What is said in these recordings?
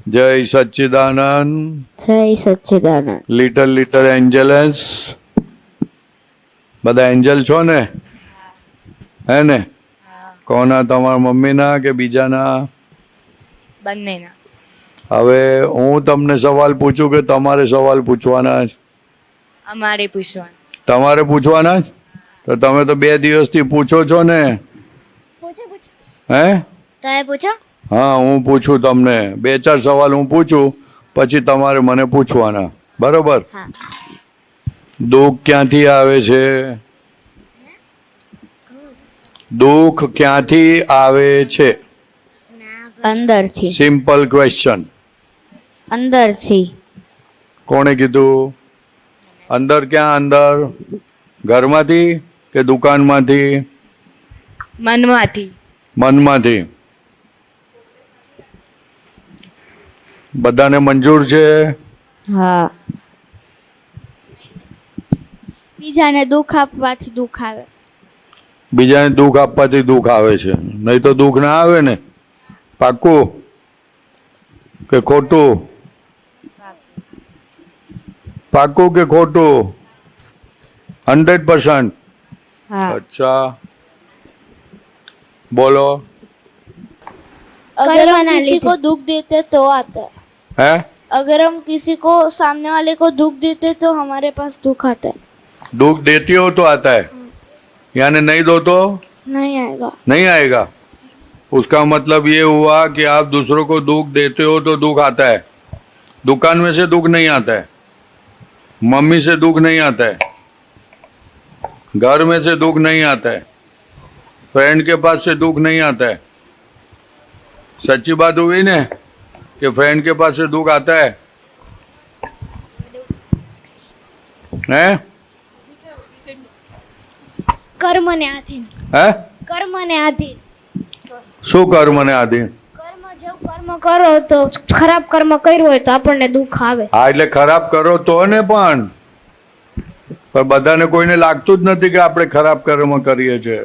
જય Sachchidanand. Jai Sachchidanand. Little angels. બધા angel છો ને? હે ને? કોના? તમારા મમ્મીના કે બીજાના? બંનેના. હવે હું તમને સવાલ પૂછું કે તમારે સવાલ પૂછવાના જ? અમારે પૂછવાનું. તમારે પૂછવાના જ? તો તમે તો 2 દિવસથી પૂછો છો ને. હે? તમે પૂછો. હા, હું પૂછું તમને 2-4 સવાલ હું પૂછું, પછી તમારે મને પૂછવાના. બરોબર? હા. દુઃખ ક્યાંથી આવે છે? દુઃખ ક્યાંથી આવે છે? અંદરથી. Simple question. અંદરથી. કોણે કીધું? અંદર ક્યાં? અંદર ઘરમાંથી કે દુકાનમાંથી? મનમાંથી. મનમાંથી. બધાને મંજૂર છે? હા. બીજાને દુઃખ આપવાથી દુઃખ આવે. બીજાને દુઃખ આપવાથી દુઃખ આવે છે, નહીં તો દુઃખ ના આવે ને. પાક્કું કે ખોટું? પાક્કું કે ખોટું? 100%? હા. अच्छा, बोलो. अगर हम किसी को दुख देते तो आता है. है? अगर हम किसी को सामने वाले को दुख देते तो हमारे पास दुख आता है. दुख देती हो तो आता है, यानी नहीं दो तो नहीं आएगा. नहीं आएगा. उसका मतलब ये हुआ कि आप दूसरों को दुख देते हो तो दुख आता है. दुकान में से दुख नहीं आता है, मम्मी से दुख नहीं आता है, घर में से दुख नहीं आता है, फ्रेंड के पास से दुख नहीं आता है. सच्ची बात हुई ने कि फ्रेंड के पास से दुख आता है? हैं? कर्म ने आधीन. हैं? कर्म ने आधीन. શું કર્મ ને આધીન? કર્મ જેવું કર્મ કરો તો ખરાબ કર્મ કર્યું હોય તો આપણને દુઃખ આવે. હા, એટલે ખરાબ કરો તો ને, પણ બધાને કોઈને લાગતું જ નથી કે આપણે ખરાબ કર્મ કરીએ છીએ.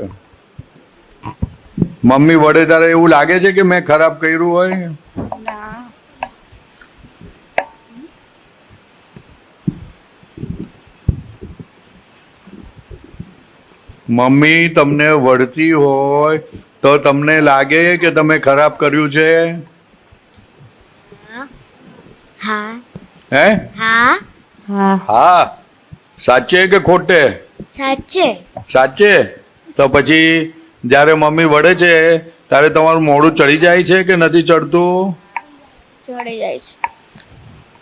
મમ્મી વડે તારે એવું લાગે છે કે મેં ખરાબ કર્યું હોય? મમ્મી તમને વળતી હોય તો તમને લાગે કે તમે ખરાબ કર્યું છે? હા. હે? હા. હા. હા. સાચે કે ખોટે? સાચે. સાચે. તો પછી જ્યારે મમ્મી વળે છે ત્યારે તમારું મોઢું ચડી જાય છે કે નથી ચડતું? ચડી જાય છે.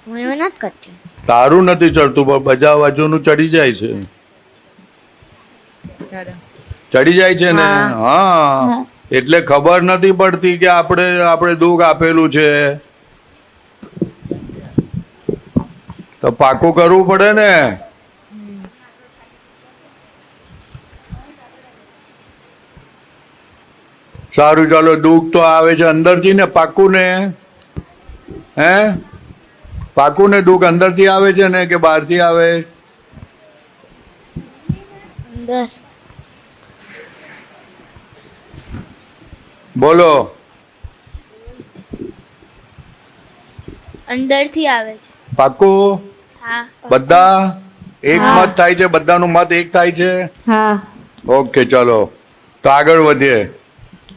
હું એવું નથી કરતી. તારું નથી ચડતું, પણ બધા બાજુનું ચડી જાય છે. ચડી જાય છે ને? હા. એટલે ખબર નથી પડતી કે આપણે દુઃખ આપેલું છે. તો પાકું કરવું પડે ને. સારું, ચાલો. દુઃખ તો આવે છે અંદરથી ને? પાકું ને? હે? પાકું ને? દુઃખ અંદરથી આવે છે ને કે બહારથી આવે? અંદર. બોલો. અંદરથી આવે છે. પાકું? હા. બધા એક મત થાય છે? બધાનું મત એક થાય છે? હા. ઓકે, ચલો તો આગળ વધીએ.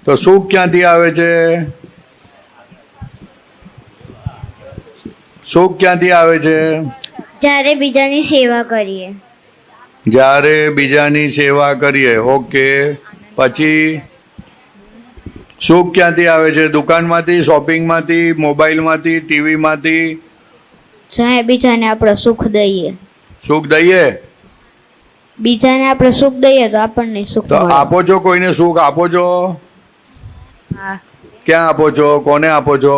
તો સુખ ક્યાંથી આવે છે? સુખ ક્યાંથી આવે છે? જ્યારે બીજાની સેવા કરીએ. જ્યારે બીજાની સેવા કરીએ. ઓકે, પછી સુખ ક્યાંથી આવે છે? દુકાનમાંથી, શોપિંગમાંથી, મોબાઈલમાંથી, ટીવીમાંથી? જ્યાં બીજાને આપણે સુખ દઈએ. સુખ દઈએ બીજાને આપણે સુખ દઈએ તો આપણને સુખ તો મળે. આપો છો? કોઈને સુખ આપો છો? હા. ક્યાં આપો છો? કોને આપો છો?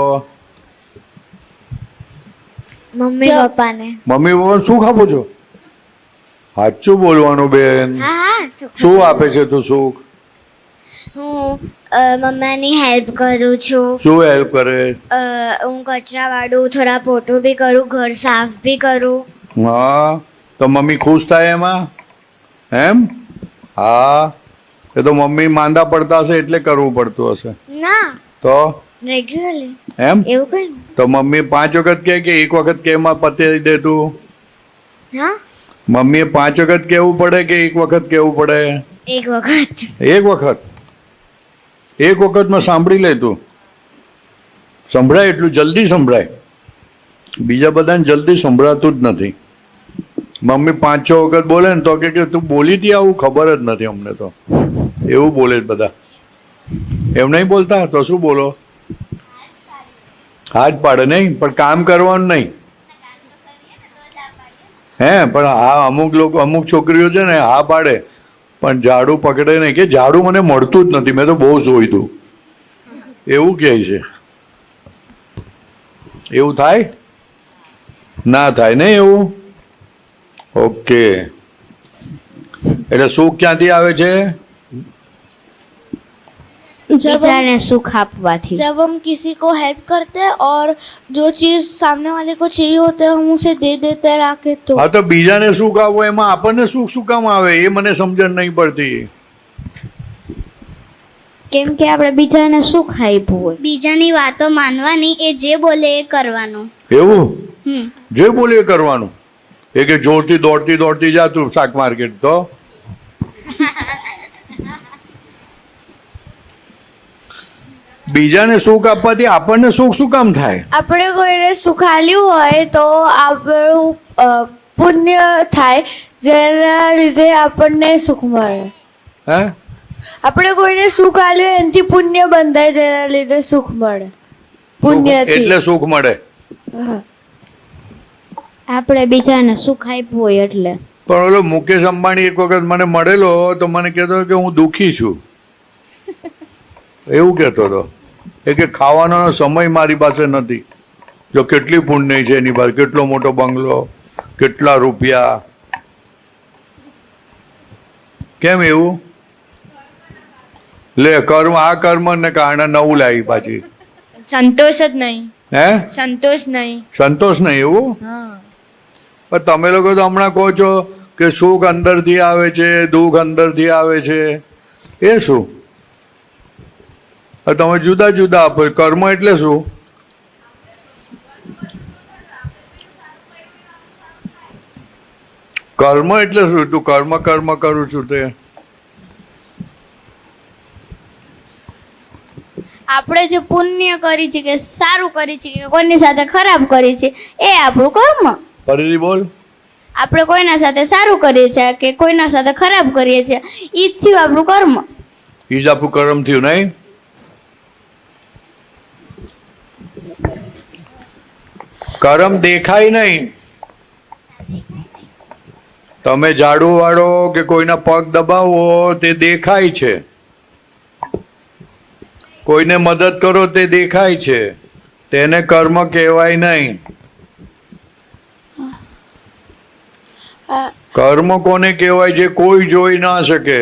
મમ્મી પપ્પાને. મમ્મી પપ્પાને સુખ આપો છો? સાચું બોલવાનું બેન. હા. શું આપે છે તું સુખ? હું મમ્માની હેલ્પ કરું છું. શું હેલ્પ કરે? હું કચરા વાળું, થોડા પોતું બી કરું, ઘર સાફ બી કરું. હા, તો મમ્મી ખુશ થાય એમાં? એમ? હા, એ તો મમ્મી માંદા પડતા હશે એટલે કરવું પડતું હશે. ના, તો રેગ્યુલરલી એમ એવું કઈ તો મમ્મી 5 વખત કહે કે એક વખત કેમાં પતાવી દે તું? હા મમ્મીએ 5 વખત કહેવું પડે કે એક વખત કહેવું પડે? એક વખત એક વખતમાં સાંભળી લે તું. સંભળાય એટલું જલ્દી સંભળાય, બીજા બધાને જલ્દી સંભળાતું જ નથી. મમ્મી 5-6 વખત બોલે ને તો કે તું બોલી હતી આવું ખબર જ નથી અમને તો, એવું બોલે જ બધા. એમ નહીં બોલતા તો શું બોલો? હાથ પાડે નહીં, પણ કામ કરવાનું નહીં. હે પણ હા અમુક છોકરીઓ છે ને હા પાડે પણ ઝાડુ પકડે નહીં, કે ઝાડુ મને મળતું જ નથી, મેં તો બહુ જોઈતું, એવું કહે છે. એવું થાય? ના થાય ને એવું. ઓકે, એટલે સુખ ક્યાંથી આવે છે? બીજાને સુખ આપવાથી. जब हम किसी को हेल्प करते हैं और जो चीज़ सामने वाले को चाहिए होता है हम उसे दे देते हैं राके तो હા તો બીજાને સુખ આપવું એમાં આપણને સુખ શું કામ આવે એ મને સમજણ નહીં પડતી. કેમ કે આપણે બીજાને સુખ આપ્યું હોય. બીજાની વાતો માનવાની, એ જે બોલે એ કરવાનું. એવું જે બોલે એ કરવાનું. એ કે જોરથી દોડતી જા તું શાક માર્કેટ, તો બીજાને સુખ આપવાથી આપણને સુખ શું કામ થાય? આપણે કોઈને સુખ આલ્યું હોય તો આપણું પુણ્ય થાય જેના લીધે આપણને સુખ મળે. હે આપણે કોઈને સુખ આલ્યું એનાથી પુણ્ય બંધાય જેના લીધે સુખ મળે. પુણ્યથી એટલે સુખ મળે. હા. આપણે બીજાને સુખ આપ્યું હોય એટલે. પણ ઓલો મુકેશ અંબાણી એક વખત મને મળેલો તો મને કહેતો કે હું દુઃખી છું, એવું કહેતો હતો. એ કે ખાવાનો સમય મારી પાસે નથી. જો કેટલી પુણ્ય છે એની પાસે, કેટલો મોટો બંગલો, કેટલા રૂપિયા. કેમ એવું? લે કર્મ, આ કર્મ ને કારણે નવું લાવી પાછી. સંતોષ જ નહીં. હે સંતોષ નહીં. સંતોષ નહીં એવું? હા. પણ તમે લોકો તો હમણાં કહો છો કે સુખ અંદરથી આવે છે, દુઃખ અંદરથી આવે છે. એ શું? તમે જુદા જુદા આપો. કર્મ એટલે શું? કર્મ એટલે શું? તું કર્મ કરું છું તે આપણે જે પુણ્ય કરી છે કે સારું કરી છે કે કોઈની સાથે ખરાબ કરી છે એ આપણું કર્મ. ફરીથી બોલ. આપણે કોઈના સાથે સારું કરીએ છીએ કે કોઈના સાથે ખરાબ કરીએ છીએ એ જ થયું આપણું કર્મ. એ જ આપણું કર્મ થયું નહીં? કર્મ દેખાય નહીં. તમે ઝાડુ વાળો કે કોઈના પગ દબાવો તે દેખાય છે, કોઈને મદદ કરો તે દેખાય છે, તેને કર્મ કહેવાય નહીં. કર્મ કોને કહેવાય? જે કોઈ જોઈ ના શકે.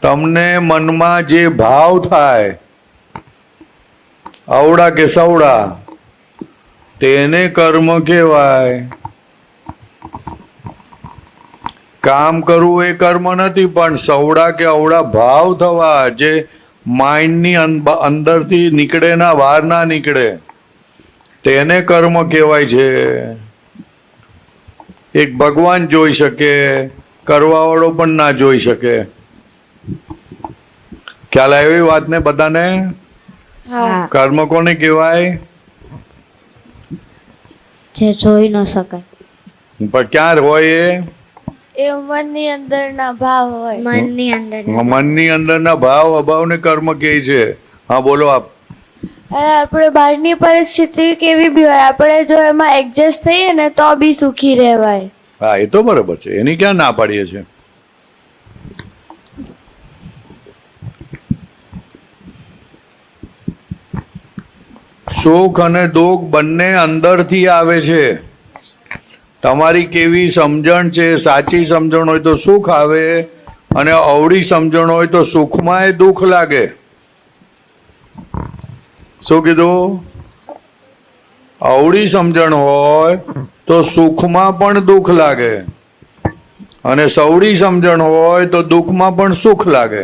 તમને મનમાં જે ભાવ થાય અવડા કે સવડા, તેને કર્મ કહેવાય. કામ કરવું એ કર્મ નથી, પણ સવડા કે અવડા ભાવ થવા જે માઇન્ડની અંદરથી નીકળે ના, બહાર ના નીકળે, તેને કર્મ કહેવાય છે. એક ભગવાન જોઈ શકે, કરવાવાળો પણ ના જોઈ શકે. ખ્યાલ આવ્યો વાતને બધાને? હા. કર્મ કોને કહેવાય? જે જોઈ ન શકાય. પણ ક્યાં હોય એ? એ મનની અંદરના ભાવ હોય. મનની અંદર. મનની અંદરના ભાવ અભાવને કર્મ કહે છે. હા બોલો આપ. આપણે બહારની પરિસ્થિતિ કેવી બી હોય, આપણે જો એમાં એડજસ્ટ થઈએ ને તો બી સુખી રહેવાય. હા એ તો બરાબર છે, એની ક્યાં ના પાડીએ છીએ. સુખ અને દુઃખ બંને અંદરથી આવે છે. તમારી કેવી સમજણ છે, સાચી સમજણ હોય તો સુખ આવે, અને અવળી સમજણ હોય તો સુખમાં દુઃખ લાગે. શું કીધું? અવળી સમજણ હોય તો સુખમાં પણ દુઃખ લાગે, અને સવળી સમજણ હોય તો દુઃખમાં પણ સુખ લાગે.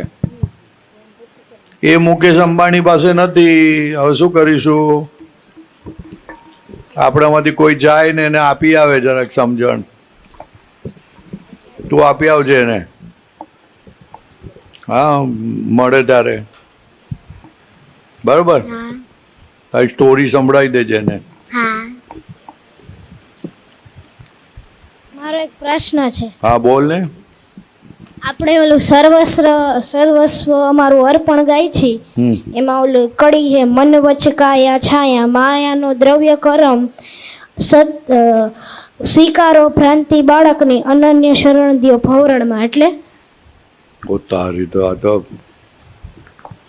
એ મુકેશ અંબાણી પાસે નથી. હવે શું કરીશું? આપણામાંથી કોઈ જાય ને એને આપી આવે જરાક સમજણ. તું આપી આવજે એને. હા, મળે ત્યારે. બરોબર, તારી સ્ટોરી સંભળાવી દેજે એને. હા. મારો એક પ્રશ્ન છે. હા, બોલ ને. આપણે ઓલું સર્વસ્વ અમારું અર્પણ ગાય છે, એમાં ઓલું કડી હે મન વચ કાયા છાયા માયાનો દ્રવ્ય કરમ સ્વીકારો ભ્રાંતિ બાળકની અનન્ય શરણ દ્યો ભવરણમાં. એટલે ઓ તારી તો આ તો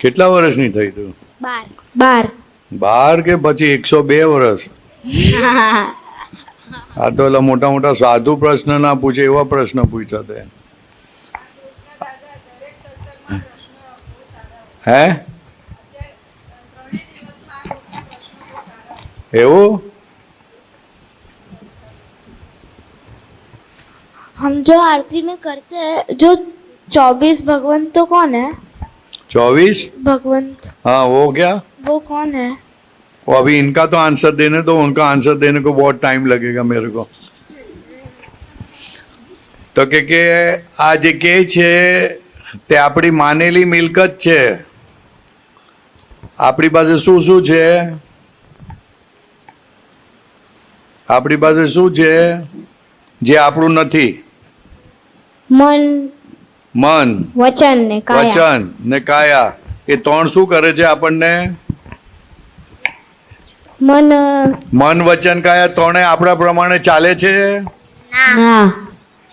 કેટલા વર્ષની થઈ તું? 12 કે પછી 102 વર્ષ? આ તો ઓલા મોટા મોટા સાધુ પ્રશ્ન ના પૂછે એવા પ્રશ્ન પૂછ્યા તે. હે એવું? हम जो आरती में करते हैं, जो 24 भगवंत तो कौन है? 24? भगवंत हाँ, वो क्या? वो कौन है? वो अभी इनका तो आंसर देने दो, उनका आंसर देने को बहुत टाइम लगेगा मेरे को. તો કે આ જે કે છે તે આપણી માનેલી મિલકત છે. આપણી પાસે શું શું છે? આપણી પાસે શું છે જે આપણું નથી? મન, વચન ને કાયા. વચન ને કાયા. એ ત્રણ શું કરે છે આપણને? મન વચન કાયા ત્રણે આપણા પ્રમાણે ચાલે છે? ના.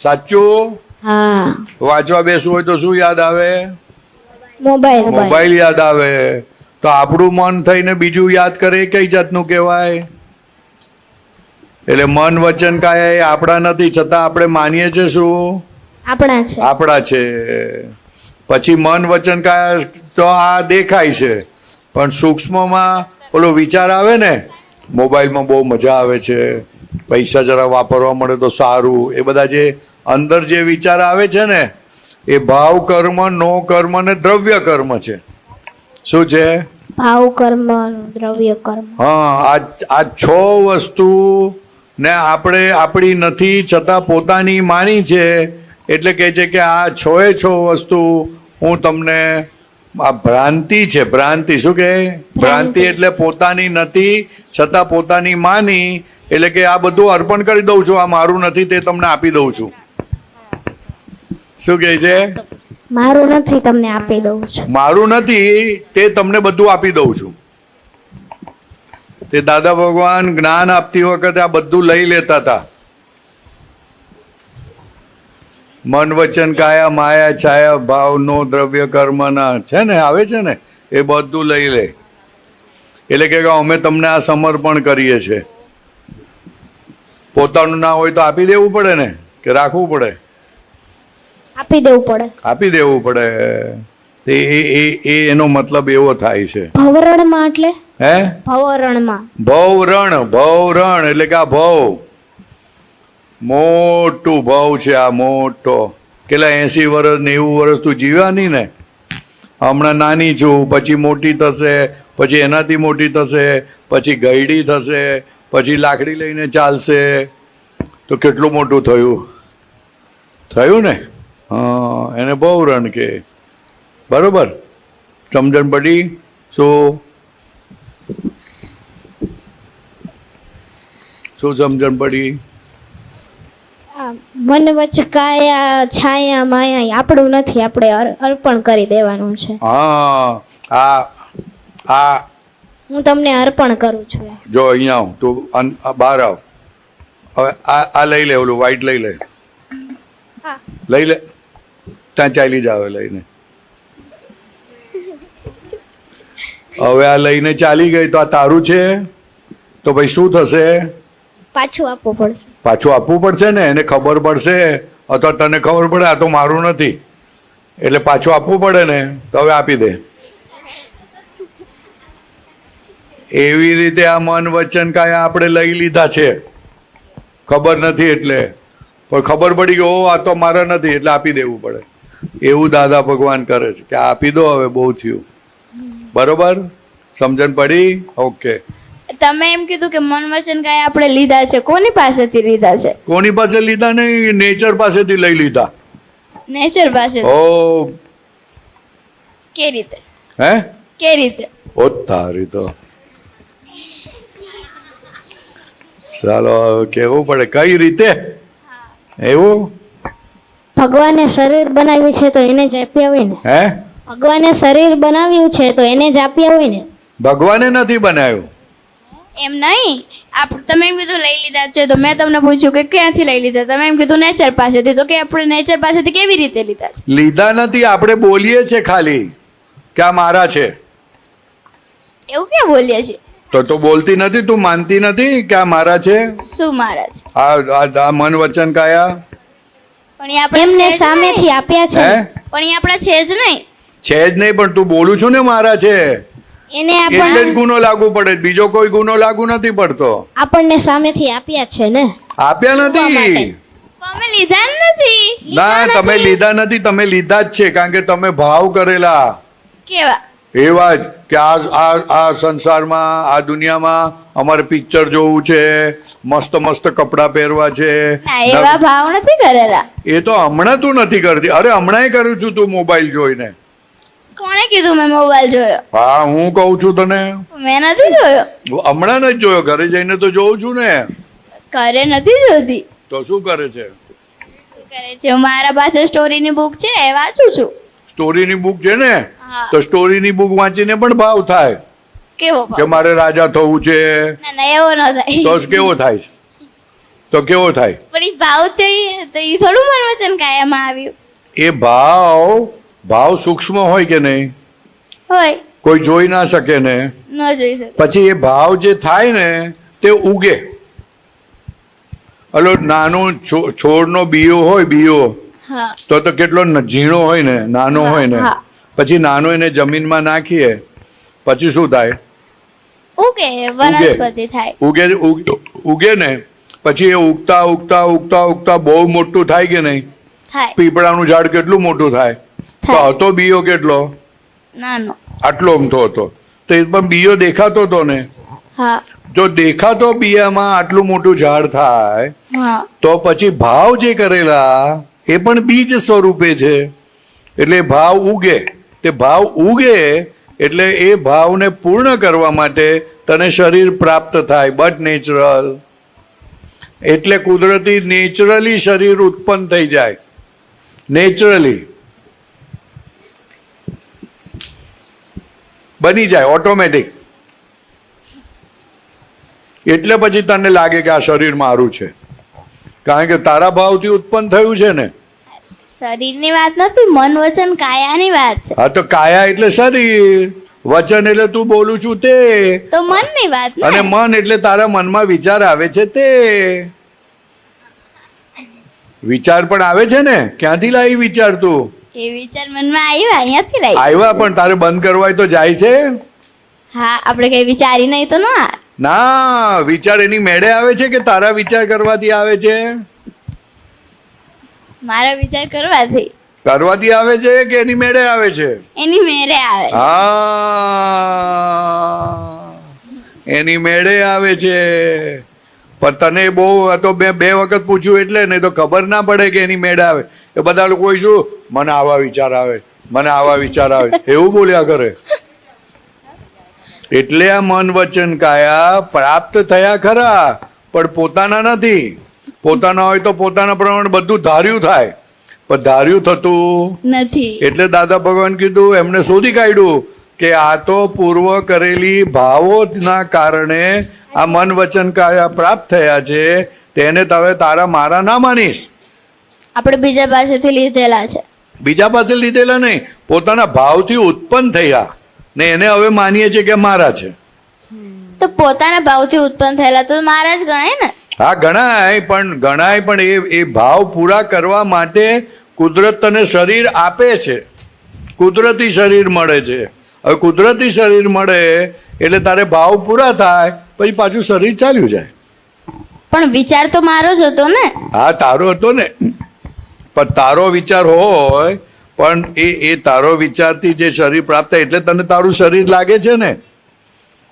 સાચું? હા. વાંચવા બેસવું હોય તો શું યાદ આવે? મોબાઈલ યાદ આવે. તો આપણું મન થઈને બીજું યાદ કરે એ કઈ જાતનું કહેવાય? એટલે મન વચન કાયા એ આપણા નથી, છતાં આપણે માનીએ છીએ શું? આપણા છે. પછી મન વચન કાયા તો આ દેખાય છે, પણ સૂક્ષ્મમાં ઓલો વિચાર આવે ને, મોબાઈલમાં બહુ મજા આવે છે, પૈસા જરા વાપરવા મળે તો સારું, એ બધા જે અંદર જે વિચાર આવે છે ને, એ ભાવ કર્મ, નો કર્મ ને દ્રવ્ય કર્મ છે. શું છે? ભાવ કર્મ, દ્રવ્ય કર્મ. હા, આ 6 વસ્તુ ને આપણે આપણી નથી છતાં પોતાની માની છે. એટલે કહે છે કે આ 6 વસ્તુ હું તમને, આ ભ્રાંતિ છે. ભ્રાંતિ શું કહે? ભ્રાંતિ એટલે પોતાની નથી છતાં પોતાની માની. એટલે કે આ બધું અર્પણ કરી દઉં છું, આ મારું નથી તે તમને આપી દઉં છું. શું કહે છે? મારું નથી તમને આપી દઉં છું. મારું નથી તે તમને બધું આપી દઉં છું. તે દાદા ભગવાન જ્ઞાન આપતી વખતે આ બધું લઈ લેતા હતા. મન વચન કાયા માયા છાયા ભાવ નો દ્રવ્ય કર્મના છે ને, આવે છે ને, એ બધું લઈ લે. એટલે કે અમે તમને આ સમર્પણ કરીએ છીએ. પોતાનું ના હોય તો આપી દેવું પડે ને, કે રાખવું પડે? આપી દેવું પડે. એનો મતલબ એવો થાય છે. ભવરણમાં એટલે? હે? ભવરણ એટલે કે આ ભવ મોટું ભવ છે. આ મોટો કેટલા 80 વર્ષ 90 વર્ષ તું જીવ્યા નહીં ને. હમણાં નાની છું, પછી મોટી થશે, પછી એનાથી મોટી થશે, પછી ગયડી થશે, પછી લાકડી લઈને ચાલશે. તો કેટલું મોટું થયું ને. હા, એને ભવરણ કે. બરોબર, સમજણ પડી? શું સમજણ પડી? મન વચ કાયા છાયા માયા આપણું નથી, આપણે અર્પણ કરી દેવાનું છે. હા, આ હું તમને અર્પણ કરું છું. જો અહીંયા આવ, તું બહાર આવ. હવે આ લઈ લે, ઓલું વ્હાઈટ લઈ લે. લઈ લે, ત્યાં ચાલી જાવ લઈને. હવે આ લઈને ચાલી ગઈ તો આ તારું છે, તો ભાઈ શું થશે? પાછું આપવું પડશે ને. એને ખબર પડશે, અથવા તને ખબર પડે આ તો મારું નથી, એટલે પાછું આપવું પડે ને. તો હવે આપી દે. એવી રીતે આ મન વચન કાયા આપણે લઈ લીધા છે, ખબર નથી એટલે. પણ ખબર પડી કે ઓ આ તો મારા નથી, એટલે આપી દેવું પડે. એવું દાદા ભગવાન કરે છે કે આપી દો, હવે બહુ થયું. બરોબર, સમજણ પડી? ઓકે. તમે એમ કીધું કે મન વચન કાયા આપણે લીધા છે, કોની પાસેથી લીધા છે? કોની પાસે લીધા નહીં, નેચર પાસેથી લઈ લીધા. નેચર પાસે. ઓ કે રીતે? હે કે રીતે? ઓ તારી તો ચાલો કેવું પડે કઈ રીતે એવું? ભગવાને શરીર બનાવ્યું છે તો એને જ આપ્યા હોય ને. હે ભગવાને શરીર બનાવ્યું છે તો એને જ આપ્યા હોય ને. ભગવાને નથી બનાવ્યું. એમ નહીં, તમે એમ કીધું લઈ લીધા છે, તો મેં તમને પૂછ્યું કે ક્યાંથી લઈ લીધા? તમે એમ કીધું નેચર પાસેથી, તો કે આપણે નેચર પાસેથી કેવી રીતે લીધા છે? લીધા નથી, આપણે બોલીએ છે ખાલી કે આ મારા છે. એવું ક્યાં બોલીએ છીએ? તો બોલતી નથી, તું માનતી નથી કે આ મારા છે. શું મહારાજ? આ મન વચન કાયા પણ એ આપણે એમને છે જ સામેથી નહીં. આપ્યા છે. હે પણ એ આપણા છે જ નહીં. છે જ નહીં, પણ તું બોલું છું ને મારા છે એને એટલે જ ગુનો લાગુ પડે, બીજો કોઈ ગુનો લાગુ નથી પડતો. આપણને સામેથી આપ્યા છે ને. આપ્યા નથી. અમે લીધા જ નથી. ના, તમે લીધા નથી, તમે લીધા જ છે, કારણ કે તમે ભાવ કરેલા કેવા? એવા જ કે આ સંસારમાં, આ દુનિયામાં અમારે પિક્ચર જોવું છે, મસ્ત મસ્ત કપડાં પહેરવા છે. ના, એવા ભાવ નથી કરેલા. એ તો હમણાં તું નથી કરતી. અરે હમણાં કરું છું તું મોબાઈલ જોઈને. કોણે કીધું મેં મોબાઈલ જોયો? હા, હું કહું છું તને, મેં નથી જોયો. હમણાં નથી જોયો, ઘરે જઈને તો જોઉં છું ને. ઘરે નથી જોતી. તો શું કરે છે? શું કરે છે? મારા પાસે સ્ટોરીની બુક છે, એ વાંચું છું. સ્ટોરીની બુક છે ને, હા. તો સ્ટોરીની બુક વાંચીને પણ ભાવ થાય કેવો કે ભાવ? મારે રાજા થવું છે. ના ના, એવો ન થાય. તો કેવો થાય? તો કેવો થાય? પણ એ ભાવ તો એ થોડું મન વચન કાયામાં આવ્યું એ ભાવ સૂક્ષ્મ હોય કે નહીં? હોય. કોઈ જોઈ ના શકે ને. ન જોઈ શકે. પછી એ ભાવ જે થાય ને તે ઉગે. હલો, નાનો છોડનો બીયો હોય, બીયો હા. તો કેટલો ઝીણો હોય ને, નાનો હા, હોય ને. હા. પછી નાનો એને જમીનમાં નાખીએ પછી શું થાય? ઉગે, વનસ્પતિ થાય. ઉગે ને પછી એ ઉગતા ઉગતા ઉગતા ઉગતા બહુ મોટું થાય કે નહીં? થાય. પીપળાનું ઝાડ કેટલું મોટું થાય? તો થાય. હતો બીયો કેટલો? નાનો. આટલો અમથો હતો. તો એ પણ બીયો દેખાતો હતો ને. હા. જો દેખાતો બિયામાં આટલું મોટું ઝાડ થાય હા. તો પછી ભાવ જે કરેલા એ પણ બીજ સ્વરૂપે છે. એટલે ભાવ ઉગે. તે ભાવ ઉગે એટલે એ ભાવને પૂર્ણ કરવા માટે તને શરીર પ્રાપ્ત થાય, બટ નેચરલ. એટલે કુદરતી નેચરલી શરીર ઉત્પન્ન થઈ જાય. નેચરલી બની જાય, ઓટોમેટિક. એટલે પછી તને લાગે કે આ શરીર મારું છે, કારણ કે તારા ભાવથી ઉત્પન્ન થયું છે ને. શરીરની વાત નથી, મન વચન કાયાની વાત છે. હા, તો કાયા એટલે શરીર, વચન એટલે તું બોલું છું તે, તો મનની વાત અને ને. મન એટલે તારા મનમાં વિચાર આવે છે તે. વિચાર પણ આવે છે ને, ક્યાંથી લાવી વિચાર તું? એ વિચાર મનમાં આવ્યા, અહીંયાથી લઈ. આવ્યા, પણ તારે બંધ કરવા હોય તો જાય છે. હા, આપણે કઈ વિચારી નહીં તો ના. ના, વિચાર એની મેળે આવે છે કે તારા વિચાર કરવાથી આવે છે? મારો વિચાર કરવાથી. કરવાથી આવે છે કે એની મેળે આવે છે? એની મેરે આવે. હા, એની મેળે આવે છે. પણ તને બહુ તો બે વખત પૂછ્યું એટલે નહીં તો ખબર ના પડે કે એની મેળે આવે. એ બધા લોકો શું મને આવા વિચાર આવે, મને આવા વિચાર આવે એવું બોલ્યા કરે. એટલે આ મન વચન કાયા પ્રાપ્ત થયા ખરા, પણ પોતાના નથી. પોતાના હોય તો પોતાના પ્રમાણે બધું ધાર્યું થાય, પણ ધાર્યું થતું નથી. એટલે દાદા ભગવાન કીધું, એમને શોધી કાઢ્યું કે આ તો પૂર્વ કરેલી ભાવોના કારણે આ મન વચન કાયા પ્રાપ્ત થયા છે. તેને તમે તારા મારા ના માનીશ. આપણે બીજા પાસેથી લીધેલા છે. બીજા પાસે લીધેલા નહીં, પોતાના ભાવથી ઉત્પન્ન થયા ને એને હવે માનીએ છીએ કે મારા છે. તો પોતાના ભાવથી ઉત્પન્ન થયેલા તો મારા જ ગણાય ને. હા, ગણાય, પણ એ ભાવ પૂરા કરવા માટે કુદરત તને શરીર આપે છે. કુદરતી શરીર મળે છે. હવે કુદરતી શરીર મળે એટલે તારે ભાવ પૂરા થાય, પછી પાછું શરીર ચાલ્યું જાય. પણ વિચાર તો મારો જ હતો ને. હા, તારો હતો ને, પણ તારો વિચાર હોય પણ એ તારો વિચારથી જે શરીર પ્રાપ્ત થાય એટલે તને તારું શરીર લાગે છે ને,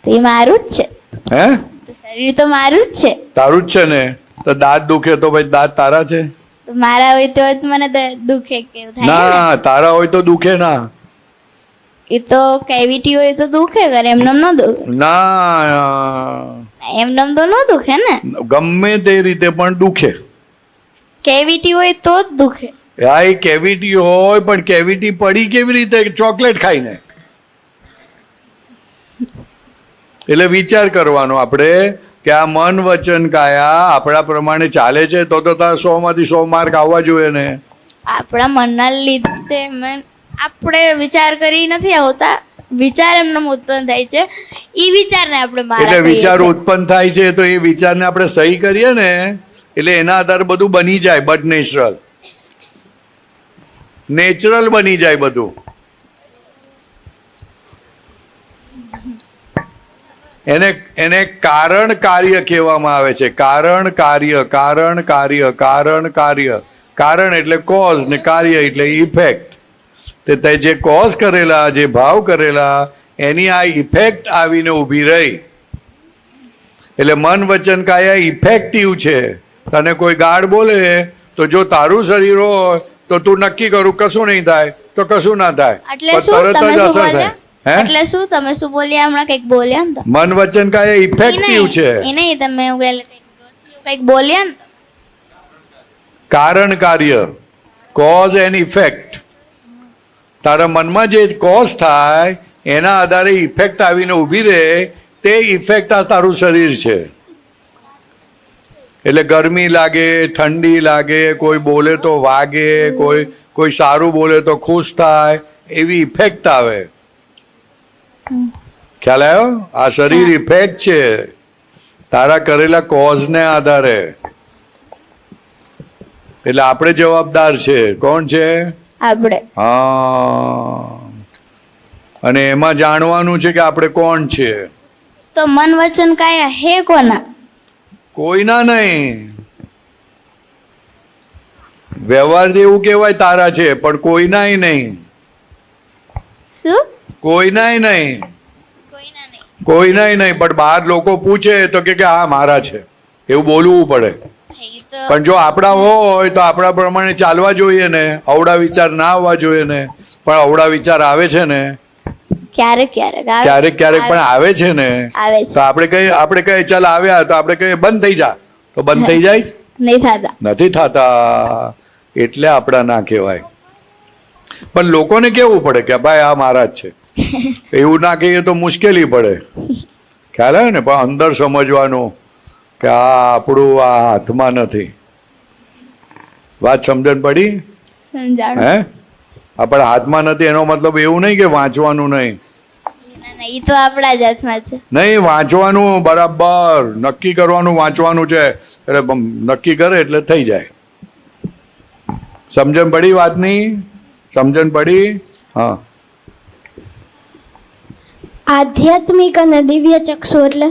તો એ મારું જ છે, હે? તો શરીર તો મારું જ છે. તારું જ છે ને. તો દાંત દુખે તો ભાઈ દાંત તારા છે? તો મારા હોય તો જ મને દુખે કેવું થાય ને. ના, તારા હોય તો દુખે ના. એ તો કેવિટી હોય તો દુખે કરે, એમનેમ ન દુખે. ના, એમનેમ તો ન દુખે ને. ગમે તે રીતે પણ દુખે. કેવિટી હોય તો જ દુખે. આ એ કેવિટી હોય પણ કેવિટી પડી કેવી રીતે? ચોકલેટ ખાઈને. એટલે વિચાર કરવાનો આપણે કે આ મન વચન કાયા આપણા પ્રમાણે ચાલે છે તો તારા 100 માંથી 100 માર્ક આવવા જોઈએ ને. આપણા મનના લીધે આપણે વિચાર કરી નથી આવતા, વિચાર એમને ઉત્પન્ન થાય છે. એ વિચારને આપણે મારા એટલે કહીએ વિચાર છીએ. ઉત્પન્ન થાય છે તો એ વિચારને આપણે સહી કરીએ ને એટલે એના આધારે બધું બની જાય. બટ નેચરલ બની જાય બધું. એને કારણ કાર્ય કહેવામાં આવે છે. કારણ કાર્ય, કારણ કાર્ય, કારણ કાર્ય. કારણ એટલે કોઝ ને કાર્ય એટલે ઇફેક્ટ. તે જે કોઝ કરેલા, જે ભાવ કરેલા એની આ ઇફેક્ટ આવીને ઊભી રહી. એટલે મન વચન કાયા ઇફેક્ટિવ છે. તને કોઈ ગાળ બોલે તો જો તારું શરીર હોય તો તું નક્કી કરું કશું નહીં થાય તો કશું ના થાય, એટલે પણ શું તરત તમે જ શું અસર થાય. બોલ્યા? હે? એટલે શું તમે શું બોલ્યા હમણાં? કંઈક બોલ્યા ને તો મન વચન કાયા ઇફેક્ટિવ છે. એ નહીં તમે એવું કંઈક બોલ્યા ને. કારણ કાર્ય, કોઝ એન્ડ ઇફેક્ટ. તારા મનમાં જે કોઝ થાય એના આધારે ઇફેક્ટ આવીને ઊભી રહે, તે ઇફેક્ટ આ તારું શરીર છે. એટલે ગરમી લાગે, ઠંડી લાગે, કોઈ બોલે તો વાગે, કોઈ સારું બોલે તો ખુશ થાય, એવી ઇફેક્ટ આવે. ખ્યાલ આવ્યો? આ શરીર ઇફેક્ટ છે તારા કરેલા કોઝને આધારે. એટલે આપણે જવાબદાર છે. કોણ છે? આપણે. હા. અને એમાં જાણવાનું છે કે આપણે કોણ છે. તો મન વચન કાયા હે કોના? કોઈના નહીં. વ્યવહાર એવું કહેવાય તારા છે પણ કોઈનાય નહીં. શું? કોઈનાય નહીં. કોઈના નહીં. કોઈનાય નહીં. પણ બહાર લોકો પૂછે તો કે હા મારા છે એવું બોલવું પડે. એ તો પણ જો આપણા હોય તો આપણા પ્રમાણે ચાલવા જોઈએ ને. અવળા વિચાર ના આવવા જોઈએ ને. પણ અવળા વિચાર આવે છે ને, ક્યારેક ક્યારેક આવે. ક્યારેક ક્યારેક પણ આવે છે ને. આવે તો છે. આપણે કહીએ ચાલ આવ્યા તો આપણે કહીએ બંધ થઈ જા, તો બંધ થઈ જાય? નહીં થતા. નથી થતા. એટલે આપણા ના કહેવાય. પણ લોકોને કેવું પડે કે ભાઈ આ મારા જ છે. એવું ના કહીએ તો મુશ્કેલી પડે. ખ્યાલ આવે ને? પણ અંદર સમજવાનું કે આ આપણું આ હાથમાં નથી. વાત સમજણ પડી? સમજાણું. હે? આપણા હાથમાં નથી એનો મતલબ એવું નહીં કે વાંચવાનું નહીં. ના ના, એ તો આપણા જ હાથમાં છે. નહીં, વાંચવાનું બરાબર નક્કી કરવાનું, વાંચવાનું છે એટલે નક્કી કરે એટલે થઈ જાય. સમજણ પડી વાતની? સમજણ પડી? હા. આધ્યાત્મિક અને દિવ્ય ચક્ષુ એટલે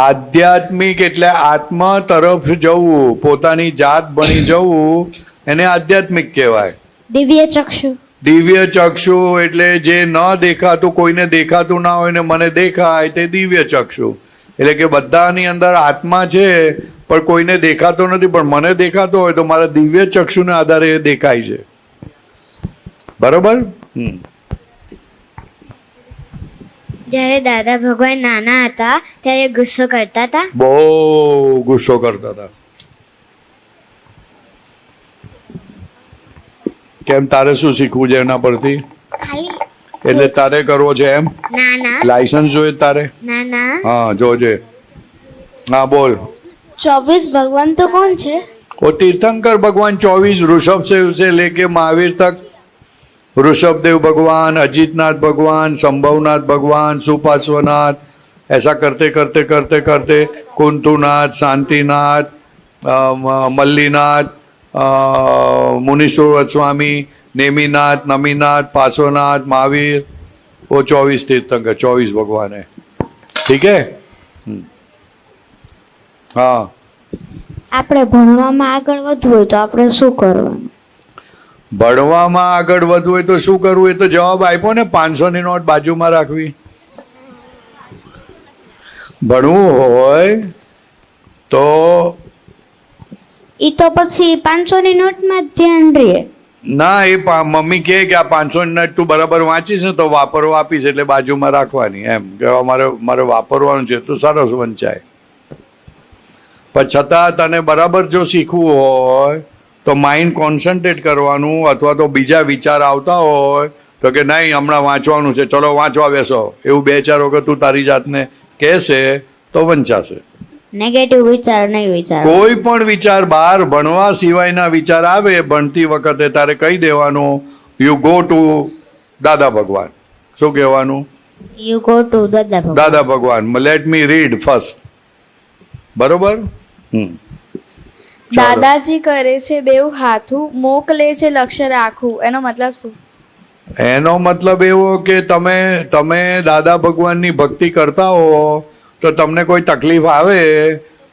આધ્યાત્મિક એટલે આત્મા તરફ જવું, પોતાની જાત બની જવું, એને આધ્યાત્મિક કહેવાય. દિવ્ય ચક્ષુ દિવ્ય ચક્ષુ એટલે જે ન દેખાતું, કોઈને દેખાતું ના હોય ને મને દેખાય તે દિવ્ય ચક્ષુ. એટલે કે બધાની અંદર આત્મા છે પણ કોઈને દેખાતો નથી, પણ મને દેખાતો હોય તો મારા દિવ્ય ચક્ષુને આધારે એ દેખાય છે. બરોબર? જ્યારે દાદા ભગવાન નાના હતા ત્યારે ગુસ્સો કરતા હતા. બહુ ગુસ્સો કરતા હતા. કેમ? તારે શું શીખવું છે એના પરથી? ખાલી એટલે તારે કરવો છે એમ? ના ના લાયસન્સ જોઈએ તારે? ના ના હા, જોજે. હા, બોલ. 24 भगवान तो कौन छे? वो तीर्थंकर भगवान 24 ऋषभ से लेके महावीर तक, ऋषभदेव भगवान, अजितनाथ भगवान, संभवनाथ भगवान, सुपार्श्वनाथ, ऐसा करते करते करते करते कुंतुनाथ, शांतिनाथ, मल्लीनाथ, मुनीश्वर स्वामी, नेमीनाथ, नमीनाथ, पार्श्वनाथ, महावीर, वो 24 तीर्थंकर, 24 भगवान है. ठीक है? હા. આપણે ભણવામાં આગળ વધવું હોય તો આપણે શું કરવાનું? ભણવામાં આગળ વધવું હોય તો શું કરવું? એ તો જવાબ આપ્યો ને, 500ની નોટ બાજુમાં રાખવી. ભણવું હોય તો એ તો પછી 500ની નોટમાં જ ધ્યાન રહે. ના, એ મમ્મી કહે કે આ 500ની નોટ તું બરાબર વાંચીશ ને તો વાપરવા આપીશ, એટલે બાજુમાં રાખવાની. એમ કે મારે વાપરવાનું છે તો સરસ વંચાય. પણ છતાં તને બરાબર જો શીખવું હોય તો માઇન્ડ કોન્સન્ટ્રેટ કરવાનું, અથવા તો બીજા વિચાર આવતા હોય તો કે નહીં હમણાં વાંચવાનું છે, ચલો વાંચવા બેસો, એવું 2-4 વખત તું તારી જાતને કહેશે તો વંચાશે. નેગેટિવ વિચાર નહીં વિચાર. કોઈ પણ વિચાર બહાર ભણવા સિવાયના વિચાર આવે ભણતી વખતે તારે કહી દેવાનું, યુ ગો ટુ દાદા ભગવાન. શું કહેવાનું? યુ ગો ટુ દાદા ભગવાન. દાદા ભગવાન, લેટ મી રીડ ફર્સ્ટ. બરોબર. દાદાજી કરે છે બેઉ હાથું, મોકલે છે લક્ષ્ય રાખવું, એનો મતલબ શું? એનો મતલબ એવો કે તમે દાદા ભગવાનની ભક્તિ કરતા હો તો તમને કોઈ તકલીફ આવે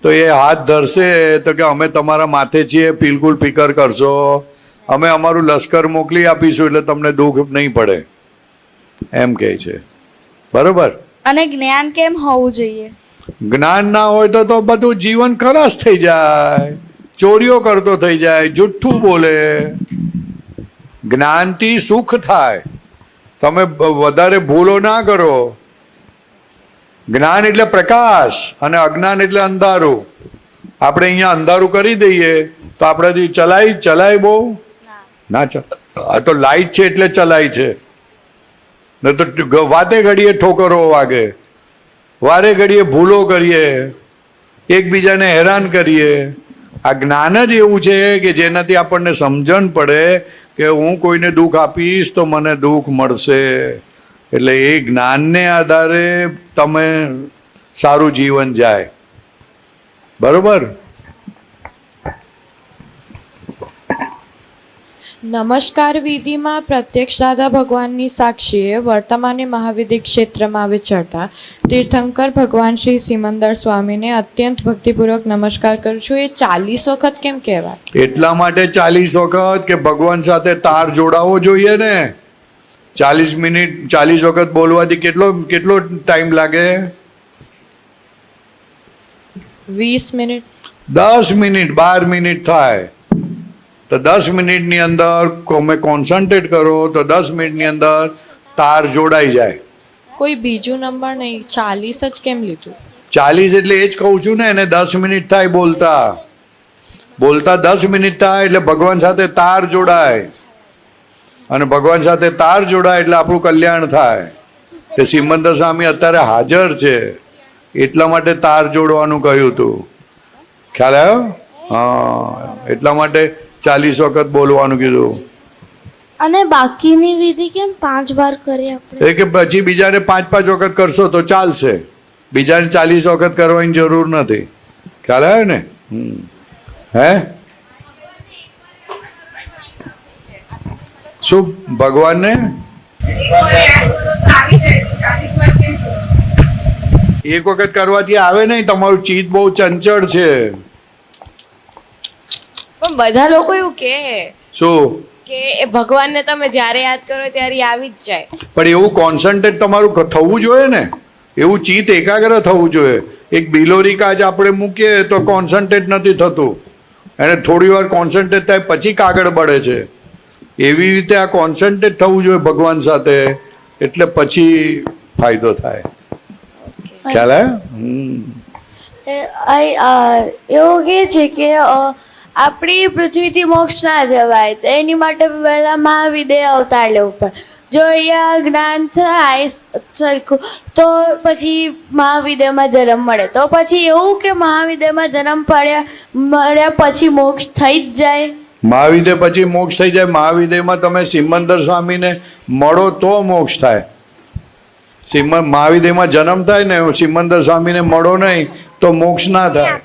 તો એ હાથ ધરશે તો કે અમે તમારા માથે છીએ, બિલકુલ ફિકર કરશો, અમે અમારું લશ્કર મોકલી આપીશું એટલે તમને દુઃખ નહીં પડે, એમ કહે છે. બરોબર. અને જ્ઞાન કેમ હોવું જોઈએ? જ્ઞાન ના હોય તો બધું જીવન ખરાશ થઈ જાય, ચોરીઓ કરતો થઈ જાય, જુઠ્ઠું બોલે. જ્ઞાનથી સુખ થાય, તમે વધારે ભૂલો ના કરો. જ્ઞાન એટલે પ્રકાશ અને અજ્ઞાન એટલે અંધારું. આપણે અહીંયા અંધારું કરી દઈએ તો આપણાથી ચલાય બહુ ના ચાલ. આ તો લાઈટ છે એટલે ચલાય છે, ન તો વાતે ઘડીએ ઠોકરો વાગે, વારે ઘડીએ ભૂલો કરીએ, એકબીજાને હેરાન કરીએ. આ જ્ઞાન જ એવું છે કે જેનાથી આપણને સમજણ પડે કે હું કોઈને દુઃખ આપીશ તો મને દુઃખ મળશે. એટલે એ જ્ઞાનને આધારે તમે સારું જીવન જાય. બરોબર. નમસ્કાર વિધિમાં પ્રત્યક્ષ દાદા ભગવાનની સાક્ષીએ વર્તમાને મહાવિદ્ય ક્ષેત્રમાં વિચરતા તીર્થંકર ભગવાન શ્રી સિમંદર સ્વામીને અત્યંત ભક્તિપૂર્વક નમસ્કાર કરું છું. એ 40 વખત કેમ કહેવાય? એટલા માટે 40 વખત કે ભગવાન સાથે તાર જોડાવો જોઈએ ને. 40 મિનિટ 40 વખત બોલવાથી કેટલો ટાઈમ લાગે? 20 મિનિટ, 10 મિનિટ, 12 મિનિટ થાય તો 10 મિનિટની અંદર તમે કોન્સન્ટ્રેટ કરો તો 10 મિનિટની અંદર તાર જોડાઈ જાય. કોઈ બીજું નંબર નહીં, 40 જ કેમ લીધું? 40 એટલે એ જ કહું છું ને, એને 10 મિનિટ થાય બોલતા 10 મિનિટ થાય એટલે ભગવાન સાથે તાર જોડાય, અને ભગવાન સાથે તાર જોડાય એટલે આપણું કલ્યાણ થાય. તે સિમંદર સ્વામી અત્યારે હાજર છે એટલા માટે તાર જોડવાનું કહ્યું હતું. ખ્યાલ આવ્યો? હા, એટલા માટે 40 વખત બોલવાનું કીધું. અને બાકીની વિધિ કેમ 5 વાર કરીએ આપણે? એ કે પછી બીજાને 5-5 વખત કરશો તો ચાલશે, બીજાને 40 વખત કરવાની જરૂર નથી. ખ્યાલ આવ્યો ને? હે શું ભગવાનને એક વખત કરવાથી આવે નહીં, તમારું ચિત્ત બહુ ચંચળ છે. પણ બધા લોકો એવું કે શું કે એ ભગવાનને તમે જ્યારે યાદ કરો ત્યારે ઈ આવી જ જાય. પણ એવું કોન્સન્ટ્રેટ તમારું થવું જોઈએ ને, એવું ચિત્ત એકાગ્ર થવું જોઈએ. એક બિલોરી કાચ આપણે મૂકીએ તો કોન્સન્ટ્રેટ નથી થતું, એને થોડી વાર કોન્સન્ટ્રેટ થાય પછી કાગળ બળે છે. એવી રીતે આ કોન્સન્ટ્રેટ થવું જોઈએ ભગવાન સાથે, એટલે પછી ફાયદો થાય. ખ્યાલ આવે? એવું કે છે કે આપણી પૃથ્વીથી મોક્ષ ના જવાય, તો એની માટે પહેલા મહાવિદ્ય અવતાર લેવું પડે. જો અહીંયા જ્ઞાન થાય સરખું તો પછી મહાવિદ્યમાં જન્મ મળે. તો પછી એવું કે મહાવિદ્યમાં જન્મ મળ્યા પછી મોક્ષ થઈ જ જાય? મહાવિદ્ય પછી મોક્ષ થઈ જાય. મહાવિદ્યમાં તમે સિમંદર સ્વામીને મળો તો મોક્ષ થાય. મહાવિદ્યમાં જન્મ થાય ને, સિમંદર સ્વામીને મળો નહીં તો મોક્ષ ના થાય.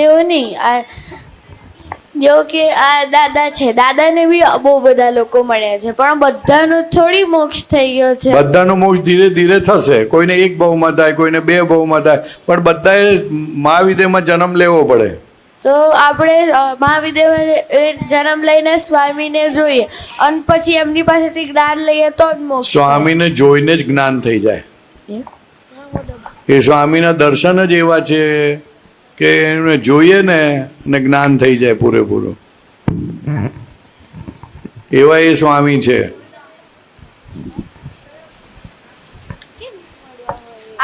એવું નહીં, જો કે આ દાદા છે, દાદાને બી બહુ બધા લોકો મળ્યા છે, પણ બધાનો થોડી મોક્ષ થઈ ગયો છે. બધાનો મોક્ષ ધીરે ધીરે થશે. કોઈને 1 ભાવમાં થાય, કોઈને 2 ભાવમાં થાય, પણ બધાએ મહાવિદ્યમાં જન્મ લેવો પડે. તો આપણે મહાવિદ્યામાં જન્મ લઈને સ્વામીને જોઈએ અને પછી એમની પાસેથી જ્ઞાન લઈએ તો જ મોક્ષ. સ્વામીને જોઈને જ જ્ઞાન થઈ જાય. એ સ્વામીના દર્શન જ એવા છે કે એમને જોઈએ ને જ્ઞાન થઈ જાય પૂરેપૂરું. એવા એ સ્વામી છે.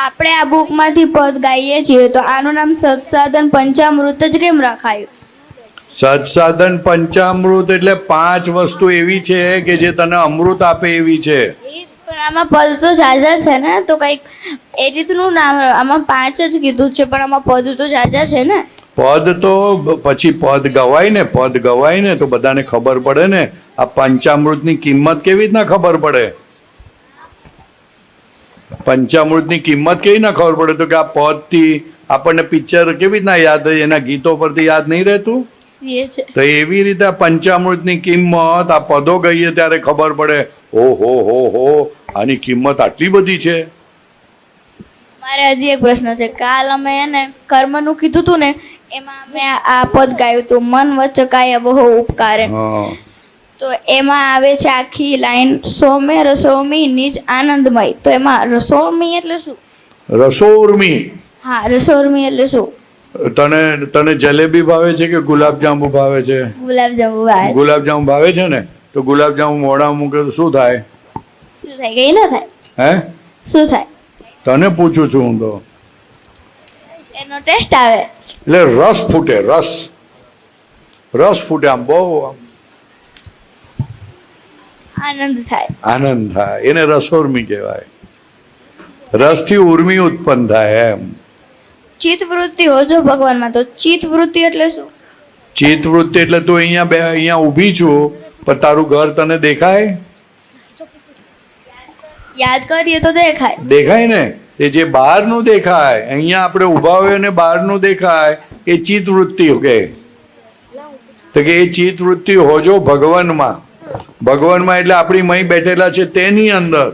આપણે આ બુકમાંથી પદ ગાઈએ છીએ તો આનું નામ સત્સાધન પંચામૃત જ કેમ રખાયું? સત્સાધન પંચામૃત એટલે 5 વસ્તુ એવી છે કે જે તને અમૃત આપે એવી છે. પણ આમાં પદ તો ઝાઝા છે ને, તો કંઈક એ રીતનું નામ. આમાં 5 જ કીધું છે પણ આમાં પદ તો ઝાઝા છે ને. પદ તો પછી પદ ગવાય ને તો બધાને ખબર પડે ને. આ પંચામૃતની કિંમત કેવી રીતના ખબર પડે? પંચામૃતની કિંમત કેવી ના ખબર પડે? તો કે આ પદથી આપણને પિક્ચર કેવી રીતના યાદ રહે? એના ગીતો પરથી યાદ નહીં રહેતું? તો એવી રીતે આ પંચામૃતની કિંમત આ પદો ગઈએ ત્યારે ખબર પડે. હો આની કિંમત આટલી બધી છે. મારે હજી એક પ્રશ્ન છે. કાલ અમે એને કર્મનું કીધું હતું ને, એમાં અમે આ પદ ગાયું હતું, મન વચ્ચ કાય બહુ ઉપકારે. તો એમાં આવે છે આખી લાઈન, સોમે રસોમી નિજ આનંદમય. તો એમાં રસોમી એટલે શું? રસોર્મી. હા, રસોર્મી એટલે શું? તને જલેબી ભાવે છે કે ગુલાબજાંબુ ભાવે છે? ગુલાબજાંબુ આવે. ગુલાબજાંબુ ભાવે છે ને, તો ગુલાબજાંબુ મોઢામાં મૂકે તો શું થાય? શું થાય? કઈ ના થાય. હે? શું થાય? તને પૂછું છું હું તો. એનો ટેસ્ટ આવે એટલે રસ ફૂટે. રસ ફૂટે. આમ બહુ આનંદ થાય. આનંદ થાય. એને રસોર્મી કહેવાય. રસથી ઉર્મી ઉત્પન્ન થાય એમ. ચિત્ત વૃત્તિ હોજો ભગવાનમાં. તો ચિત્ત વૃત્તિ એટલે શું? ચિત્ત વૃત્તિ એટલે તું અહીંયા ઊભી છું પણ તારું ઘર તને દેખાય? યાદ કરીએ તો દેખાય. દેખાય ને. એ જે બહારનું દેખાય, અહીંયા આપણે ઊભા હોય અને બહારનું દેખાય, એ ચિત્ત વૃત્તિ કે. તો કે એ ચિત્ત વૃત્તિ હોજો ભગવાનમાં. ભગવાનમાં એટલે આપણી મય બેઠેલા છે તેની અંદર.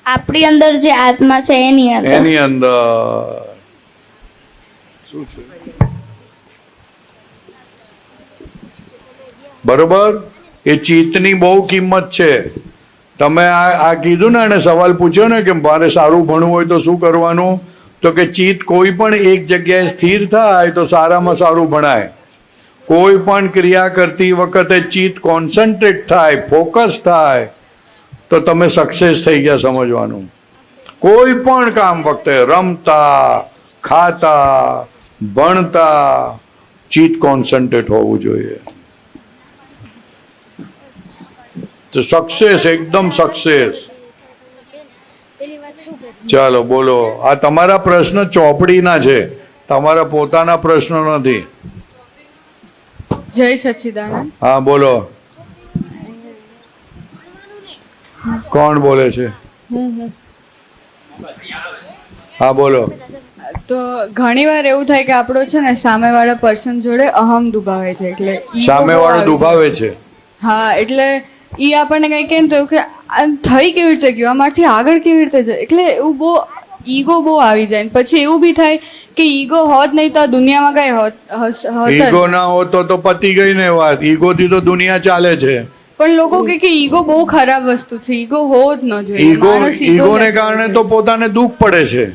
આપણી અંદર જે આત્મા છે એની અંદર. શું છે? બરોબર. એ ચિત્તની બહુ કિંમત છે. તમે આ કીધું ને, એને સવાલ પૂછ્યો ને કે મારે સારું ભણવું હોય તો શું કરવાનું? તો કે ચિત્ત કોઈ પણ એક જગ્યાએ સ્થિર થાય તો સારામાં સારું ભણાય. કોઈ પણ ક્રિયા કરતી વખતે ચિત્ત કોન્સન્ટ્રેટ થાય, ફોકસ થાય તો તમે સક્સેસ થઈ ગયા સમજવાનું. કોઈ પણ કામ વખતે રમતા, ખાતા, ભણતા ચિત્ત કોન્સન્ટ્રેટ હોવું જોઈએ. તો સક્સેસ, એકદમ સક્સેસ. ચાલો બોલો. આ તમારા પ્રશ્ન ચોપડીના છે, તમારા પોતાના પ્રશ્નો નથી. જય સચ્ચિદાનંદ. હા બોલો. કોણ બોલે છે? હા બોલો. તો ઘણી વાર એવું થાય કે આપણો છે ને સામેવાળા પર્સન જોડે અહમ દુભાવે છે, એટલે ego સામેવાળો બહુ દુભાવે છે. હા, એટલે ઈ આપણને કંઈ કહે ને તો એવું કે આ થઈ કેવી રીતે ગયું, અમારથી આગળ કેવી રીતે જાય, એટલે એવું બહુ ઈગો બહુ આવી જાય. ને પછી એવું બી થાય કે ઈગો હોત નહીં તો આ દુનિયામાં કઈ હોત જ. ઈગો ના હોત તો પતી ગઈ ને વાત. ઈગો થી તો દુનિયા ચાલે છે. પણ લોકો કે ઈગો બહુ ખરાબ વસ્તુ છે, ઈગો હોવો જ ન જોઈએ. ઈગોને કારણે તો પોતાને દુઃખ પડે છે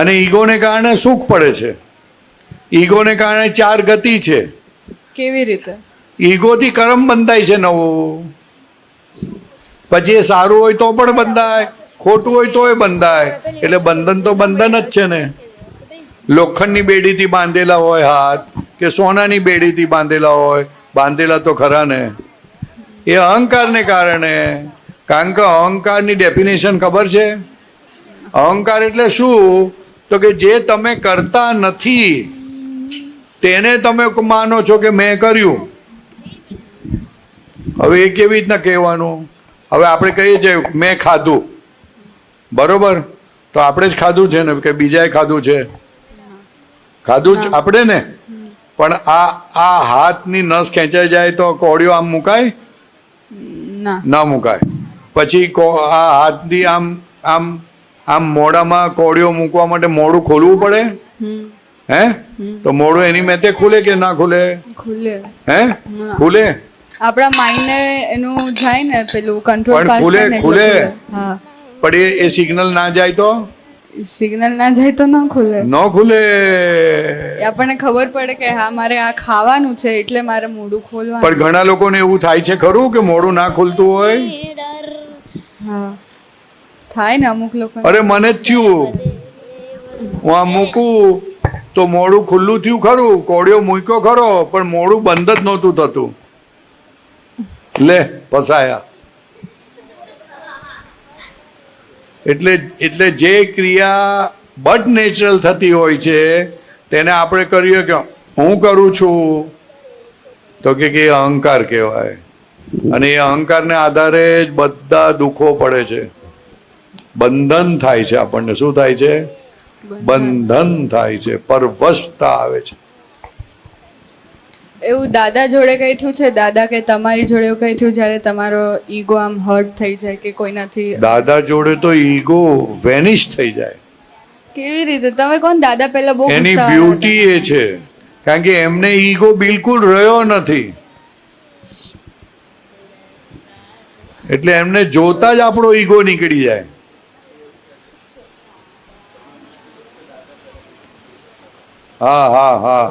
અને ઈગોને કારણે સુખ પડે છે. ઈગોને કારણે 4 ગતિ છે. કેવી રીતે? ઈગોથી કર્મ બંધાય છે નવું. પછી એ સારું હોય તો પણ બંધાય, ખોટું હોય તોય બંધાય. એટલે બંધન તો બંધન જ છે ને. લોખંડની બેડીથી બાંધેલા હોય હાથ કે સોનાની બેડીથી બાંધેલા હોય, બાંધેલા તો ખરા ને. એ અહંકારને કારણે. કારણ કે અહંકારની ડેફિનેશન ખબર છે? અહંકાર એટલે શું? તો કે જે તમે કરતા નથી તેને તમે માનો છો કે મેં કર્યું. હવે એ કેવી રીતના કહેવાનું? હવે આપણે કહીએ છીએ મેં ખાધું, બરોબર? તો આપણે જ ખાધું છે ને કે બીજાએ ખાધું છે? ખાધું જ આપણે ને. પણ આ હાથની નસ ખેંચાઈ જાય તો કોળિયો આમ મુકાય? ના મુકાય. પછી આ હાથની આમ આમ આમ મોઢામાં કોળિયો મૂકવા માટે મોઢું ખોલવું પડે. હે તો મોઢું એની મેતે ખુલે કે ના ખુલે? ખુલે. હે ખુલે આપણા માઇન્ડને એનું જાય ને પેલું કંટ્રોલ પણ પાસ ખુલે થાય ને એટલે ખુલે હા પણ એ સિગ્નલ ના જાય તો સિગ્નલ ના જાય તો ન ખુલે. ન ખુલે. એ આપણને ખબર પડે કે હા મારે આ ખાવાનું છે એટલે મારે મોઢું ખોલવાનું. પણ ઘણા લોકોને એવું થાય છે ખરું કે મોઢું ના ખુલતું હોય? હા થાય ને અમુક લોકો. અરે મને જ થયું, હું આ મૂકું તો મોઢું ખુલ્લું થયું ખરું, કોડિયો મૂક્યો ખરો પણ મોઢું બંધ જ નહોતું થતું. લે ફસાયા. એટલે જે ક્રિયા બટ નેચરલ થતી હોય છે તેને આપણે કરીએ કે હું કરું છું તો કે એ અહંકાર કહેવાય. અને એ અહંકારને આધારે જ બધા દુઃખો પડે છે, બંધન થાય છે. આપણને શું થાય છે? બંધન થાય છે, પરવશતા આવે છે. એવું દાદા જોડે કઈ થયું છે? દાદા કે તમારી જોડે એવું કઈ થયું જ્યારે તમારો ઈગો આમ હર્ટ થઈ જાય કે કોઈનાથી? દાદા જોડે તો ઈગો વેનિશ થઈ જાય. કેવી રીતે? તમે કોણ? દાદા પહેલા બહુ એની ગુસ્સાવાળા બ્યુટી એ છે કારણ કે એમને ઈગો બિલકુલ રહ્યો નથી. એટલે એમને જોતા જ આપણો ઈગો નીકળી જાય. હા હા હા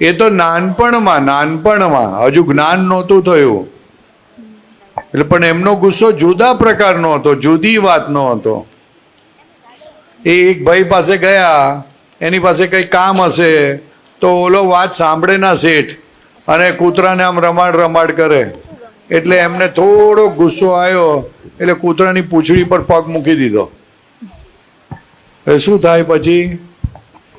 એ તો નાનપણમાં હજુ જ્ઞાન નહોતું થયું એટલે પણ એમનો ગુસ્સો જુદા પ્રકારનો હતો, જુદી વાતનો હતો. એ એક ભાઈ પાસે ગયા, એની પાસે કઈ કામ હશે તો ઓલો વાત સાંભળે ના શેઠ અને કૂતરાને આમ રમાડ કરે એટલે એમને થોડો ગુસ્સો આવ્યો એટલે કૂતરાની પૂંછડી પર પગ મૂકી દીધો. એ શું થાય પછી?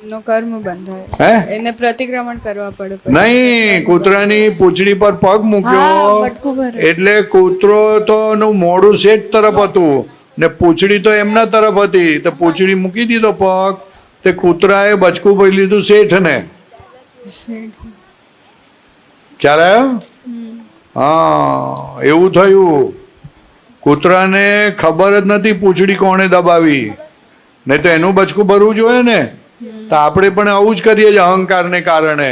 નો કર્મ બંધાય. એને પ્રતિક્રમણ કરવા પડે. નહીં, કૂતરાની પૂંછડી પર પગ હા, મૂક્યો બટકું ભરે. એટલે કૂતરો તો નું મોઢું શેઠ તરફ હતું ને પૂંછડી તો એમના તરફ હતી, તો પૂંછડી મૂકી દીધો પગ, તે કૂતરાએ બચકું ભરી લીધું શેઠને. ખ્યાલ આવ્યો? હા, એવું થયું. કૂતરાને ખબર જ નથી પૂંછડી કોણે દબાવી, નહીં તો એનું બચકું ભરવું જોઈએ ને. તો આપણે પણ આવું જ કરીએ છીએ અહંકારને કારણે.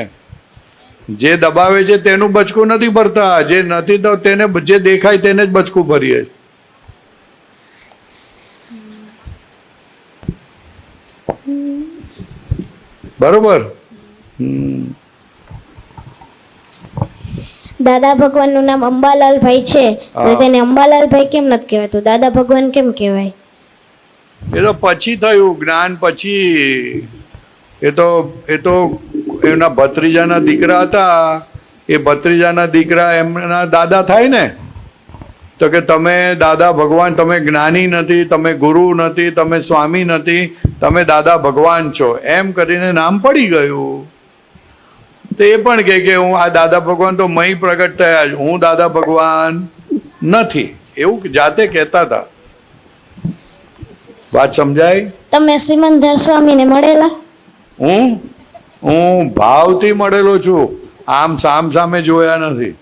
જે દબાવે છે તેનું બચકું નથી ભરતા, જે નથી તો તેને જે દેખાય તેને જ બચકું ભરીએ. બરોબર. દાદા ભગવાનનું નામ અંબાલાલભાઈ છે તો તેને અંબાલાલભાઈ કેમ નથી કહેવાતું? દાદા ભગવાન કેમ કહેવાય? એ તો પછી થયું, જ્ઞાન પછી. એ તો એમના ભત્રીજાના દીકરા હતા. એ ભત્રીજાના દીકરા એમના દાદા થાય ને, તો કે તમે દાદા ભગવાન, તમે જ્ઞાની નથી, તમે ગુરુ નથી, તમે સ્વામી નથી, તમે દાદા ભગવાન છો, એમ કરીને નામ પડી ગયું. તો એ પણ કે હું આ દાદા ભગવાન તો મય પ્રગટ થયા, હું દાદા ભગવાન નથી, એવું જાતે કહેતા હતા. વાત સમજાય? તમે સિમંદર સ્વામીને મળેલા? હું ભાવથી મળેલો છું, આમ સામે જોયા નથી.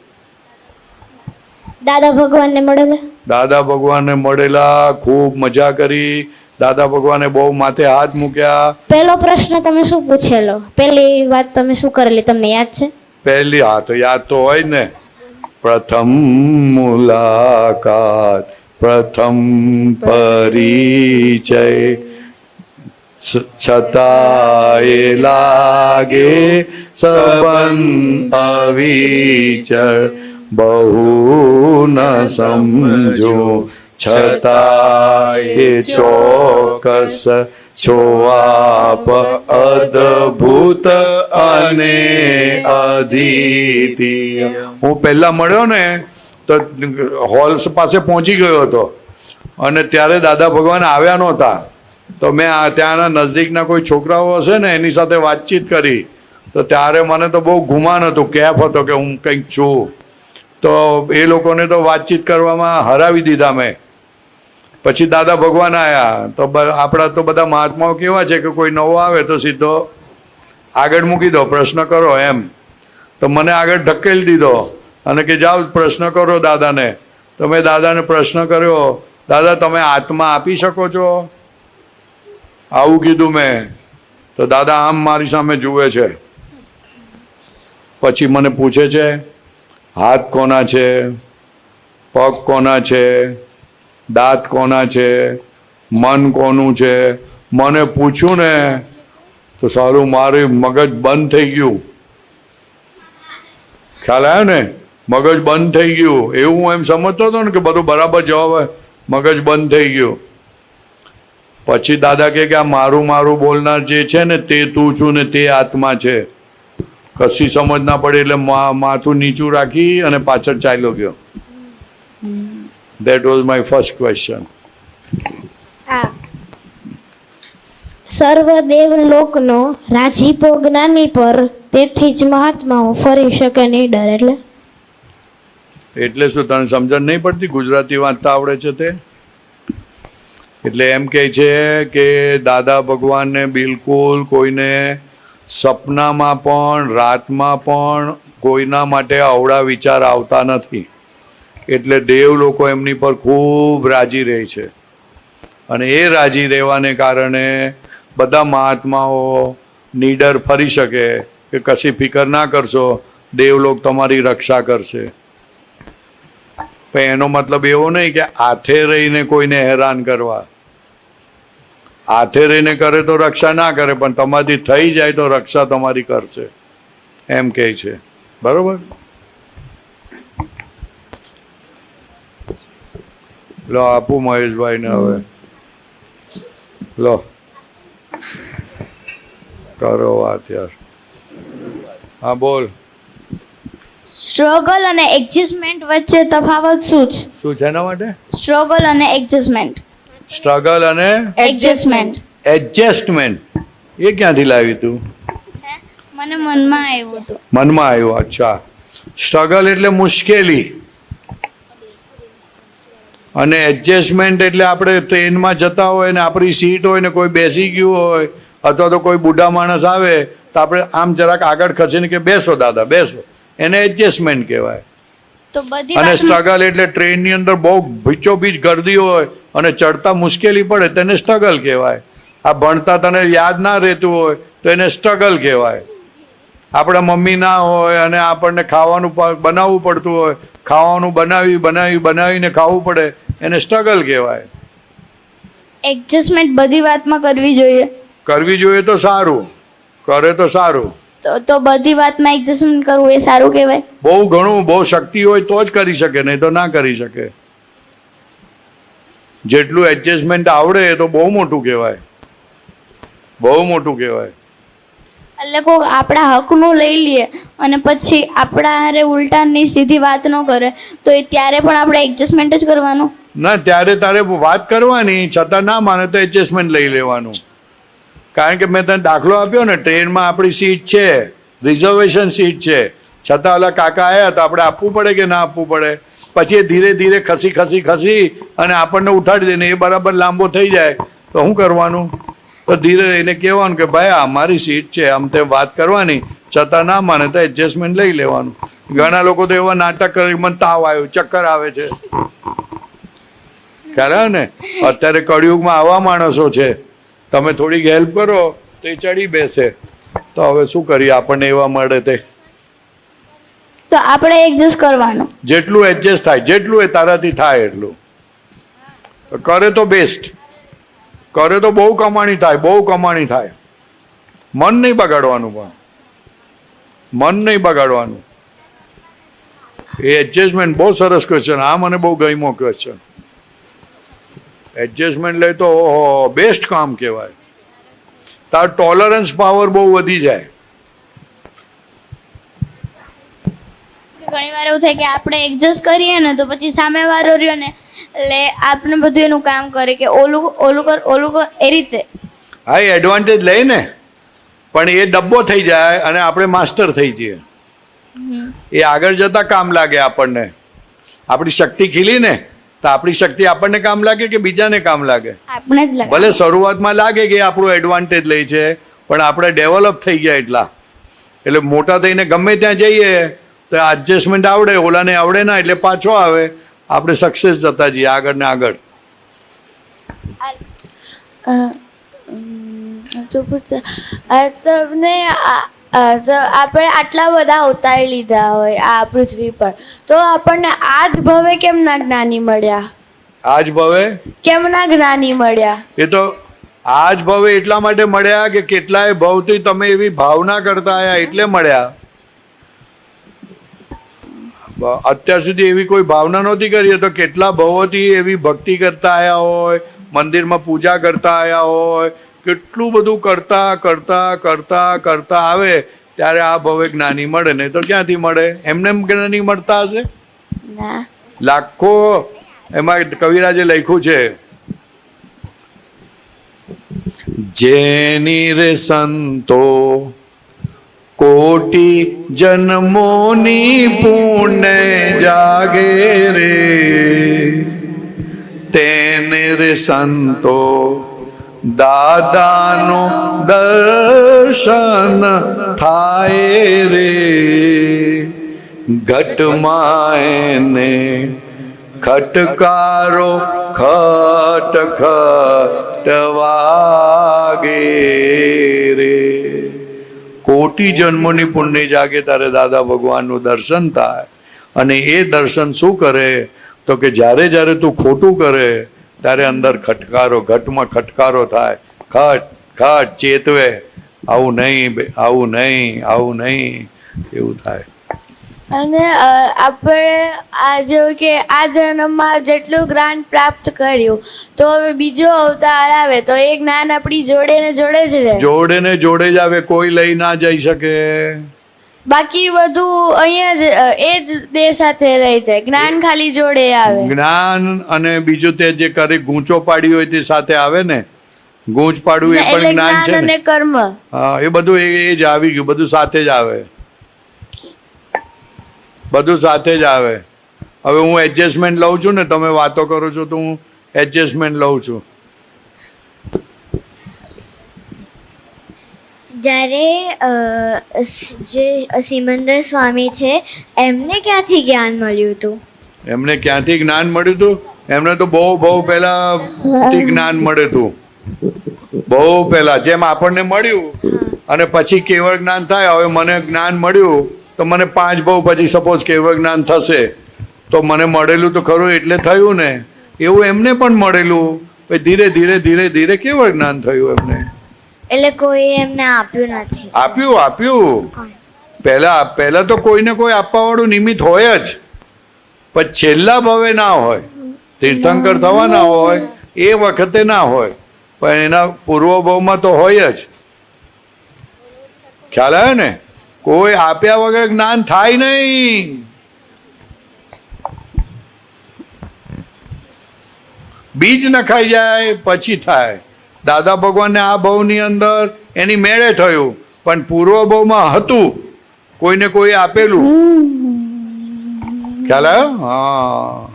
દાદા ભગવાનને મળેલા? દાદા ભગવાનને મળેલા, ખૂબ મજા કરી. દાદા ભગવાને બહુ માથે હાથ મૂક્યા. પહેલો પ્રશ્ન તમે શું પૂછેલો? પહેલી વાત તમે શું કરેલી, તમને યાદ છે? પહેલી તો યાદ તો હોય ને, પ્રથમ મુલાકાત, પ્રથમ પરિચય, છતાંય લાગે સંબંધ અવિચર, બહુ ન સમજો છતાંય ચોક્કસ છો આપ અદ્ભુત અને અદ્વિતીય. હું પહેલા મળ્યો ને તો હોલ પાસે પહોંચી ગયો હતો અને ત્યારે દાદા ભગવાન આવ્યા નહોતા. તો મેં ત્યાંના નજદીકના કોઈ છોકરાઓ હશે ને એની સાથે વાતચીત કરી. તો ત્યારે મને તો બહુ ગુમાન હતું, કેફ હતો કે હું કંઈક છું. તો એ લોકોને તો વાતચીત કરવામાં હરાવી દીધા મેં. પછી દાદા ભગવાન આવ્યા. તો આપણા તો બધા મહાત્માઓ કેવા છે કે કોઈ નવો આવે તો સીધો આગળ મૂકી દો, પ્રશ્ન કરો એમ. તો મને આગળ ઢકેલી દીધો અને કે જાઓ પ્રશ્ન કરો દાદાને. તો મેં દાદાને પ્રશ્ન કર્યો, દાદા તમે આત્મા આપી શકો છો? આવું કીધું મેં. તો દાદા આમ મારી સામે જુએ છે, પછી મને પૂછે છે હાથ કોના છે, પગ કોના છે, દાંત કોના છે, મન કોનું છે. મને પૂછ્યું ને તો સારું મારું મગજ બંધ થઈ ગયું. ખ્યાલ આવ્યો ને? મગજ બંધ થઈ ગયું. એવું હું એમ સમજતો હતો ને કે બધું બરાબર જવાબ આવે, મગજ બંધ થઈ ગયું. પછી દાદા કે આ મારું મારું બોલનાર જે છે ને તે તું છું ને તે આત્મા છે. કશી સમજ ના પડે એટલે માથું નીચું રાખી અને પાછળ ચાલ્યો ગયો. That was my first question. સર્વ દેવલોકનો રાજીપો જ્ઞાની પર, તેથી જ મહાત્માઓ ફરી શકે નહીં ડર. એટલે શું તને સમજણ નહીં પડતી? ગુજરાતી વાંચતા આવડે છે તે? એટલે એમ કહે છે કે દાદા ભગવાનને બિલકુલ કોઈને સપનામાં પણ રાતમાં પણ કોઈના માટે અવળા વિચાર આવતા નથી. એટલે દેવ લોકો એમની પર ખૂબ રાજી રહે છે. અને એ રાજી રહેવાને કારણે બધા મહાત્માઓ નીડર ફરી શકે કે કશી ફિકર ના કરશો, દેવલોક તમારી રક્ષા કરશે. પણ એનો મતલબ એવો નહીં કે હાથે રહીને કોઈને હેરાન કરવા. હાથે રહીને કરે તો રક્ષા ના કરે, પણ તમારી થઈ જાય તો રક્ષા તમારી કરશે, એમ કહે છે. બરોબર? લો આપું મહેશભાઈને. હવે લો કરો વાત યાર. હા બોલ. સ્ટ્રગલ અને એડજસ્ટમેન્ટ વચ્ચે તફાવત શું છે? શું છે એના માટે? સ્ટ્રગલ અને એડજસ્ટમેન્ટ. સ્ટ્રગલ અને એડજસ્ટમેન્ટ. એડજસ્ટમેન્ટ એ ક્યાંથી લાવી તું? મને મનમાં આવ્યું હતું. મનમાં આવ્યું. અચ્છા. સ્ટ્રગલ એટલે મુશ્કેલી અને એડજસ્ટમેન્ટ એટલે આપણે ટ્રેનમાં જતા હોય ને આપણી સીટ હોય ને કોઈ બેસી ગયું હોય અથવા તો કોઈ બુઢા માણસ આવે તો આપણે આમ જરાક આગળ ખસીને કે બેસો દાદા બેસો, એને એડજસ્ટમેન્ટ કહેવાય. તો બધી અને વાતમાં સ્ટ્રગલ એટલે ટ્રેનની અંદર બહુ ભીચોભીચ ગર્દી હોય અને ચડતા મુશ્કેલી પડે તેને સ્ટ્રગલ કહેવાય. આ ભણતા તને યાદ ના રહેતું હોય તો એને સ્ટ્રગલ કહેવાય. આપણા મમ્મી ના હોય અને આપણને ખાવાનું બનાવવું પડતું હોય, ખાવાનું બનાવીને ખાવું પડે, એને સ્ટ્રગલ કહેવાય. એડજસ્ટમેન્ટ બધી વાતમાં કરવી જોઈએ. કરવી જોઈએ તો સારું, કરે તો સારું. તો બધી વાતમાં એડજસ્ટમેન્ટ કરવું એ સારું કહેવાય. બહુ ઘણું બહુ શક્તિ હોય તો જ કરી શકે, નહીં તો ના કરી શકે. જેટલું એડજસ્ટમેન્ટ આવડે એ તો બહુ મોટું કહેવાય, બહુ મોટું કહેવાય. એટલે કોઈ આપણા હકનું લઈ લઈએ અને પછી આપણા હારે ઉલટાની સીધી વાત ન કરે તો એ ત્યારે પણ આપણે એડજસ્ટમેન્ટ જ કરવાનું. ના, ત્યારે તારે વાત કરવાની, છતાં ના માને તો એડજસ્ટમેન્ટ લઈ લેવાનું. કારણ કે મેં તને દાખલો આપ્યો ને, ટ્રેનમાં આપણી સીટ છે, રિઝર્વેશન સીટ છે, છતાં ઓલા કાકા આવ્યા તો આપણે આપવું પડે કે ના આપવું પડે? પછી એ ધીરે ધીરે ખસી અને આપણને ઉઠાડી દે ને એ બરાબર લાંબો થઈ જાય તો શું કરવાનું? તો ધીરે એને કહેવાનું કે ભાઈ આ અમારી સીટ છે, આમ તે વાત કરવાની, છતાં ના માને તો એડજસ્ટમેન્ટ લઈ લેવાનું. ઘણા લોકો તો એવા નાટક કરે, મને તાવ આવ્યો, ચક્કર આવે છે. ખ્યાલ આવે ને? અત્યારે કળિયુગમાં આવા માણસો છે, તમે થોડીક હેલ્પ કરો તો એ ચડી બેસે. તો હવે શું કરીએ, આપણને એવા મળે તે તો આપણે એડજસ્ટ કરવાનું. જેટલું એડજસ્ટ થાય, જેટલું એ તારાથી થાય એટલું કરે તો બેસ્ટ. કરે તો બહુ કમાણી થાય, બહુ કમાણી થાય. મન નહીં બગાડવાનું, પણ મન નહીં બગાડવાનું. એ એડજસ્ટમેન્ટ બહુ સરસ ક્વેશ્ચન. આ મને બહુ ગમ્યો ક્વેશ્ચન. એડજસ્ટમેન્ટ લે તો બેસ્ટ કામ કહેવાય. તાર ટોલરન્સ પાવર બહુ વધી જાય. ઘણી વાર એવું થાય કે આપણે એડજસ્ટ કરીએ ને તો પછી સામેવાળો રહ્યો ને એટલે આપણે બધું એનું કામ કરે કે ઓલું કર એ રીતે. હા, એ એડવાન્ટેજ લઈ ને, પણ એ ડબ્બો થઈ જાય અને આપણે માસ્ટર થઈ જઈએ. એ આગળ જતા કામ લાગે આપણને. આપણી શક્તિ ખીલી ને તો આપણી શક્તિ આપણને કામ લાગે કે બીજાને કામ લાગે? આપણે જ લાગે. ભલે શરૂઆતમાં લાગે કે આપણું એડવાન્ટેજ લઈ છે, પણ આપણે ડેવલપ થઈ ગયા એટલા. એટલે મોટા થઈને ગમે ત્યાં જઈએ તો એડજસ્ટમેન્ટ આવડે, ઓલાને આવડે ના, એટલે પાછો આવે. આપણે સક્સેસ જતા જઈએ આગળ ને આગળ. તો તમને તો આપણે આટલા બધા અવતાર લીધા હોય આ પૃથ્વી પર, તો આપણને આ જ ભવે કેમ ના જ્ઞાની મળ્યા? આજ ભવે કેમ ના જ્ઞાની મળ્યા? એ તો આજ ભવે એટલા માટે મળ્યા કે કેટલાય ભવથી તમે એવી ભાવના કરતા આયા એટલે મળ્યા. અત્યાર સુધી એવી કોઈ ભાવના નહોતી કરી, તો કેટલા ભવોથી એવી ભક્તિ કરતા આયા હોય, મંદિરમાં પૂજા કરતા આયા હોય, કેટલું બધું કરતા કરતા કરતા કરતા આવે ત્યારે આ ભવે જ્ઞાની મળે. ને તો ક્યાંથી મળે? એમને એમ જ્ઞાની મળતા હશે? ના. લાખો. એમાં કવિરાજે લખ્યું છે, જેની રે સંતો કોટી જન્મોની પુણ્ય જાગે રે, તેને રે સંતો દાદાનું દર્શન થાય રે, ઘટમાં એને ખટકારો ખટ ખટ વાગે રે. કોટી જન્મોની પુણ્ય જાગે ત્યારે દાદા ભગવાનનું દર્શન થાય. અને એ દર્શન શું કરે તો કે જ્યારે જ્યારે તું ખોટું કરે ત્યારે અંદર ખટકારો, ઘટમાં ખટકારો થાય, ખટ ખટ ચેતવે, આવું નહીં, આવું નહીં, આવું નહીં, એવું થાય. અને આપણે આ જો કે આ જન્મમાં જેટલું જ્ઞાન પ્રાપ્ત કર્યું, તો હવે બીજો અવતાર આવે તો એ જ્ઞાન આપણી જોડે ને જોડે જ રહે. જોડે ને જોડે જ આવે, કોઈ લઈ ના જઈ શકે. બાકી બધું અહીંયા જ એ જ દેહ સાથે રહી જાય, જ્ઞાન ખાલી જોડે આવે. જ્ઞાન અને બીજું તે જે કરે ગૂંચો પાડી હોય તે સાથે આવે ને, ગૂંચ પાડવું એ પણ એટલે જ્ઞાન છે જ્ઞાન ને. અને કર્મ. હા, એ બધું એ જ આવી ગયું, બધું સાથે જ આવે, બધું સાથે જ આવે. હવે હું એડજસ્ટમેન્ટ લઉં છું ને, તમે વાતો કરો છો તો હું એડજસ્ટમેન્ટ લઉં છું. જ્યારે જે સિમંદર સ્વામી છે એમને ક્યાંથી જ્ઞાન મળ્યું હતું? એમને ક્યાંથી જ્ઞાન મળ્યું હતું? એમને તો બહુ પહેલાથી જ્ઞાન મળ્યું હતું, બહુ પહેલા. જેમ આપણને મળ્યું અને પછી કેવળ જ્ઞાન થાય. હવે મને જ્ઞાન મળ્યું તો મને 5 બહુ પછી સપોઝ કેવળ જ્ઞાન થશે તો મને મળેલું તો ખરું એટલે થયું ને. એવું એમને પણ મળેલું, પછી ધીરે ધીરે ધીરે ધીરે કેવળ જ્ઞાન થયું એમને. એટલે કોઈ એમને આપ્યું નથી? આપ્યું. પહેલા તો કોઈને કોઈ આપવા વાળું નિમિત્ત હોય જ, પણ છેલ્લા ભવે ના હોય. તીર્થંકર થવાના હોય એ વખતે ના હોય, પણ એના પૂર્વ ભાવમાં તો હોય જ. ખ્યાલ આવ્યો ને? કોઈ આપ્યા વગર જ્ઞાન થાય નહીં. બીજ નખાઈ જાય પછી થાય. દાદા ભગવાનને આ ભાવની અંદર એની મેળે થયું, પણ પૂર્વ ભાવમાં હતું, કોઈને કોઈ આપેલું. ખ્યાલ આવ્યો? હા.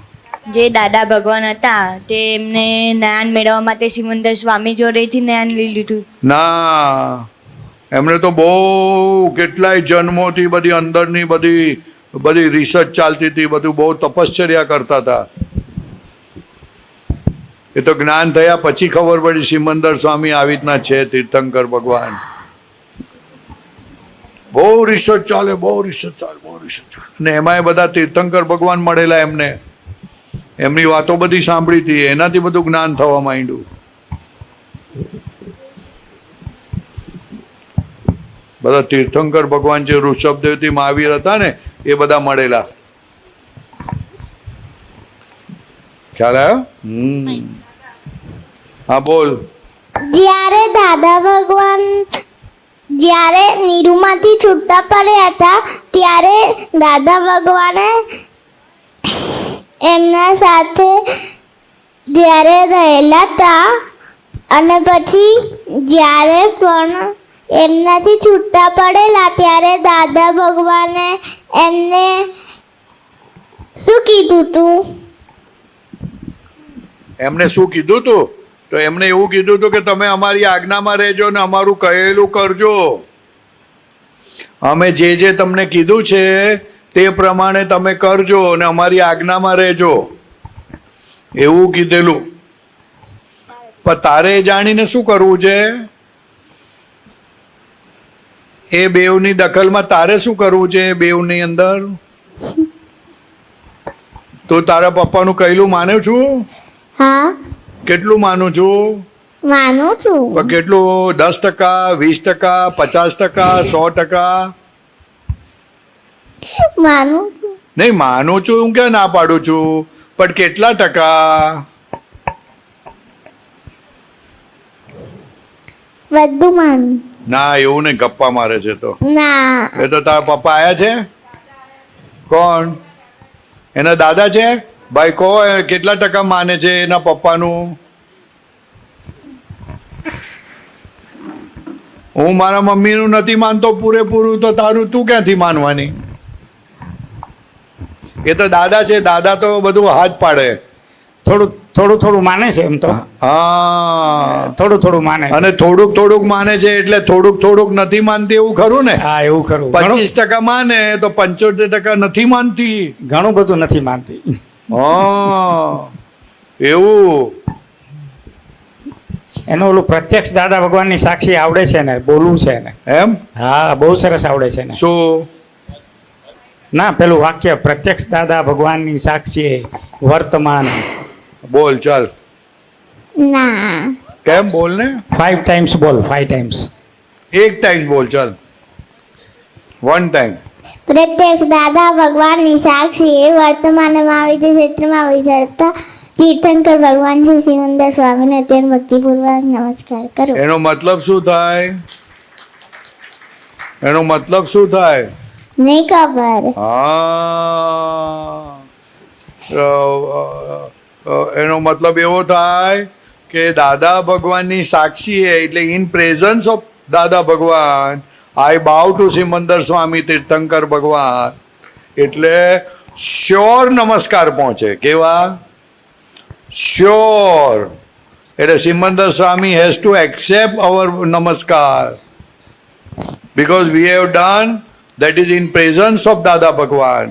જે દાદા ભગવાન હતા તે એમને જ્ઞાન મેળવવા માટે સિમંદર સ્વામી જોડેથી જ્ઞાન લઈ લીધું? ના, એમણે તો બહુ કેટલાય જન્મોથી બધી અંદરની બધી રિસર્ચ ચાલતી હતી, બધું બહુ તપશ્ચર્યા કરતા હતા. એ તો જ્ઞાન થયા પછી ખબર પડી સિમંદર સ્વામી આવી રીતના છે, તીર્થંકર ભગવાન. બહુ રિસર્ચ ચાલે, બહુ રિસર્ચ ચાલે. અને એમાંય બધા તીર્થંકર ભગવાન મળેલા એમને, એમની વાતો બધી સાંભળી હતી, એનાથી બધું જ્ઞાન થવા માંડ્યું. બધા તીર્થંકર ભગવાન જે ઋષભદેવથી મહાવીર હતા ને એ બધા મળેલા. ખ્યાલ આવ્યો? હા બોલ. જ્યારે દાદા ભગવાન જ્યારે નીરુમાંથી છૂટા પડ્યા હતા ત્યારે દાદા ભગવાને એમના સાથે જ્યારે રહેલા હતા અને પછી જ્યારે પણ એમનાથી છૂટા પડેલા ત્યારે દાદા ભગવાને એમને શું કીધું તું? એમને શું કીધું તું? તો એમને એવું કીધું હતું કે તમે અમારી આજ્ઞામાં રહેજો ને અમારું કહેલું કરજો. અમે જે જે તમને કીધું છે તે પ્રમાણે તમે કરજો અને અમારી આજ્ઞામાં રહેજો, એવું કીધેલું. પણ તારે જાણીને શું કરવું છે? એ બેવની દખલમાં તારે શું કરવું છે? એ બેવની અંદર તું તારા પપ્પાનું કહેલું માનું છું? હા કેટલું માનું છું? માનું છું. પણ કેટલું? 10%, 20%, 50%, 100%? માનું છું. નહીં, માનું છું હું ક્યાં ના પાડું છું, પણ કેટલા ટકા? બધું માનું. ના, એવું નહીં, ગપ્પા મારે છે તો. ના. એ તો તારા પપ્પા આયા છે? કોણ? એના દાદા છે? ભાઈ કહો, એ કેટલા ટકા માને છે એના પપ્પાનું? હું મારા મમ્મીનું નથી માનતો પૂરેપૂરું, તો તારું તું ક્યાંથી માનવાની? એ તો દાદા છે, દાદા તો બધું હાથ પાડે. થોડું માને છે એમ તો. હા, થોડું માને છે. અને થોડુંક માને છે એટલે થોડુંક નથી માનતી, એવું ખરું ને? હા, એવું ખરું. 25% માને તો 75% નથી માનતી. ઘણું બધું નથી માનતી. હા, એવું. એનું ઓલું પ્રત્યક્ષ દાદા ભગવાનની સાક્ષી આવડે છે ને, બોલવું છે ને. એમ? હા, બહુ સરસ આવડે છે ને. શું? ના, પેલું વાક્ય પ્રત્યક્ષ દાદા ભગવાનની સાક્ષી વર્તમાન. બોલ ચાલ. ના. કેમ? બોલ ને. 5 times બોલ, 5 times. એક ટાઈમ બોલ ચાલ. 1 time. પ્રત્યક્ષ દાદા ભગવાનની સાક્ષી એ વર્તમાનમાં આવી તે ક્ષેત્રમાં વિચરતા તીર્થંકર ભગવાન શ્રી સિમંદર સ્વામીને અત્યંત ભક્તિપૂર્વક નમસ્કાર કરો. એનો મતલબ શું થાય? એનો મતલબ શું થાય? નહીં ખબર. હા, એનો મતલબ એવો થાય કે દાદા ભગવાનની સાક્ષી એટલે ઇન પ્રેઝન્સ ઓફ દાદા ભગવાન આઈ બાવ ટુ સિમંદર સ્વામી તીર્થંકર ભગવાન, એટલે શ્યોર નમસ્કાર પહોંચે. કેવા? શ્યોર. એટલે Simandhar Swami has two accept અવર નમસ્કાર because we have done that is in presence of દાદા ભગવાન.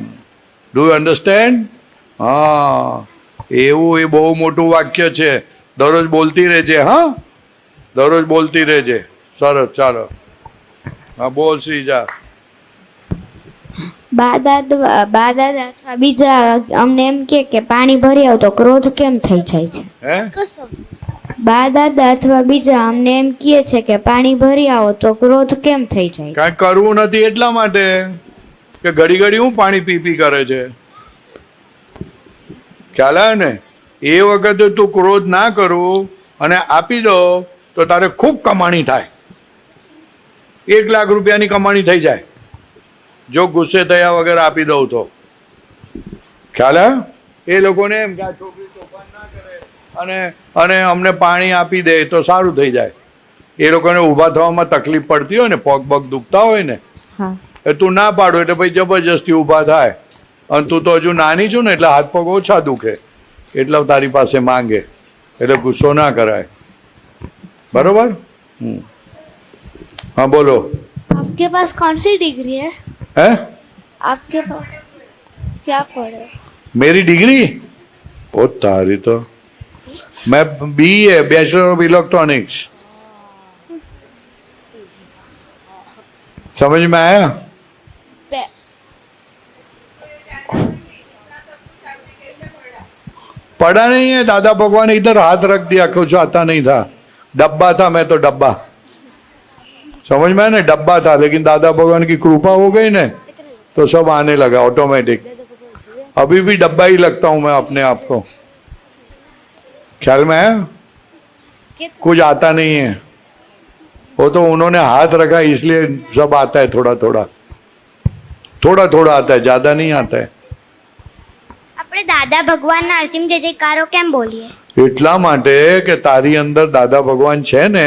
Do you understand? હા, એવું એ બહુ મોટું વાક્ય છે. દરરોજ બોલતી રહેજે. હા, દરરોજ બોલતી રહેજે. સરસ, ચાલો. હા, બોલ શ્રીજા. બા દાદા અથવા બીજા અમને એમ કે પાણી ભરી આવ તો ક્રોધ કેમ થઈ જાય છે? હે? બા દાદા અથવા બીજા અમને એમ કહે છે કે પાણી ભરી આવો તો ક્રોધ કેમ થઈ જાય? કાંઈ કરવું નથી એટલા માટે કે ઘડી ઘડી હું પાણી પી કરે છે. ખ્યાલ આવે ને? એ વખતે તું ક્રોધ ના કરું અને આપી દો તો તારે ખૂબ કમાણી થાય. 1 લાખ રૂપિયાની કમાણી થઈ જાય જો ગુસ્સે થયા વગર આપી દઉં તો. ખ્યાલ આવે? એ લોકોને એમ કે આ છોકરી તોફાન ના કરે અને અમને પાણી આપી દે તો સારું થઈ જાય. એ લોકોને ઊભા થવામાં તકલીફ પડતી હોય ને, પગ દુખતા હોય ને, એ તું ના પાડો એટલે ભાઈ જબરજસ્તી ઊભા થાય. અને તું તો હજુ નાની છું ને એટલે હાથ પગ ઓછા દુખે એટલે તારી પાસે માંગે, એટલે ગુસ્સો ના કરાય. બરોબર? हाँ बोलो. आपके पास कौन सी डिग्री है? है? आपके पास क्या पढ़े? मेरी डिग्री ओ तारी तो मैं बी है, बैचलर ऑफ इलेक्ट्रॉनिक्स. समझ में आया? पढ़ा नहीं है. दादा भगवान इधर हाथ रख दिया, कुछ आता नहीं था. डब्बा था, मैं तो डब्बा. समझ में आया ना? डब्बा था, लेकिन दादा भगवान की कृपा हो गई ने तो सब आने लगा ऑटोमेटिक. अभी भी डब्बा ही लगता हूं मैं अपने आप को. ख्याल में आया? कुछ आता नहीं है. वो तो उन्होंने हाथ रखा इसलिए सब आता है. थोड़ा थोड़ा आता है, ज्यादा नहीं आता है. આપણે દાદા ભગવાનના અસીમ જય જયકારો કેમ બોલીએ? એટલા માટે કે તારી અંદર દાદા ભગવાન છે ને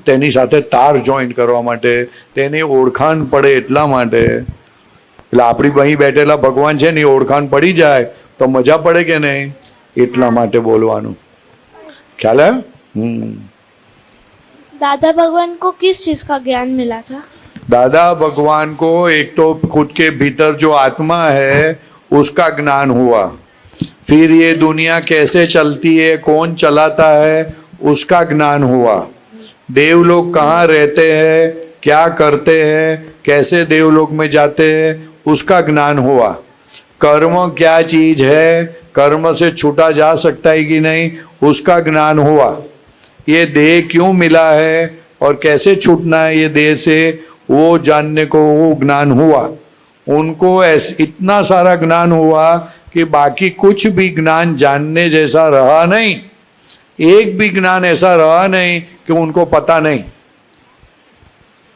તેની સાથે તાર જોઈન્ટ કરવા માટે, તેની ઓળખાણ પડે એટલા માટે. એટલે આપણી અહીં બેઠેલા ભગવાન છે ને એ ઓળખાણ પડી જાય તો મજા પડે કે નહીં, એટલા માટે બોલવાનું. ખ્યાલ है? दादा भगवान को किस चीज का ज्ञान मिला था? दादा भगवान को एक तो खुद के भीतर जो आत्मा है उसका ज्ञान हुआ, फिर ये दुनिया कैसे चलती है, कौन चलाता है, उसका ज्ञान हुआ. देव लोग कहाँ रहते हैं, क्या करते हैं, कैसे देवलोक में जाते हैं उसका ज्ञान हुआ। कर्म क्या चीज है, कर्म से छूटा जा सकता है कि नहीं, उसका ज्ञान हुआ। ये देह क्यों मिला है और कैसे छूटना है ये देह से, वो जानने को वो ज्ञान हुआ। उनको इतना सारा ज्ञान हुआ कि बाकी कुछ भी ज्ञान जानने जैसा रहा नहीं, एक भी ज्ञान ऐसा रहा नहीं कि उनको पता नहीं।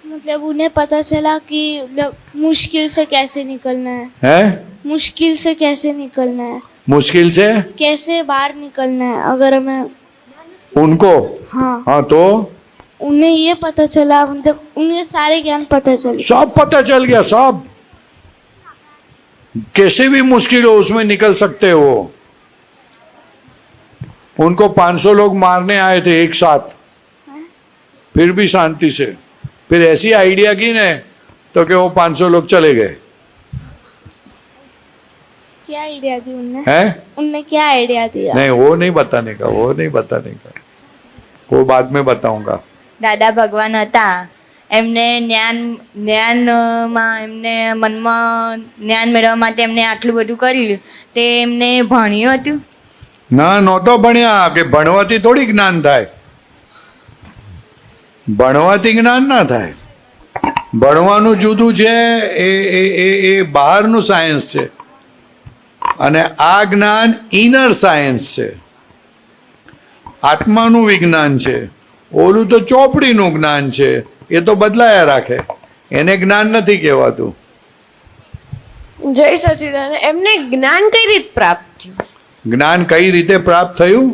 मतलब उन्हें पता चला कि मतलब मुश्किल से कैसे निकलना है, है मुश्किल से कैसे निकलना है, मुश्किल से कैसे बाहर निकलना है। अगर हमें उनको, हाँ हाँ तो उन्हें ये पता चला, मतलब उन्हें सारे ज्ञान पता चले। सब पता चल गया, सब कैसे भी मुश्किल हो उसमें निकल सकते हो। उनको 500 लोग मारने आए थे एक साथ, फिर भी शांति से। फिर ऐसी आइडिया की ने तो कि वो 500 लोग चले गए। क्या आइडिया दी उनने? हैं? उनने क्या आइडिया दिया? नहीं वो नहीं बताने का, वो नहीं बताने का, वो बाद में बताऊंगा। દાદા ભગવાન હતા, એમને જ્ઞાનમાં એમને મનમાં જ્ઞાન મેળવવા માટે એમને આટલું બધું કર્યું, તે એમને ભણ્યું હતું? ના નહોતો ભણ્યા, કે ભણવાથી થોડી જ્ઞાન થાય, ભણવાથી જ્ઞાન ના થાય। ભણવાનું જુદું છે, એ બહારનું સાયન્સ છે, અને આ જ્ઞાન ઇનર સાયન્સ છે, આત્માનું વિજ્ઞાન છે। ઓલું તો ચોપડીનું જ્ઞાન છે, એ તો બદલાયા રાખે, એને જ્ઞાન નથી કહેવાતું। જય સચિદાનંદ, એમને જ્ઞાન કઈ રીત પ્રાપ્ત થયું? જ્ઞાન કઈ રીતે પ્રાપ્ત થયું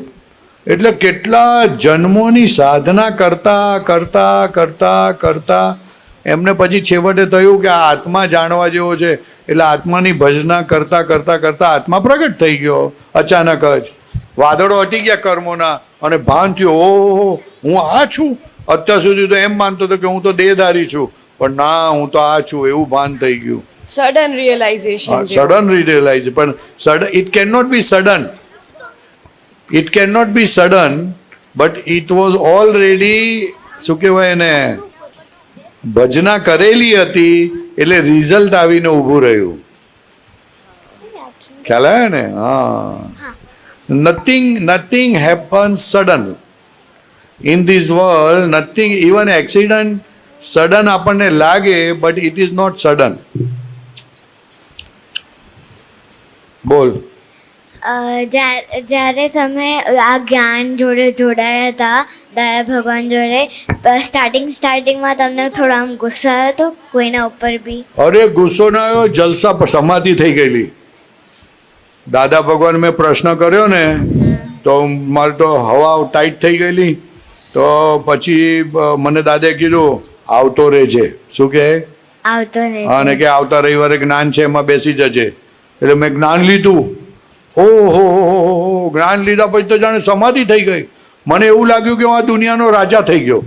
એટલે કેટલા જન્મોની સાધના કરતા કરતા કરતા કરતા એમને પછી છેવટે થયું કે આ આત્મા જાણવા જેવો છે, એટલે આત્માની ભજના કરતા કરતા કરતા આત્મા પ્રગટ થઈ ગયો અચાનક જ। વાદળો હટી ગયા કર્મોના અને ભાન થયું, ઓહો હું આ છું। અત્યાર સુધી તો એમ માનતો હતો કે હું તો દેહધારી છું, પણ ના હું તો આ છું એવું ભાન થઈ ગયું। Sudden realization. સડન રિયલાઇઝ, પણ sudden it can not be sudden, it can not be sudden, but it was already શું કહેવાય એને ભજના કરેલી હતી, એટલે રિઝલ્ટ આવીને ઊભું રહ્યું। ખ્યાલ આવે ને? હા, nothing happens sudden in this world, nothing, even accident sudden આપણને લાગે, but it is not sudden। બોલ। જ્યારે તમે આ જ્ઞાન જોડે જોડાયા હતા દયા ભગવાન જોડે, સ્ટાર્ટિંગમાં તમને થોડો આમ ગુસ્સો આવ્યો હતો કોઈના ઉપર બી? અરે ગુસ્સો ના આવ્યો, જલસા સમાધિ થઈ ગયેલી। દાદા ભગવાન મેં પ્રશ્ન કર્યો ને તો મારે તો હવા ટાઈટ થઈ ગયેલી, તો પછી મને દાદાએ કીધું આવતો રહેજે। શું કહે? આવતો રહે। અને કે આવતા રવિવારે જ્ઞાન છે એમાં બેસી જજે। એટલે મેં જ્ઞાન લીધું, ઓહો જ્ઞાન લીધા પછી તો જાણે સમાધિ થઈ ગઈ। મને એવું લાગ્યું કે હું આ દુનિયાનો રાજા થઈ ગયો।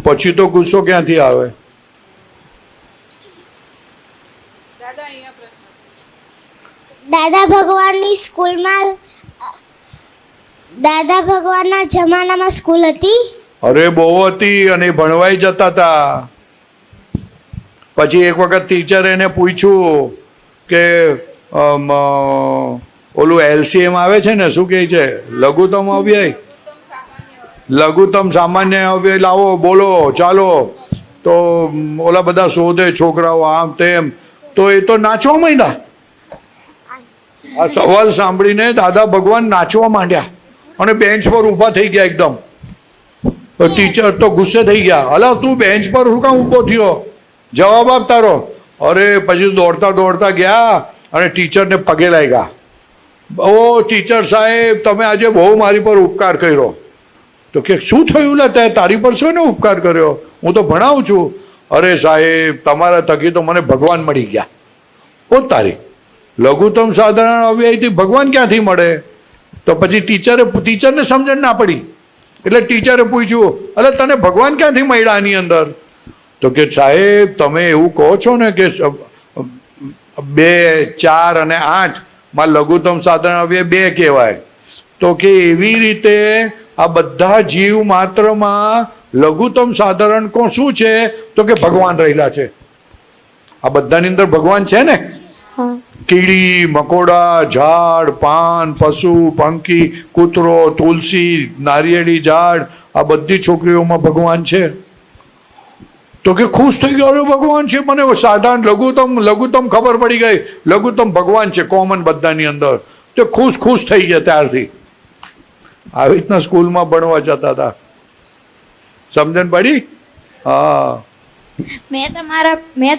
પછી તો ગુસ્સો ક્યાંથી આવે? દાદા ભગવાનની સ્કૂલમાં, દાદા ભગવાનના જમાનામાં સ્કૂલ હતી? અરે બહુ હતી, અને ભણવાઈ જતા હતા। પછી એક વખત ટીચરે એને પૂછ્યું કે ઓલું એલસીએમ આવે છે ને, શું કહે છે, લઘુત્તમ અવ્યય, લઘુત્તમ સામાન્ય અવ્યય લાવો, બોલો ચાલો। તો ઓલા બધા શોધે છોકરાઓ આમ તેમ, તો એ તો નાચવા માંડ્યા। આ સવાલ સાંભળીને દાદા ભગવાન નાચવા માંડ્યા અને બેન્ચ પર ઊભા થઈ ગયા એકદમ। ટીચર તો ગુસ્સે થઈ ગયા, અલા તું બેન્ચ પર શું કામ ઊભો થયો, જવાબ આપ તારો। અરે પછી દોડતા દોડતા ગયા અને ટીચરને પગે લાગ્યા। ઓ ટીચર સાહેબ તમે આજે બહુ મારી પર ઉપકાર કર્યો। તો કે શું થયું લે તે તારી પર શું ને ઉપકાર કર્યો, હું તો ભણાવું છું। અરે સાહેબ તમારા થકી તો મને ભગવાન મળી ગયા। ઓ તારી લઘુત્તમ સાધારણ અવ્યયથી ભગવાન ક્યાંથી મળે? તો પછી ટીચરને સમજણ ના પડી, એટલે ટીચરે પૂછ્યું અરે તને ભગવાન ક્યાંથી મળ્યા આની અંદર? તો કે સાહેબ તમે એવું કહો છો ને કે 2, 4 અને 8 માં લઘુત્તમ સાધારણ અવ્યય 2 કહેવાય, તો કે એવી રીતે આ બધા જીવ માત્રમાં લઘુત્તમ સાધારણ કોણ શું છે? તો કે ભગવાન રહેલા છે. આ બધાની અંદર ભગવાન છે ને. કીડી મકોડા, ઝાડ પાન, પશુ પંખી, કૂતરો, તુલસી, નારિયેળી ઝાડ, આ બધી છોકરીઓમાં ભગવાન છે. તો કે ખુશ થઈ ગયો, ભગવાન છે. મને સાધારણ લઘુત્તમ ખબર પડી ગઈ, લઘુત્તમ ભગવાન છે કોમન બધાની અંદર. તો ખુશ થઈ ગયા ત્યારથી. આવી રીતના સ્કૂલમાં ભણવા જતા હતા. સમજણ પડી? હા. મેં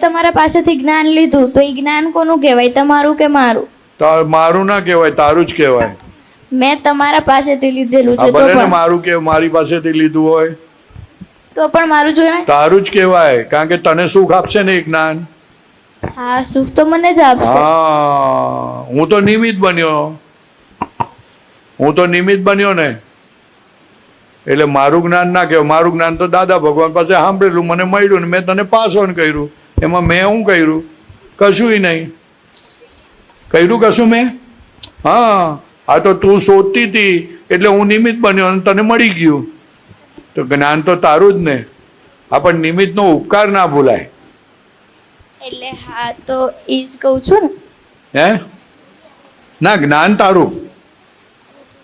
તમારા પાસેથી જ્ઞાન લીધું, તો એ જ્ઞાન કોનું કહેવાય, તમારું કે મારું? મારું ના કહેવાય, તારું જ કહેવાય. મેં તમારા પાસેથી લીધેલું છે, ભલે ને મારું કે મારી પાસેથી લીધું હોય તો પણ મારું જોડે તારું જ કહેવાય, કારણ કે તને સુખ આપશે ને એ જ્ઞાન. હા, સુખ તો મને જ આપશે. હા, હું તો નિમિત્ત બન્યો ને, એટલે મારું જ્ઞાન ના કહેવાય. મારું જ્ઞાન તો દાદા ભગવાન પાસે સાંભળેલું, મને મળ્યું ને મેં તને પાસ ઓન કર્યું. એમાં મેં શું કર્યું? કશું નહીં કર્યું, કશું મેં. હા, આ તો તું શોધતી હતી એટલે હું નિમિત્ત બન્યો અને તને મળી ગયું. તો જ્ઞાન તો તારું જ ને. આપણ નિમિત્તનો ઉપકાર ના ભૂલાય. એટલે હા, તો એ જ કહું છું ને. હે ના, જ્ઞાન તારું,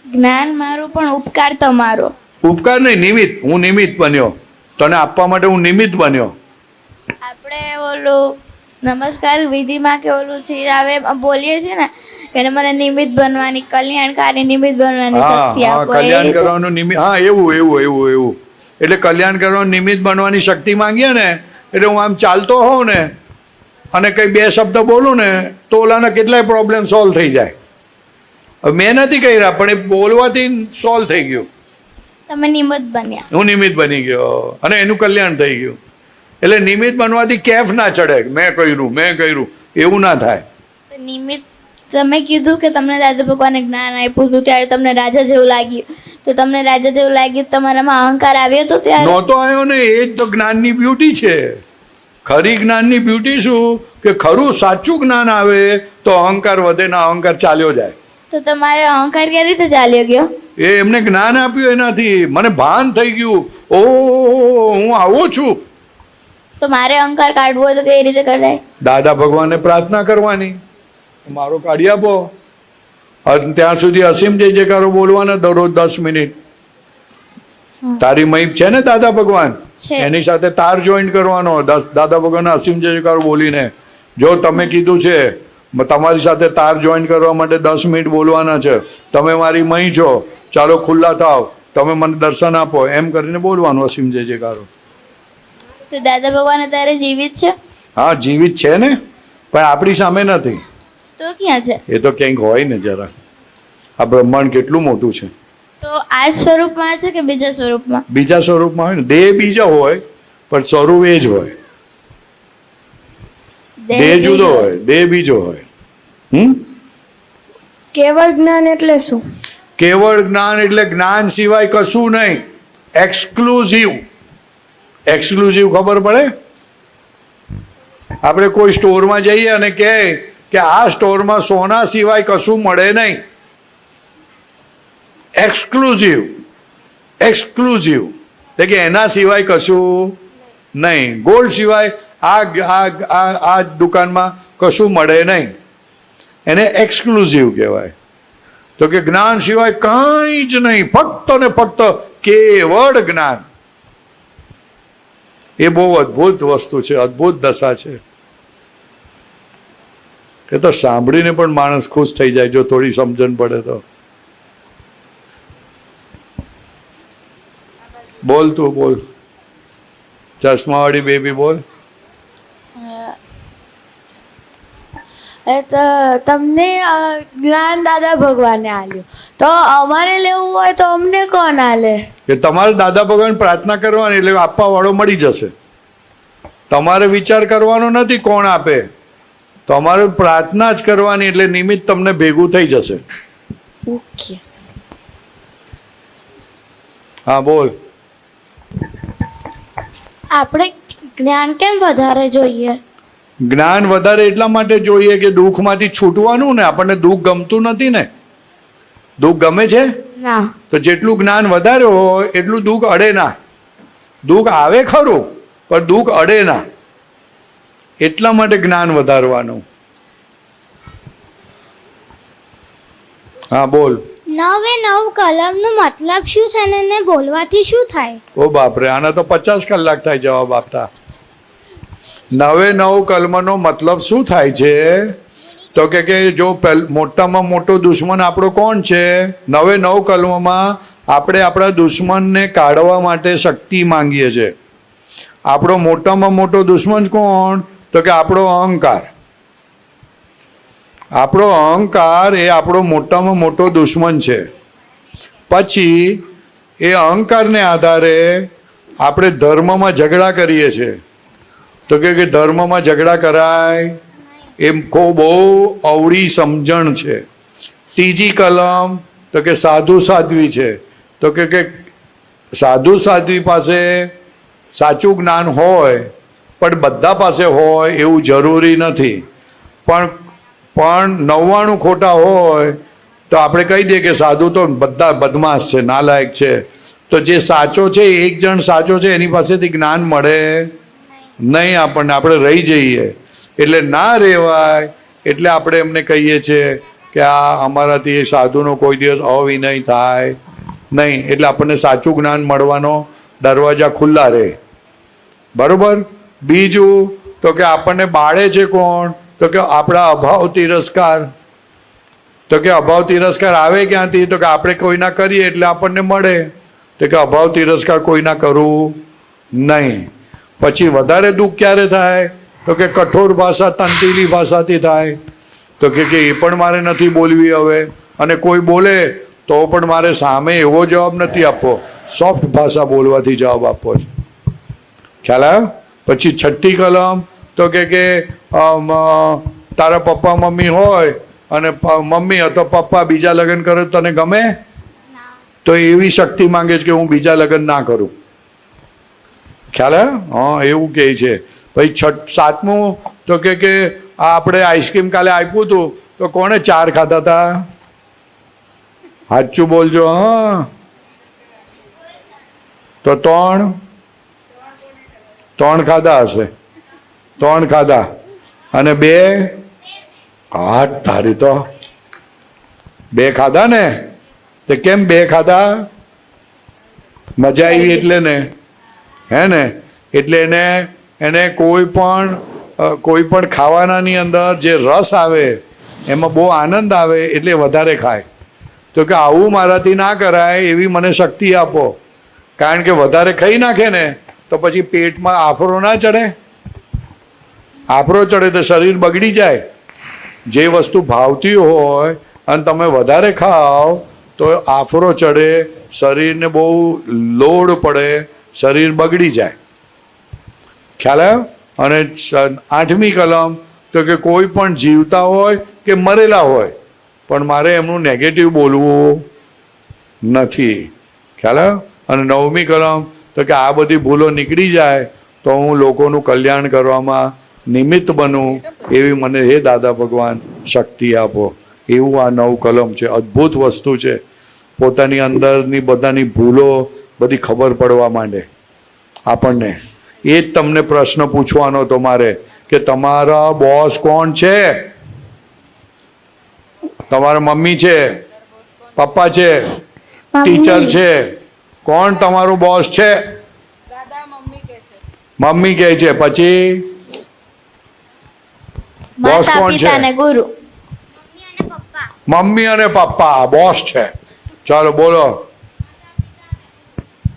જ્ઞાન મારું, પણ ઉપકાર તમારો. ઉપકાર નહીં, નિમિત્ત. હું નિમિત્ત બન્યો, તને આપવા માટે હું નિમિત્ત બન્યો. આપણે ઓલું નમસ્કાર વિધિમાં કે ઓલું છે આવે બોલીએ છીએ ને કે મને નિમિત્ત બનવાની, કલ્યાણકારી નિમિત્ત બનવાની શક્તિ આપો. કલ્યાણ કરવાનું નિમિત્ત. હા, એવું. એટલે કલ્યાણ કરવાનું નિમિત્ત બનવાની શક્તિ માંગીએ ને, એટલે હું આમ ચાલતો હોઉં ને અને કઈ બે શબ્દ બોલું ને તો ઓલાના કેટલાય પ્રોબ્લેમ સોલ્વ થઈ જાય. હવે મેં નથી કર્યા, પણ એ બોલવાથી સોલ્વ થઈ ગયું. તમે નિમિત્ત બન્યા. હું નિમિત્ત બની ગયો અને એનું કલ્યાણ થઈ ગયું. એટલે નિમિત્ત બનવાથી કેફ ના ચડે, મેં કર્યું એવું ના થાય. નિમિત્ત તમે કીધું કે તમને દાદા ભગવાને જ્ઞાન આપ્યું હતું ત્યારે તમને રાજા જેવું લાગ્યું, તો તમને રાજા જેવું લાગ્યું, તમારામાં અહંકાર આવ્યો હતો ત્યારે? નહોતો આવ્યો ને. એ જ તો જ્ઞાનની બ્યુટી છે. ખરી જ્ઞાનની બ્યુટી શું કે ખરું સાચું જ્ઞાન આવે તો અહંકાર વધે ને અહંકાર ચાલ્યો જાય. તો તમારે અહંકાર કેવી રીતે ચાલ્યો ગયો? એ એમને જ્ઞાન આપ્યું, એનાથી મને ભાન થઈ ગયું. ઓ, હું આવો છું. તો મારે અહંકાર કાઢવો હોય તો કઈ રીતે કરાય? દાદા ભગવાનને પ્રાર્થના કરવાની, મારો કાઢી આપો. અને ત્યાં સુધી અસીમ જય જયકારો બોલવાના દરરોજ 10 મિનિટ. તારી મહીપ છે ને દાદા ભગવાન, એની સાથે તાર જોઈન્ટ કરવાનો. દાદા ભગવાન અસીમ જય જયકારો બોલીને, જો તમે કીધું છે તમારી સાથે તાર જોઈન્ટ કરવા માટે 10 મિનિટ બોલવાના છે, તમે મારી મહી છો, ચાલો ખુલ્લા થાવ, તમે મને દર્શન આપો, એમ કરીને બોલવાનું અસીમ જય જયકારો. તો દાદા ભગવાન અત્યારે જીવિત છે? હા, જીવિત છે ને, પણ આપણી સામે નથી. તો ક્યાં છે? એ તો ક્યાંક હોય ને જરા. આ બ્રહ્માંડ કેટલું મોટું છે. તો આ જ સ્વરૂપમાં છે કે બીજા સ્વરૂપમાં? બીજા સ્વરૂપમાં હોય ને. દેહ બીજા હોય પણ સ્વરૂપ એ જ હોય. દેહ જુદો હોય, દેહ બીજો હોય. કેવળ જ્ઞાન એટલે શું? કેવળ જ્ઞાન એટલે જ્ઞાન સિવાય કશું નહીં. એક્સક્લુઝિવ ખબર પડે? આપણે કોઈ સ્ટોરમાં જઈએ અને કહે કે આ સ્ટોરમાં સોના સિવાય કશું મળે નહીં. એક્સક્લુઝિવ એટલે કે એના સિવાય કશું નહીં. ગોલ્ડ સિવાય આ દુકાનમાં કશું મળે નહીં. એને એક્સક્લુઝિવ કહેવાય. તો કે જ્ઞાન સિવાય કંઈ જ નહીં, ફક્ત ને ફક્ત કેવળ જ્ઞાન. એ બહુ અદ્ભુત વસ્તુ છે, અદ્ભુત દશા છે. કે તો સાંભળીને પણ માણસ ખુશ થઈ જાય જો થોડી સમજણ પડે તો. બોલ તું, બોલ. ચશ્માવાળી બેબી બોલ. તમને જ્ઞાન દાદા ભગવાને આલ્યું, તો અમારે લેવું હોય તો અમને કોણ આલે? કે તમારે દાદા ભગવાન પ્રાર્થના કરવાની એટલે આપવા વાળો મળી જશે. તમારે વિચાર કરવાનો નથી કોણ આપે, તમારે પ્રાર્થના જ કરવાની એટલે નિમિત્ત તમને ભેગું થઈ જશે. ઓકે. હા, બોલ. આપણે જ્ઞાન કેમ વધારે જોઈએ? જ્ઞાન વધારે એટલા માટે જોઈએ કે દુઃખમાંથી છૂટવાનું ને. આપણને દુઃખ ગમતું નથી ને. દુઃખ ગમે છે? ના. તો જેટલું જ્ઞાન વધારે હોય એટલું દુઃખ અડે ના. દુઃખ આવે ખરું પણ દુઃખ અડે ના. એટલા માટે જ્ઞાન વધારવાનું. હા બોલ. 9 કલમનો મતલબ શું છે ને એને બોલવાથી શું થાય? ઓ બાપરે, આના તો 50 કલાક થાય જવાબ આપતા. 9 કલમનો મતલબ શું થાય છે? તો કે જો મોટામાં મોટો દુશ્મન આપણો કોણ છે? 9 કલમમાં આપણે આપણા દુશ્મનને કાઢવા માટે શક્તિ માંગીએ છીએ. આપણો મોટામાં મોટો દુશ્મન કોણ? તો કે આપણો અહંકાર. આપણો અહંકાર એ આપણો મોટામાં મોટો દુશ્મન છે. પછી એ અહંકારને આધારે આપણે ધર્મમાં ઝઘડા કરીએ છીએ. તો કે ધર્મમાં ઝઘડા કરાય એમ બહુ અવળી સમજણ છે. ત્રીજી કલમ તો કે સાધુ સાધ્વી છે. તો કે સાધુ સાધ્વી પાસે સાચું જ્ઞાન હોય પણ બધા પાસે હોય એવું જરૂરી નથી. પણ 99 ખોટા હોય તો આપણે કહી દઈએ કે સાધુ તો બધા બદમાશ છે, નાલાયક છે. તો જે સાચો છે, એક જણ સાચો છે, એની પાસેથી જ્ઞાન મળે નહીં આપણને, આપણે રહી જઈએ. એટલે ના રહેવાય એટલે આપણે એમને કહીએ છીએ કે આ અમારાથી સાધુનો કોઈ દિવસ અવિનય થાય નહીં. એટલે આપણને સાચું જ્ઞાન મળવાનો દરવાજા ખુલ્લા રહે. બરોબર. બીજું તો કે આપણને બાળે છે કોણ? તો કે આપણા અભાવ તિરસ્કાર. તો કે અભાવ તિરસ્કાર આવે ક્યાંથી? તો કે આપણે કોઈના કરીએ એટલે આપણને મળે. તો કે અભાવ તિરસ્કાર કોઈના કરવું નહીં. પછી વધારે દુઃખ ક્યારે થાય? તો કે કઠોર ભાષા, તંટીલી ભાષાથી થાય. તો કે એ પણ મારે નથી બોલવી હવે. અને કોઈ બોલે તો પણ મારે સામે એવો જવાબ નથી આપવો, સોફ્ટ ભાષા બોલવાથી જવાબ આપવો છે. ખ્યાલ આવ્યો? પછી 6ઠ્ઠી કલમ તો કે તારા પપ્પા મમ્મી હોય અને મમ્મી તો પપ્પા બીજા લગ્ન કરે તો તને ગમે? તો એવી શક્તિ માંગે છે કે હું બીજા લગ્ન ના કરું. ખ્યાલ આવ્યો? હા, એવું કહે છે. પછી 7મું તો કે આપણે આઈસ્ક્રીમ કાલે આપ્યું હતું તો કોણે 4 ખાધા હતા? સાચું બોલજો. હા, તો 3 ખાધા હશે. 3 ખાધા અને 2 હાથ તારી તો 2 ખાધા ને. તો કેમ 2 ખાધા? મજા આવી એટલે ને, હે ને? એટલે એને કોઈ પણ ખાવાનાની અંદર જે રસ આવે એમાં બહુ આનંદ આવે એટલે વધારે ખાય. તો કે આવું મારાથી ના કરાય એવી મને શક્તિ આપો. કારણ કે વધારે ખાઈ નાખે ને તો પછી પેટમાં આફરો ના ચડે. આફરો ચડે તો શરીર બગડી જાય. જે વસ્તુ ભાવતી હોય અને તમે વધારે ખાઓ તો આફરો ચડે, શરીરને બહુ લોડ પડે, શરીર બગડી જાય. ખ્યાલ આવ્યો? અને 8મી કલમ તો કે કોઈ પણ જીવતા હોય કે મરેલા હોય પણ મારે એમનું નેગેટિવ બોલવું નથી. ખ્યાલ આવ્યો? અને 9મી કલમ તો કે આ બધી ભૂલો નીકળી જાય તો હું લોકોનું કલ્યાણ કરવામાં નિમિત્ત બનું એવી મને હે દાદા ભગવાન શક્તિ આપો. એવું આ 9 કલમ છે. અદ્ભુત વસ્તુ છે. પોતાની અંદરની બધાની ભૂલો બધી ખબર પડવા માંડે આપણને. એ જ તમને પ્રશ્ન પૂછવાનો તો મારે કે તમારા બોસ કોણ છે? તમારા મમ્મી છે, પપ્પા છે, ટીચર છે? કોણ તમારું બોસ છે? મમ્મી કહે છે. પછી બોસ કોણ છે? ગુરુ. મમ્મી અને પપ્પા બોસ છે. ચાલો બોલો.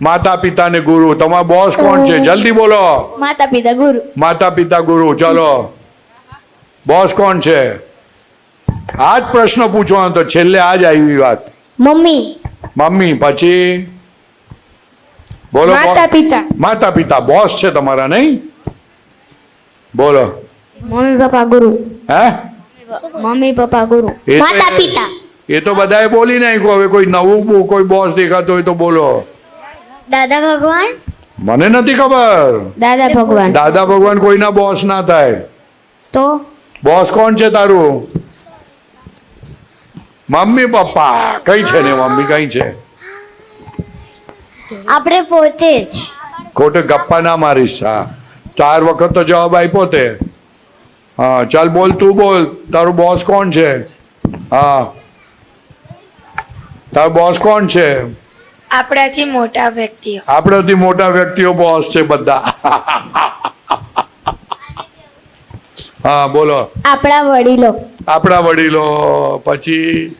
માતા પિતા ને ગુરુ. તમારા બોસ કોણ છે? જલ્દી બોલો. માતા પિતા ગુરુ. માતા પિતા ગુરુ. ચાલો, બોસ કોણ છે? આ જ પ્રશ્ન પૂછવાનો તો છેલ્લે આ જ આવી વાત. મમ્મી. મમ્મી. પછી બોલો. માતા પિતા. માતા પિતા બોસ છે તમારા, નહીં? બોલો. મમ્મી પપ્પા ગુરુ. હે? મમ્મી પપ્પા ગુરુ. માતા પિતા. એ તો બધાએ બોલી નાખ્યું. હવે કોઈ નવું કોઈ બોસ દેખાતો હોય તો બોલો. દાદા ભગવાન. મને નથી ખબર. દાદા ભગવાન. દાદા ભગવાન કોઈના બોસ ના થાય. તો બોસ કોણ છે તારું? મમ્મી પપ્પા કઈ છે ને મમ્મી કઈ છે? આપણે પોતે જ. ખોટે ગપ્પા ના મારીશ. હા 4 વખત તો જવાબ આપ્યો તે. હા ચાલ બોલ, તું બોલ. તારું બોસ કોણ છે? હા તારો બોસ કોણ છે? આપણાથી મોટા વ્યક્તિઓ. આપણાથી મોટા વ્યક્તિઓ બોસ છે બધા. હા બોલો. આપણા વડીલો. આપણા વડીલો. પછી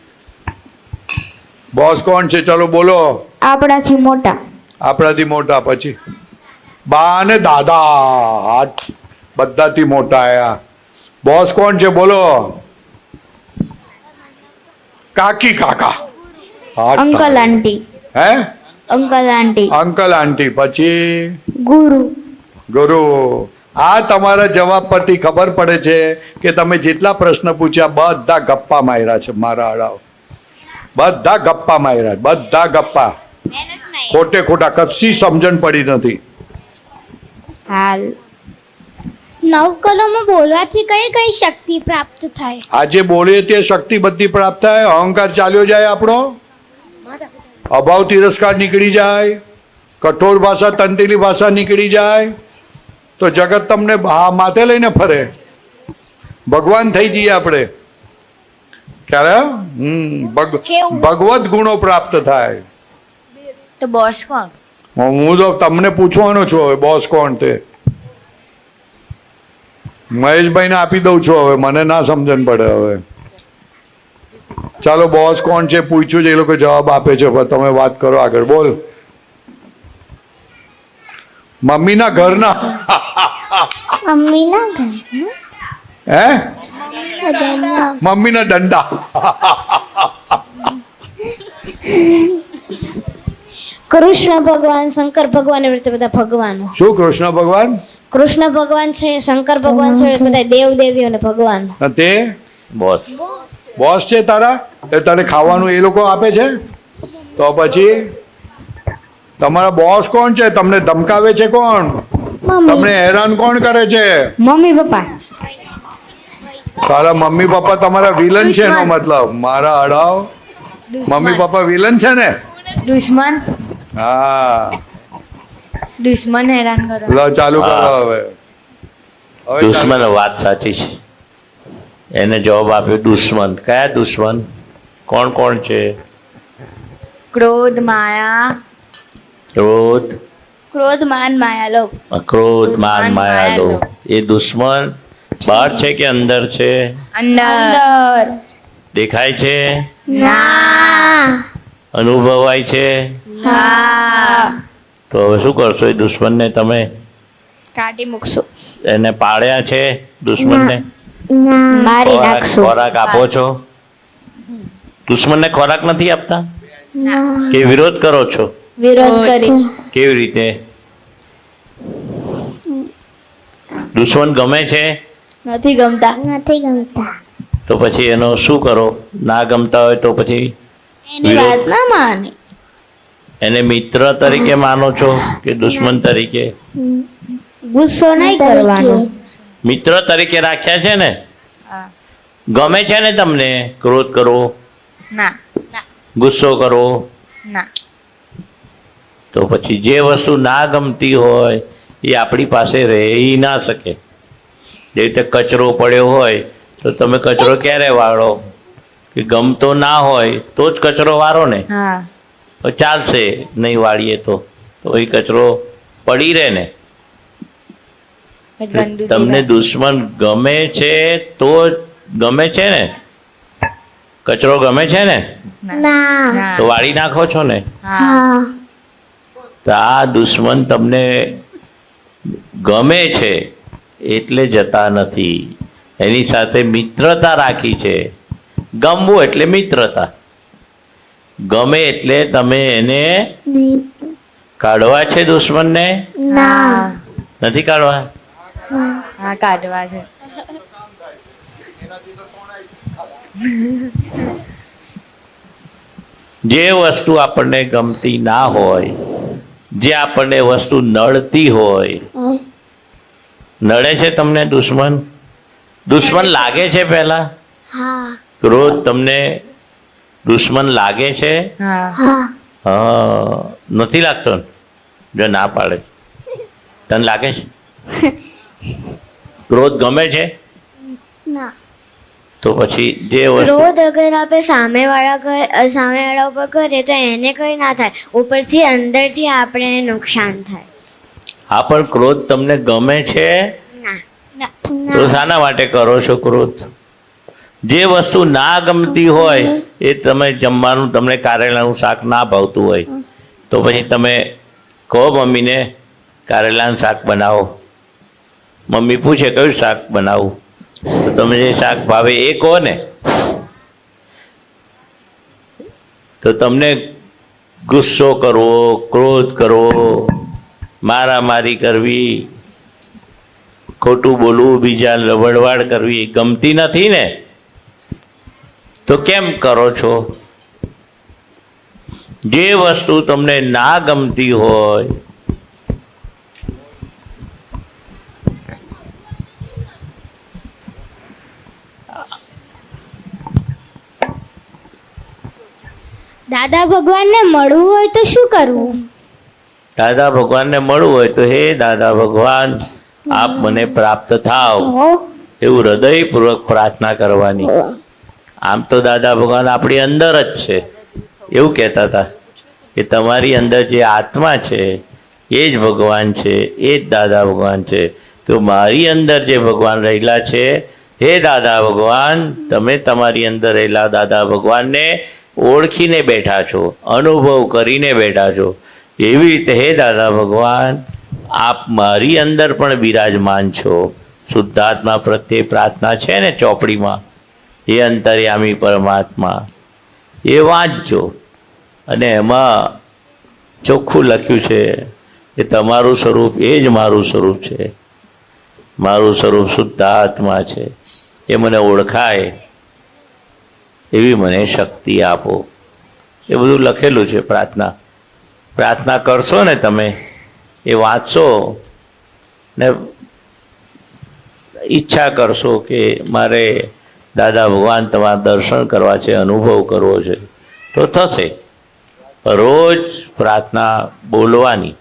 બોસ કોણ છે? ચલો બોલો. આપણાથી મોટા. આપણાથી મોટા. પછી બા અને દાદા. હાથ બધાથી મોટા આયા. બોસ કોણ છે? બોલો. કાકી કાકા. હાથ અંકલ આંટી. હે? Uncle aunty. Uncle aunty. પછી ગુરુ. ગુરુ. આ તમારા જવાબ પરથી ખબર પડે છે કે તમે જેટલા પ્રશ્ન પૂછ્યા બધા ગપ્પા માર્યા છે. મારા અડાવ બધા ગપ્પા માર્યા. બધા ગપ્પા. ખોટે ખોટા કશી સમજણ પડી નથી. હાલ 9 કલમો બોલવાથી કઈ કઈ શક્તિ પ્રાપ્ત થાય? આજે બોલીએ તે શક્તિ બધી પ્રાપ્ત થાય. અહંકાર ચાલ્યો જાય આપણો. અભાવ તિરસ્કાર નીકળી જાય. કઠોર ભાષા તંટેલી ભાષા નીકળી જાય તો જગત તમને માથે લઈને ફરે. ભગવાન થઈ જઈએ આપણે. ક્યારે? ભગવત ગુણો પ્રાપ્ત થાય. તો બોસ કોણ? હું તો તમને પૂછવાનો છું હવે બોસ કોણ તે. મહેશભાઈને આપી દઉં છું હવે. મને ના સમજણ પડે હવે. ચાલો બોસ કોણ છે પૂછ્યું છે, એ લોકો જવાબ આપે છે. તમે વાત કરો આગળ. બોલ. મમ્મીના ઘરના. મમ્મીના ઘર. હે? મમ્મીના દંડા. કૃષ્ણ ભગવાન, શંકર ભગવાન, એવી રીતે બધા ભગવાનો. શું કૃષ્ણ ભગવાન? કૃષ્ણ ભગવાન છે, શંકર ભગવાન છે, એવી રીતે બધા દેવ દેવીઓ અને ભગવાન. તે બોસ બોસ છે તારા? એ તને ખાવાનું એ લોકો આપે છે? તો પછી તમારા બોસ કોણ છે? તમને ધમકાવે છે કોણ? તમને હેરાન કોણ કરે છે? Mummy papa. તારા મમ્મી પપ્પા તમારા વિલન છે એનો મતલબ. મારા અડાવ મમ્મી પપ્પા વિલન છે ને? દુશ્મન. હા દુશ્મન હેરાન કરો. લો ચાલુ કરો હવે. હવે દુશ્મન વાત સાચી છે. એને જવાબ આપ્યો દુશ્મન. કયા દુશ્મન? કોણ કોણ છે? ક્રોધ, માયા. ક્રોધ, ક્રોધ, માન, માયા, લોભ. ક્રોધ, માન, માયા, લોભ. એ દુશ્મન બહાર છે કે અંદર છે? અંદર. દેખાય છે? ના. અનુભવાય છે? હા. તો હવે શું કરશો એ દુશ્મનને તમે? કાઢી મૂકશો. એને પાળ્યા છે દુશ્મનને? મારી નાખશું. ખોરાક આપો છો? દુશ્મનને ખોરાક નથી આપતા કે વિરોધ કરો છો? વિરોધ કરી. કેવી રીતે? દુશ્મન ગમે છે? નથી ગમતા. નથી ગમતા. તો પછી એનો શું કરો? ના ગમતા હોય તો પછી એની વાત ના માની. એને મિત્ર તરીકે માનો છો કે દુશ્મન તરીકે? ગુસ્સો નહીં કરવાનો. મિત્ર તરીકે રાખ્યા છે ને? હા. ગમે છે ને તમને ક્રોધ કરો, ના. ગુસ્સો કરો? ના. તો પછી જે વસ્તુ ના ગમતી હોય એ આપણી પાસે રહી ના શકે. જે રીતે કચરો પડ્યો હોય તો તમે કચરો ક્યારે વાળો? કે ગમતો ના હોય તો જ કચરો વાળો ને. હા. તો ચાલશે, નહીં વાળીએ તો એ કચરો પડી રહે ને. ગંદુ તમને દેખાય. દુશ્મન ગમે છે તો ગમે છે ને? કચરો ગમે છે ને? ના. ના. તો વાળી નાખો છો ને? હા. તો આ દુશ્મન તમને ગમે છે એટલે જતા નથી. એની સાથે મિત્રતા રાખી છે. ગમવું એટલે મિત્રતા. ગમે એટલે તમે એને કાઢવા છે દુશ્મનને? ના. નથી કાઢવા? હા કાઢવા છે. જે વસ્તુ આપણને ગમતી ના હોય, જે આપણને વસ્તુ નડતી હોય, નડે છે તમને દુશ્મન? દુશ્મન લાગે છે પહેલા? હા. ક્રોધ તમને દુશ્મન લાગે છે? હા હા હા, નથી લાગતો ને? જો ના પાડે તને લાગે છે? ક્રોધ ગમે છે? ના તો પછી જે વસ્તુ ક્રોધ અગર આપણે સામેવાળા ઉપર કરીએ તો એને કંઈ ના થાય, ઉપરથી અંદરથી આપણે નુકસાન થાય. હા, પણ ક્રોધ તમને ગમે છે? ના. તો શાના માટે કરો છો ક્રોધ? જે વસ્તુ ના ગમતી હોય એ તમે જમવાનું, તમને કારેલાનું શાક ના ભાવતું હોય તો પછી તમે કહો મમ્મીને કારેલાનું શાક બનાવો. મમ્મી પૂછે કયું શાક બનાવું, તો તમે જે શાક ભાવે એ કહો ને. તો તમને ગુસ્સો કરવો, ક્રોધ કરવો, મારામારી કરવી, ખોટું બોલવું, બીજા વડવાડ કરવી ગમતી નથી ને? તો કેમ કરો છો? જે વસ્તુ તમને ના ગમતી હોય દાદા ભગવાનને મળવું હોય તો શું કરવું? દાદા ભગવાનને મળવું હોય તો હે દાદા ભગવાન આપ મને પ્રાપ્ત થાવ એવું હૃદયપૂર્વક પ્રાર્થના કરવાની. આમ તો દાદા ભગવાન આપણી અંદર જ છે એવું કહેતા હતા કે તમારી અંદર જે આત્મા છે એ જ ભગવાન છે, એ જ દાદા ભગવાન છે. તો મારી અંદર જે ભગવાન રહેલા છે, હે દાદા ભગવાન તમે તમારી અંદર રહેલા દાદા ભગવાનને ઓળખીને બેઠા છો, અનુભવ કરીને બેઠા છો. એવી રીતે હે દાદા ભગવાન આપ મારી અંદર પણ બિરાજમાન છો. શુદ્ધાત્મા પ્રત્યે પ્રાર્થના છે ને ચોપડીમાં, એ અંતર્યામી પરમાત્મા એ વાંચજો અને એમાં ચોખ્ખું લખ્યું છે કે તમારું સ્વરૂપ એ જ મારું સ્વરૂપ છે. મારું સ્વરૂપ શુદ્ધ આત્મા છે, એ મને ઓળખાય એવી મને શક્તિ આપો. એ બધું લખેલું છે. પ્રાર્થના કરશો ને તમે, એ વાંચશો ને ઈચ્છા કરશો કે મારે દાદા ભગવાન તમારા દર્શન કરવા છે, અનુભવ કરવો છે, તો થશે. રોજ પ્રાર્થના બોલવાની,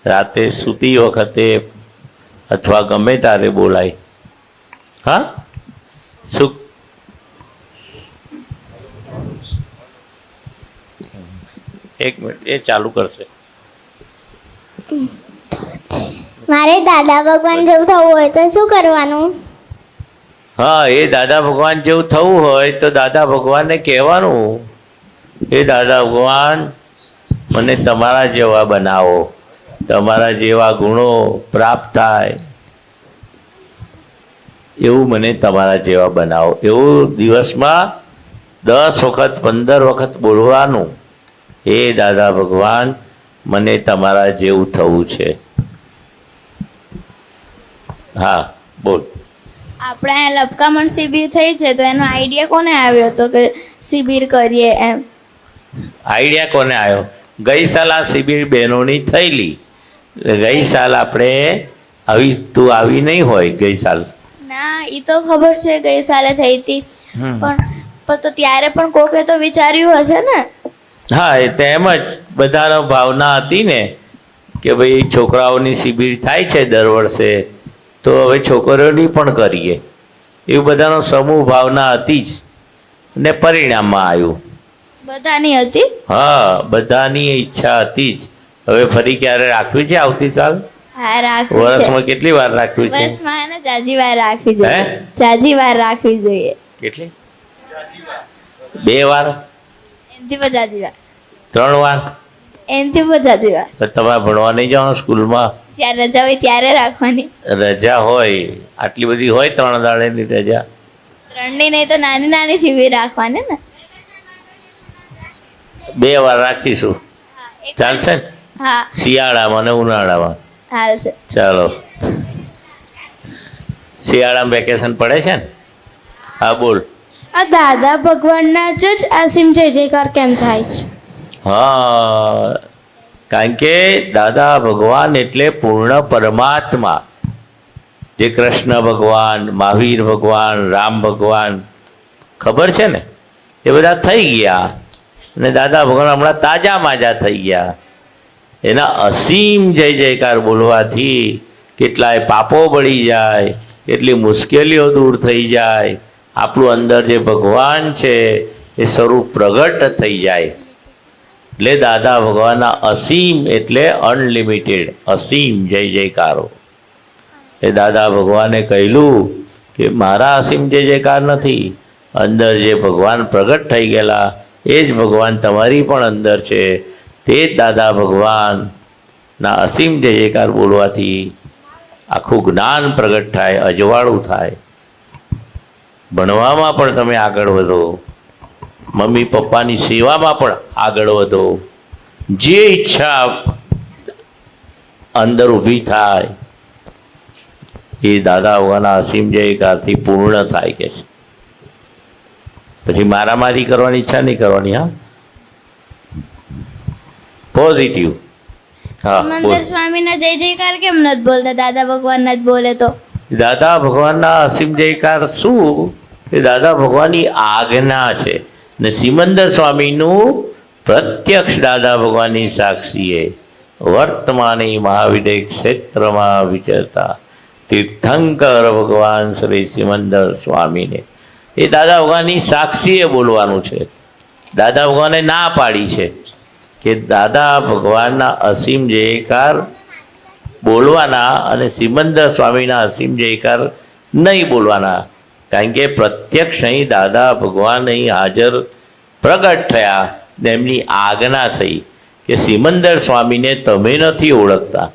રાતે સૂતી વખતે અથવા ગમે ત્યારે બોલાય. હા, શું એક મિનિટ એ ચાલુ કરશે. મારે દાદા ભગવાન જેવું થવું હોય તો શું કરવાનું? હા, એ દાદા ભગવાન જેવું થવું હોય તો દાદા ભગવાનને કહેવાનું, એ દાદા ભગવાન મને તમારા જેવા બનાવો, તમારા જેવા ગુણો પ્રાપ્ત થાય એવું મને તમારા જેવા બનાવો. એવું દિવસમાં 10 વખત 15 વખત બોલવાનું, હે દાદા ભગવાન મને તમારા જેવું થવું છે. હા બોલ. આપણે અહીંયા લપકામણ શિબિર થઈ છે તો એનો આઈડિયા કોને આવ્યો હતો કે શિબિર કરીએ એમ? આઈડિયા કોને આવ્યો? ગઈ સાલ આ શિબિર બહેનોની થયેલી. ગઈ સાલ આપણે તું આવી નહીં હોય ગઈ સાલ. ના, એ તો ખબર છે ગઈ સાલે થઈ હતી, પણ તો ત્યારે પણ કોકે તો વિચાર્યું હશે ને. હા, એ તો એમ જ બધાનો ભાવના હતી ને કે ભાઈ છોકરાઓની શિબિર થાય છે દર વર્ષે, તો હવે છોકરીઓની પણ કરીએ, એવું બધાનો સમૂહ ભાવના હતી જ ને પરિણામમાં આવ્યું. બધાની હતી? હા, બધાની ઈચ્છા હતી જ. હવે ફરી ક્યારે રાખવી છે? આવતી સાલ? હા, રાખવી છે. વર્ષમાં કેટલી વાર રાખવી છે? વર્ષમાં એને જાજી વાર રાખવી જોઈએ. જાજી વાર રાખવી જોઈએ. કેટલી? 2 વાર? એનથી પણ જાજી વાર. 3 વાર? એનથી પણ જાજી વાર. તો તમારે ભણવા નહીં જવાનું સ્કૂલમાં? જ્યારે રજા હોય ત્યારે રાખવાની. રજા હોય આટલી બધી હોય 3 દાડાની રજા? 3ની નહીં તો નાની નાની શિબિર રાખવાની ને. 2 વાર રાખીશું, ચાલશે ને? હા, શિયાળામાં ને ઉનાળામાં. હાલશે. ચાલો. શિયાળામાં વેકેશન પડે છે ને? હા બોલ. આ દાદા ભગવાનના જ અસીમ જય જયકાર કેમ થાય છે? હા, કારણ કે દાદા ભગવાન એટલે પૂર્ણ પરમાત્મા. જે કૃષ્ણ ભગવાન, મહાવીર ભગવાન, રામ ભગવાન ખબર છે ને, એ બધા થઈ ગયા અને દાદા ભગવાન હમણાં તાજા માજા થઈ ગયા. એના અસીમ જય જયકાર બોલવાથી કેટલાય પાપો બળી જાય, કેટલી મુશ્કેલીઓ દૂર થઈ જાય, આપણું અંદર જે ભગવાન છે એ સ્વરૂપ પ્રગટ થઈ જાય. એટલે દાદા ભગવાનના અસીમ એટલે અનલિમિટેડ, અસીમ જય જયકારો. એ દાદા ભગવાને કહેલું કે મારા અસીમ જય જયકાર નથી, અંદર જે ભગવાન પ્રગટ થઈ ગયેલા એ જ ભગવાન તમારી પણ અંદર છે. તે જ દાદા ભગવાનના અસીમ જય જયકાર બોલવાથી આખું જ્ઞાન પ્રગટ થાય, અજવાળું થાય. ભણવામાં પણ તમે આગળ વધો, મમ્મી પપ્પાની સેવામાં પણ આગળ વધો. જે ઈચ્છા અંદર ઊભી થાય એ દાદા ભગવાનના અસીમ જયકારથી પૂર્ણ થાય કે છે. પછી મારામારી કરવાની ઈચ્છા નહીં કરવાની. હા, પોઝિટિવ. હા, સિમંદર સ્વામીના જય જયકાર કેમ નથી બોલતા? દાદા ભગવાનના જ બોલે તો. દાદા ભગવાનના અસીમ જયકાર શું? એ દાદા ભગવાનની આજ્ઞા છે ને સિમંદર સ્વામીનું પ્રત્યક્ષ દાદા ભગવાનની સાક્ષીએ વર્તમાને મહાવિદ્ય ક્ષેત્રમાં વિચરતા તીર્થંકર ભગવાન શ્રી સિમંદર સ્વામીને એ દાદા ભગવાનની સાક્ષીએ બોલવાનું છે. દાદા ભગવાને ના પાડી છે કે દાદા ભગવાનના અસીમ જયકાર બોલવાના અને સિમંદર સ્વામીના અસીમ જયકાર નહીં બોલવાના. કારણ કે પ્રત્યક્ષ અહીં દાદા ભગવાન અહીં હાજર પ્રગટ થયા ને એમની આજ્ઞા થઈ કે સિમંદર સ્વામીને તમે નથી ઓળખતા,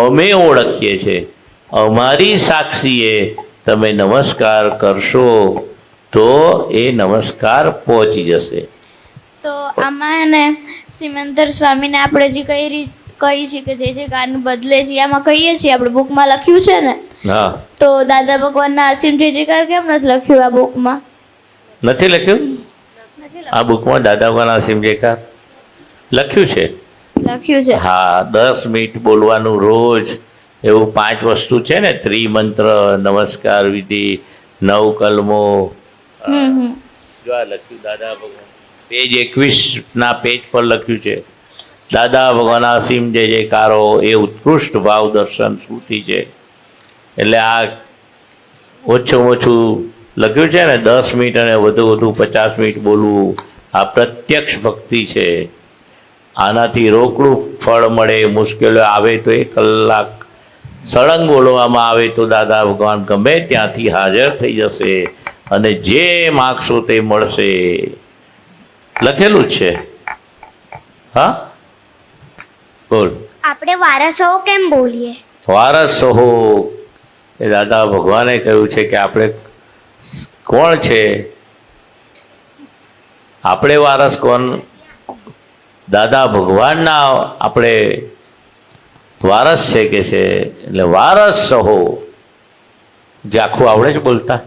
અમે ઓળખીએ છીએ. અમારી સાક્ષીએ તમે નમસ્કાર કરશો તો એ નમસ્કાર પહોંચી જશે. તો આમાં ને સિમંદર સ્વામીને આપણે જે કહી છે કે જય જયકારનું બદલે છે, આમાં કહીએ છીએ આપણે બુકમાં લખ્યું છે ને. હા, તો દાદા ભગવાનના અસીમ જય જયકાર કેમ નથી લખ્યું આ બુકમાં? નથી લખ્યું? આ બુકમાં દાદા ભગવાનના અસીમ જયકાર લખ્યું છે. લખ્યું છે. હા, 10 મિનિટ બોલવાનું રોજ, એવું 5 વસ્તુ છે ને, ત્રિમંત્ર, નમસ્કાર વિધિ, 9 કલમો. જો આ લખ્યું દાદા ભગવાન, પેજ 21 પેજ પર લખ્યું છે દાદા ભગવાનના અસીમ જય જયકારો એ ઉત્કૃષ્ટ ભાવ દર્શન સ્મૃતિ છે. એટલે આ ઓછું ઓછું લખ્યું છે ને, 10 મિનિટ અને વધુ 50 મિનિટ બોલવું, આ પ્રત્યક્ષ ભક્તિ છે. આનાથી રોકડું ફળ મળે. મુશ્કેલીઓ આવે તો 1 કલાક સળંગ બોલવામાં આવે તો દાદા ભગવાન ગમે ત્યાંથી હાજર થઈ જશે અને જે માગશો તે મળશે. લખેલું જ છે. હા, બોલ. આપણે વારસો કેમ બોલીએ? વારસ હો એ દાદા ભગવાને કહ્યું છે કે આપણે કોણ છે? આપણે વારસ કોણ? દાદા ભગવાનના આપણે વારસ છે કે છે. એટલે વારસ હો જે આખું આવડે છે બોલતા?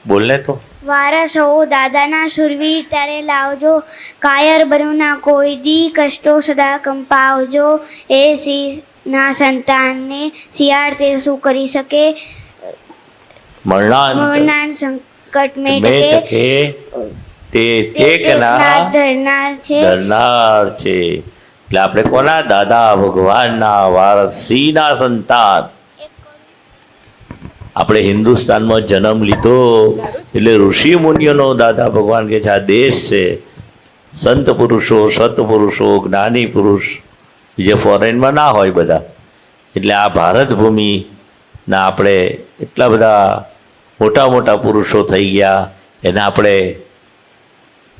બોલને તો. વારસ હો દાદાના સુરવીર ત્યારે લાવજો, કાયર બનો ના કોઈ દી, કષ્ટો સદા કંપાવજો. એ સિંહના સંતાનને શિયાળ તે શું કરી શકે? મરણાન સંકટ મેટકે તે ધરનાર છે. એટલે આપણે કોના? દાદા ભગવાનના વારસ, સિંહના સંતાન. આપણે હિન્દુસ્તાનમાં જન્મ લીધો એટલે ઋષિ મુનિઓનો દાદા ભગવાન કે છે આ દેશ છે. સંત પુરુષો, સત્પુરુષો, જ્ઞાની પુરુષ જે ફોરેનમાં ના હોય બધા. એટલે આ ભારત ભૂમિના આપણે એટલા બધા મોટા મોટા પુરુષો થઈ ગયા, એના આપણે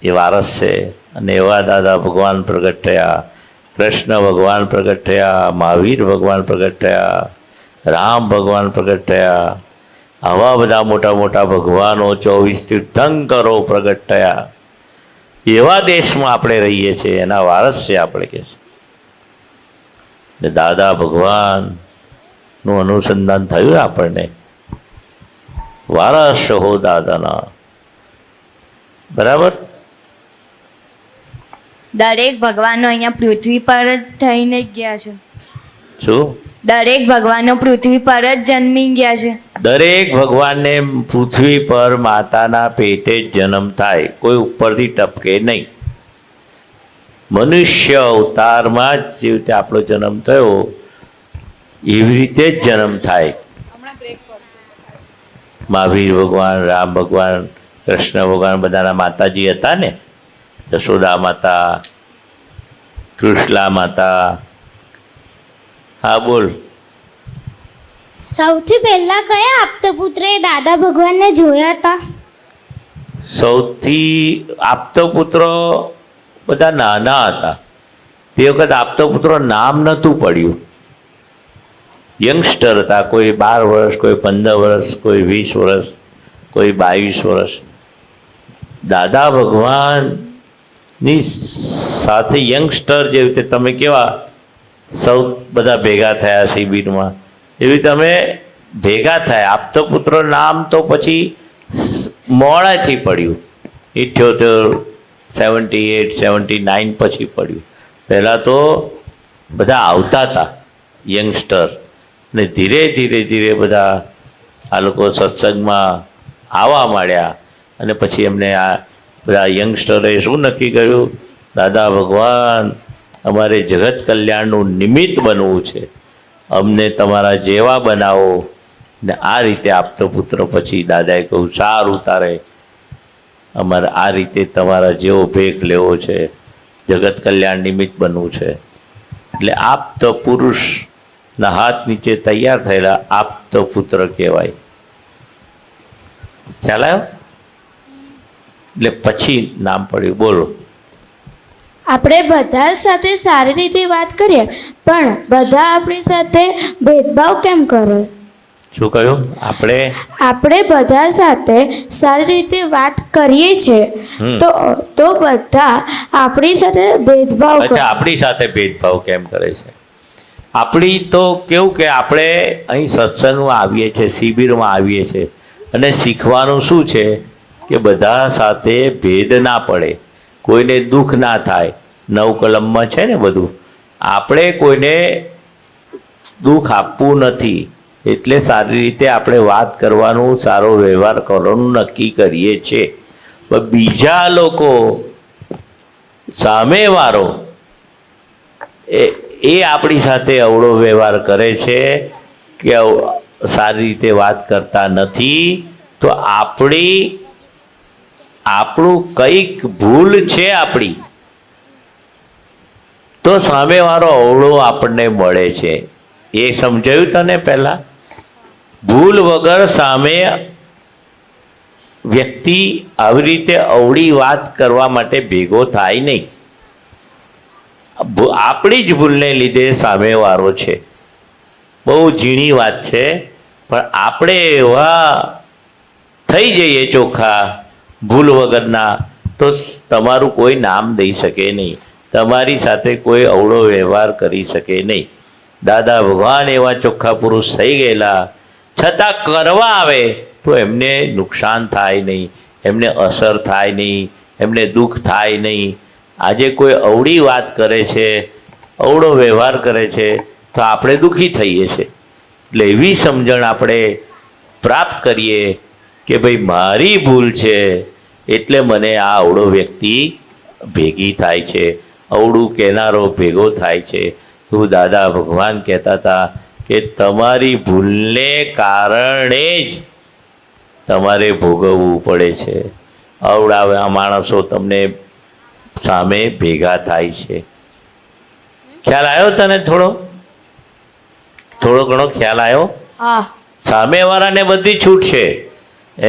એ વારસ છે. અને એવા દાદા ભગવાન પ્રગટ થયા, કૃષ્ણ ભગવાન પ્રગટ થયા, મહાવીર ભગવાન પ્રગટ થયા, રામ ભગવાન પ્રગટ થયા. આવા બધા મોટા મોટા ભગવાનો, 24 તીર્થંકરો પ્રગટ થયા. એવા દેશમાં આપણે રહીએ છીએ, એના વારસ છે આપણે કે છે. દાદા ભગવાનનું અનુસંધાન થયું આપણને. વારસ હો દાદાના. બરાબર. દરેક ભગવાનો અહીંયા પૃથ્વી પર જ થઈને જ ગયા છે. શું? દરેક ભગવાનો પૃથ્વી પર જ જન્મી ગયા છે. દરેક ભગવાનને પૃથ્વી પર માતાના પેટે જ જન્મ થાય, કોઈ ઉપરથી ટપકે નહીં. મનુષ્ય અવતારમાં જ જે રીતે આપણો જન્મ થયો એવી રીતે જ જન્મ થાય. મહાવીર ભગવાન, રામ ભગવાન, કૃષ્ણ ભગવાન બધાના માતાજી હતા ને. યશોદા માતા, કૃષ્ણા માતા. હા બોલ. સૌથી પહેલા કયા આપતા પુત્રે દાદા ભગવાનને જોયા હતા? સૌથી આપતો પુત્રો બધા નાના હતા. તે વખત આપતો પુત્રો નામ નહોતું પડ્યું. યંગસ્ટર હતા, કોઈ 12 વર્ષ, કોઈ 15 વર્ષ, કોઈ 20 વર્ષ, કોઈ 22 વર્ષ. દાદા ભગવાનની સાથે યંગસ્ટર જેવી રીતે તમે કેવા સૌ બધા ભેગા થયા શિબિરમાં, એવી તમે ભેગા થયા. આપતો પુત્ર નામ તો પછી મોડાથી પડ્યું. 78, 78, 79 પછી પડ્યું. પહેલાં તો બધા આવતા હતા યંગસ્ટર, ને ધીરે ધીરે ધીરે બધા આ લોકો સત્સંગમાં આવવા માંડ્યા. અને પછી એમને આ બધા યંગસ્ટરે શું નક્કી કર્યું? દાદા ભગવાન, અમારે જગત કલ્યાણનું નિમિત્ત બનવું છે, અમને તમારા જેવા બનાવો. ને આ રીતે આપતો પુત્ર પછી દાદાએ કહ્યું, સારું તારે અમારે આ રીતે તમારા જેવો ભેખ લેવો છે, જગત કલ્યાણ નિમિત્ત બનવું છે. એટલે આપતો પુરુષના હાથ નીચે તૈયાર થયેલા આપતો પુત્ર કહેવાય. ખ્યાલ આવ્યો? એટલે પછી નામ પડ્યું. બોલો. આપણે બધા સાથે સારી રીતે વાત કરીએ, પણ બધા આપણી સાથે ભેદભાવ કેમ કરે? શું કહ્યું? આપણે બધા સાથે સારી રીતે વાત કરીએ છીએ, તો બધા આપણી સાથે ભેદભાવ કરે. અચ્છા, આપણી સાથે ભેદભાવ કેમ કરે છે? આપણી તો કેવું કે આપણે અહીં સત્સંગમાં આવીએ છીએ, શિબિરમાં આવીએ છીએ, અને શીખવાનું શું છે કે બધા સાથે ભેદ ના પડે, કોઈને દુઃખ ના થાય. 9 કલમમાં છે ને બધું. આપણે કોઈને દુઃખ આપવું નથી, એટલે સારી રીતે આપણે વાત કરવાનું, સારો વ્યવહાર કરવાનું નક્કી કરીએ છીએ. પણ બીજા લોકો સામેવાળો એ આપણી સાથે અવળો વ્યવહાર કરે છે કે સારી રીતે વાત કરતા નથી, તો આપણું કંઈક ભૂલ છે આપણી, તો સામેવાળો અવળો આપણને મળે છે. એ સમજાયું તને પહેલા? ભૂલ વગર સામે વ્યક્તિ આવી રીતે અવળી વાત કરવા માટે ભેગો થાય નહીં. આપણી જ ભૂલને લીધે સામેવાળો છે. બહુ ઝીણી વાત છે, પણ આપણે એવા થઈ જઈએ ચોખ્ખા ભૂલ વગરના, તો તમારું કોઈ નામ દઈ શકે નહીં, તમારી સાથે કોઈ અવળો વ્યવહાર કરી શકે નહીં. દાદા ભગવાન એવા ચોખ્ખા પુરુષ થઈ ગયેલા, છતાં કરવા આવે તો એમને નુકસાન થાય નહીં, એમને અસર થાય નહીં, એમને દુઃખ થાય નહીં. આજે કોઈ અવળી વાત કરે છે, અવળો વ્યવહાર કરે છે, તો આપણે દુઃખી થઈએ છીએ. એટલે એવી સમજણ આપણે પ્રાપ્ત કરીએ કે ભાઈ મારી ભૂલ છે, એટલે મને આ અવળો વ્યક્તિ ભેગી થાય છે, અવળું કહેનારો ભેગો થાય છે. તો દાદા ભગવાન કહેતા હતા કે તમારી ભૂલને કારણે જ તમારે ભોગવવું પડે છે. અવળા માણસો તમને સામે ભેગા થાય છે. ખ્યાલ આવ્યો તને? થોડો ઘણો ખ્યાલ આવ્યો? હા. સામેવાળાને બધી છૂટ છે,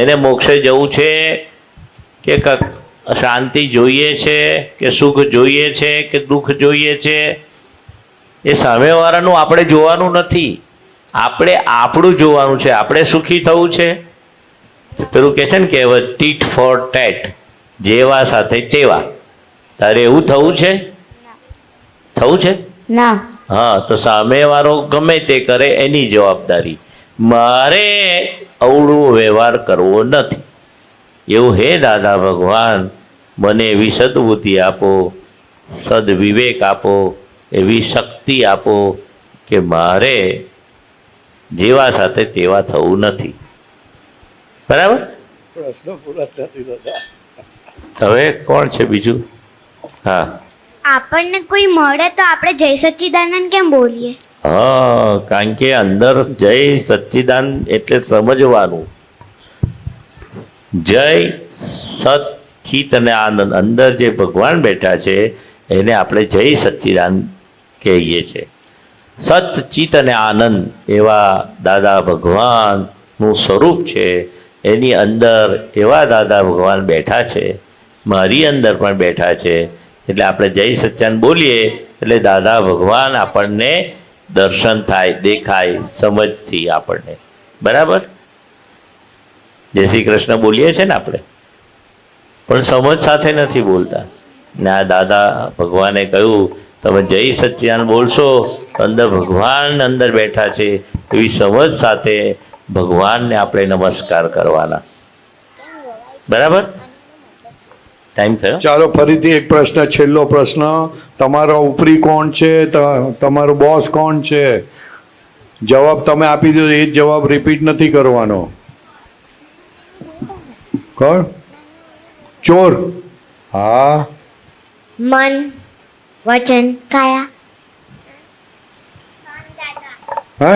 એને મોક્ષે જવું છે કે શાંતિ જોઈએ છે, કે સુખ જોઈએ છે, કે દુઃખ જોઈએ છે, એ સામેવાળાનું આપણે જોવાનું નથી, આપણે આપણું જોવાનું છે. આપણે સુખી થવું છે. પેલું કહે છે ને કહેવત, ટીટ ફોર ટેટ, જેવા સાથે તેવા. તારે એવું થવું છે? થવું છે? ના. હા, તો સામેવાળો ગમે તે કરે એની જવાબદારી. મારે અવળું વ્યવહાર કરવો નથી. એવું હે દાદા ભગવાન, મને એવી સદબુદ્ધિ આપો, સદવિવેક આપો, એવી શક્તિ આપો કે મારે જેવા સાથે તેવા થવું નથી. બરાબર. હવે કોણ છે બીજું? હા આપણને કોઈ મળે તો આપણે જય સચ્ચિદાનંદ કેમ બોલીએ? હા, કારણ કે અંદર જય સચ્ચિદાન એટલે સમજવાનું. જય સત ચિત અને આનંદ, અંદર જે ભગવાન બેઠા છે એને આપણે જય સચ્ચિદાન કહીએ છીએ. સત ચિત અને આનંદ એવા દાદા ભગવાનનું સ્વરૂપ છે. એની અંદર એવા દાદા ભગવાન બેઠા છે, મારી અંદર પણ બેઠા છે. એટલે આપણે જય સચ્ચિદાનંદ બોલીએ એટલે દાદા ભગવાન આપણને દર્શન થાય, દેખાય, સમજથી આપણને. બરાબર. જય શ્રી કૃષ્ણ બોલીએ છીએ ને આપણે, પણ સમજ સાથે નથી બોલતા. ને આ દાદા ભગવાને કહ્યું તમે જય સચ્ચિદાનંદ બોલશો અંદર ભગવાન અંદર બેઠા છે એવી સમજ સાથે ભગવાનને આપણે નમસ્કાર કરવાના. બરાબર. ટાઈમ થયો. ચાલો ફરીથી એક પ્રશ્ન, છેલ્લો પ્રશ્ન. તમારો ઉપરી કોણ છે? તમારો બોસ કોણ છે? જવાબ તમે આપી દો, એ જ જવાબ રિપીટ નથી કરવાનો. કોણ? ચોર. હા. મન, વચન, કાયા. હે?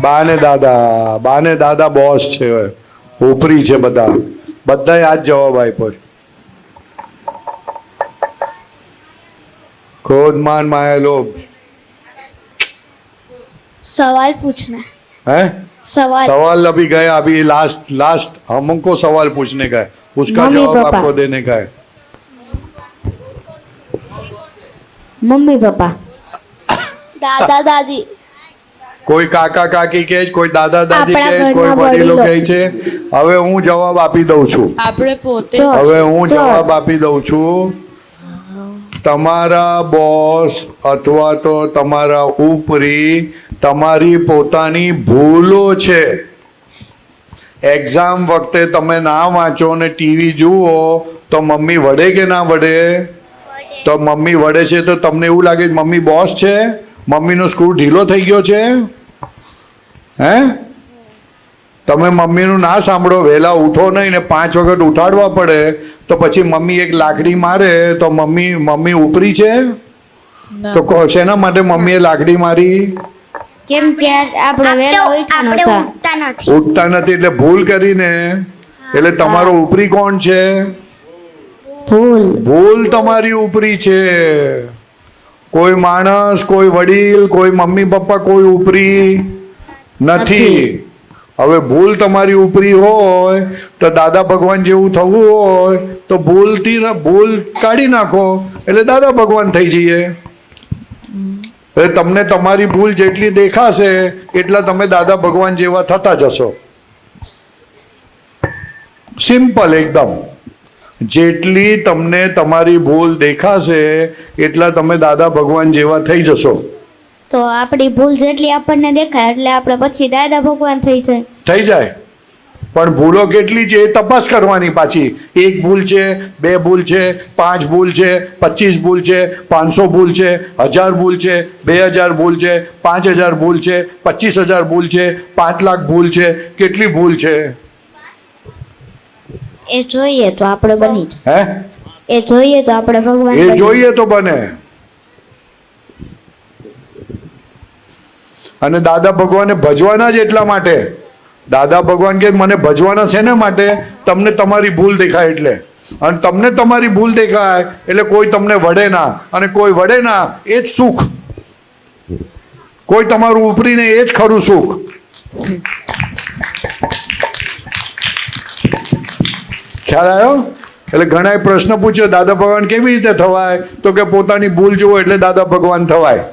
બાને દાદા. બાને દાદા બોસ છે, ઉપરી છે બધા. બધાએ આ જ જવાબ આપ્યો છે. क्रोध मान माया लोभ. सवाल पूछना है. है सवाल सवाल अभी गया, अभी लास्ट हमको सवाल पूछने का है, उसका जवाब आपको देने का है. Mummy papa. दादा दादी. કોઈ કાકા કાકી કહે છે, કોઈ દાદા દાદી કહે છે, કોઈ વડીલો કહે છે. હવે હું જવાબ આપી દઉં છું. આપણે પોતે હવે હું જવાબ આપી દઉં છું. તમારા બોસ અથવા તો તમારા ઉપરી તમારી પોતાની ભૂલો છે. એક્ઝામ વખતે તમે ના વાંચો ને ટીવી જુઓ તો મમ્મી વડે કે ના વડે? તો મમ્મી વડે છે તો તમને એવું લાગે મમ્મી બોસ છે, મમ્મીનો સ્ક્રૂ ઢીલો થઈ ગયો છે. હે? તમે મમ્મીનું ના સાંભળો, વહેલા ઉઠો નહીં ને 5 વખત ઉઠાડવા પડે તો પછી મમ્મી એક લાકડી મારે તો મમ્મી ઉપરી છે? તો શેના માટે મમ્મીએ લાકડી મારી? કેમ કે આપણે વેલા ઉઠતા નથી. ઉઠતા નથી એટલે ભૂલ કરીને. એટલે તમારો ઉપરી કોણ છે? ભૂલ તમારી ઉપરી છે. કોઈ માણસ, કોઈ વડીલ, કોઈ મમ્મી પપ્પા, કોઈ ઉપરી નથી. હવે ભૂલ તમારી ઉપરી હોય તો દાદા ભગવાન જેવું થવું હોય તો ભૂલ કાઢી નાખો એટલે દાદા ભગવાન થઈ જઈએ. એટલે તમને તમારી ભૂલ જેટલી દેખાશે એટલા તમે દાદા ભગવાન જેવા થતા જશો. સિમ્પલ એકદમ. જેટલી તમને તમારી ભૂલ દેખાશે એટલા તમે દાદા ભગવાન જેવા થઈ જશો. તો આપણી ભૂલ જેટલી આપણને દેખાય એટલે આપણે પછી દાદા ભગવાન થઈ જાય. પણ ભૂલો કેટલી છે એ તપાસ કરવાની પાછી. 1 ભૂલ છે, 2 ભૂલ છે, 5 ભૂલ છે, 25 ભૂલ છે, 500 ભૂલ છે, 1000 ભૂલ છે, 2000 ભૂલ છે, 5000 ભૂલ છે, 25000 ભૂલ છે, 5 લાખ ભૂલ છે. કેટલી ભૂલ છે એ જોઈએ તો આપણે બની હે? એ જોઈએ તો આપણે ભગવાન એ જોઈએ તો બને. અને દાદા ભગવાનને ભજવાના જ એટલા માટે. દાદા ભગવાન કે મને ભજવાના છે ને માટે તમને તમારી ભૂલ દેખાય એટલે. અને તમને તમારી ભૂલ દેખાય એટલે કોઈ તમને વડે ના, અને કોઈ વડે ના એ જ સુખ. કોઈ તમારું ઉપરીને એ જ ખરું સુખ. ખ્યાલ આવ્યો? એટલે ઘણા પ્રશ્ન પૂછ્યો દાદા ભગવાન કેવી રીતે થવાય? તો કે પોતાની ભૂલ જુઓ એટલે દાદા ભગવાન થવાય.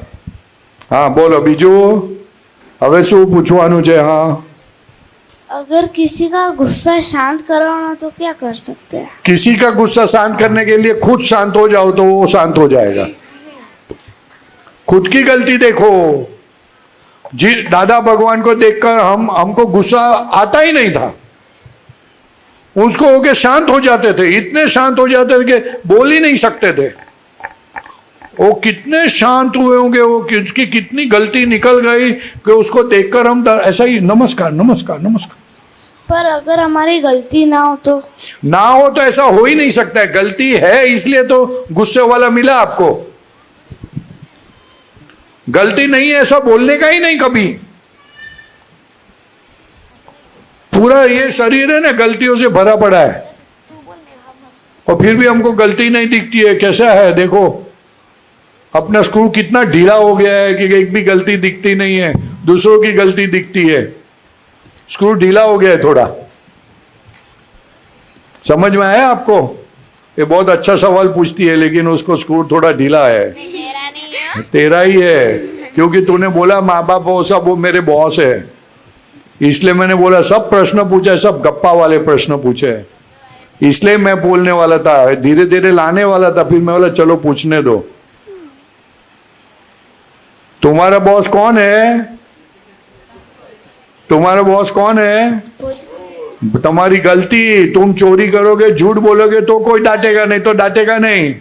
હા બોલો બીજું. હવે શું પૂછવાનું છે? હા. अगर किसी का गुस्सा शांत करवाना तो क्या कर सकते हैं? किसी का गुस्सा शांत करने के लिए खुद शांत हो जाओ तो वो शांत हो जाएगा. खुद की गलती देखो. जी दादा भगवान को देखकर हमको गुस्सा आता ही नहीं था. उसको होके शांत हो जाते थे, इतने शांत हो जाते थे कि बोल ही नहीं सकते थे. वो कितने शांत हुए होंगे, वो उसकी कितनी गलती निकल गई कि उसको देखकर हम ऐसा ही नमस्कार नमस्कार नमस्कार. पर अगर हमारी गलती ना हो तो? ना हो तो ऐसा हो ही नहीं सकता है। गलती है इसलिए तो गुस्से वाला मिला आपको। गलती नहीं है ऐसा बोलने का ही नहीं कभी। पूरा ये शरीर है ना गलतियों से भरा पड़ा है, और फिर भी हमको गलती नहीं दिखती है। कैसा है देखो, अपना स्क्रू कितना ढीला हो गया है कि एक भी गलती दिखती नहीं है, दूसरों की गलती दिखती है। स्क्रू ढीला हो गया है थोड़ा। समझ में आया आपको? ये बहुत अच्छा सवाल पूछती है, लेकिन उसको स्क्रू थोड़ा ढीला है। तेरा ही है, क्योंकि तूने बोला माँ बाप वो सब वो मेरे बॉस है, इसलिए मैंने बोला सब प्रश्न पूछे, सब गप्पा वाले प्रश्न पूछे, इसलिए मैं बोलने वाला था, धीरे धीरे लाने वाला था, फिर मैं बोला चलो पूछने दो। तुम्हारा बॉस कौन है? तुम्हारा बॉस कौन है? तुम्हारी गलती, तुम चोरी करोगे, झूठ बोलोगे तो कोई डांटेगा नहीं, तो डांटेगा नहीं।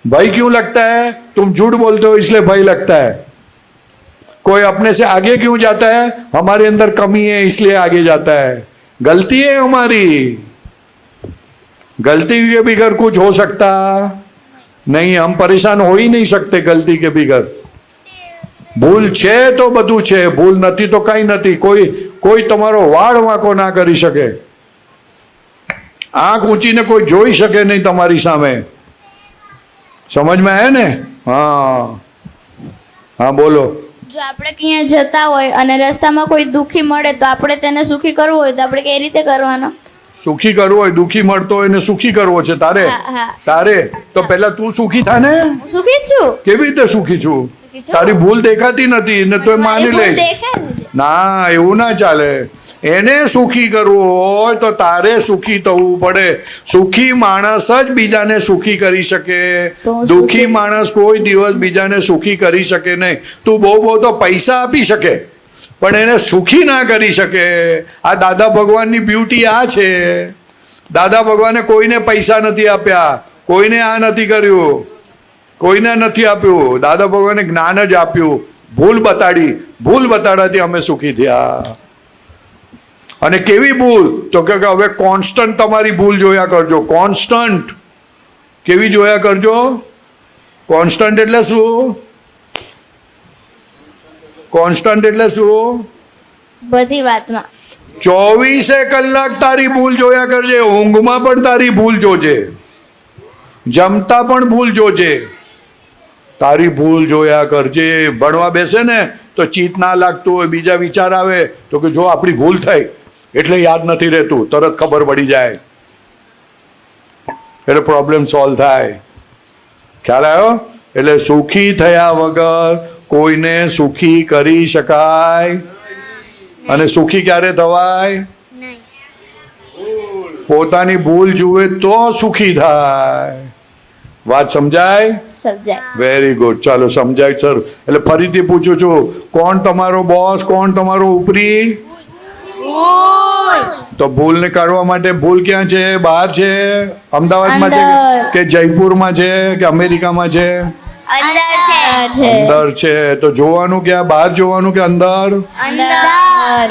भय क्यों लगता है? तुम झूठ बोलते हो इसलिए भय लगता है। कोई अपने से आगे क्यों जाता है? हमारे अंदर कमी है इसलिए आगे जाता है। गलती है हमारी, गलती के बगैर कुछ हो सकता नहीं। हम परेशान हो ही नहीं सकते गलती के बगैर। ભૂલ છે તો બધું છે, ભૂલ નથી તો કઈ નથી। કોઈ તમારો વાળ વાંકો ના કરી શકે, આંખ ઊંચીને કોઈ જોઈ શકે નહીં તમારી સામે। સમજ में आया ને? हाँ हाँ बोलो। જો આપણે ક્યાં જતા હોય અને રસ્તામાં કોઈ દુઃખી મળે તો આપણે તેને સુખી કરવું હોય તો આપણે કઈ રીતે કરવાનો? સુખી કરવો હોય, દુઃખી મળતો હોય ને સુખી કરવો છે તારે? હા। તારે તો પહેલા તું સુખી થા ને। હું સુખી જ છું। કેવી રીતે સુખી છું? તારી ભૂલ દેખાતી નથી ને તો માની લે। ના એવું ના ચાલે। એને સુખી કરવું હોય તો તારે સુખી થવું પડે। સુખી માણસ જ બીજાને સુખી કરી શકે, દુઃખી માણસ કોઈ દિવસ બીજાને સુખી કરી શકે નહીં। તું બહુ તો પૈસા આપી શકે પણ એને સુખી ના કરી શકે। આ દાદા ભગવાનની બ્યુટી આ છે। દાદા ભગવાને કોઈને પૈસા નથી આપ્યા, કોઈને આ નથી કર્યું, કોઈને નથી આપ્યું। દાદા ભગવાને જ્ઞાન જ આપ્યું, ભૂલ બતાડી, ભૂલ બતાડવાથી અમે સુખી થયા। અને કેવી ભૂલ? તો કે હવે કોન્સ્ટન્ટ તમારી ભૂલ જોયા કરજો। કોન્સ્ટન્ટ કેવી જોયા કરજો? કોન્સ્ટન્ટ એટલે શું? કોન્સ્ટન્ટ એટલે શું? બધી વાતમાં 24 કલાક તારી ભૂલ જોયા કરજે। ઊંઘમાં પણ તારી ભૂલ જોજે, જમતા પણ ભૂલ જોજે, તારી ભૂલ જોયા કરજે। ભણવા બેસે ને તો ચીટ ના લાગતું હોય, બીજા વિચાર આવે તો કે જો આપણી ભૂલ થઈ એટલે યાદ નથી રહેતું, તરત ખબર પડી જાય એટલે પ્રોબ્લેમ સોલ્વ થાય। ખ્યાલ આવ્યો? એટલે સુખી થયા વગર કોઈને સુખી કરી શકાય। અને સુખી ક્યારે થવાય? પોતાની ભૂલ જુએ તો સુખી થાય। વાત સમજાય? સમજાય। વેરી ગુડ, ચાલો સમજાય સર। એટલે ફરીથી પૂછું છું, કોણ તમારો બોસ, કોણ તમારો ઉપરી? તો ભૂલને કાઢવા માટે ભૂલ ક્યાં છે? બહાર છે? અમદાવાદમાં છે કે જયપુરમાં છે કે અમેરિકામાં છે? અંદર છે। તો જોવાનું ક્યાં? બહાર જોવાનું કે અંદર?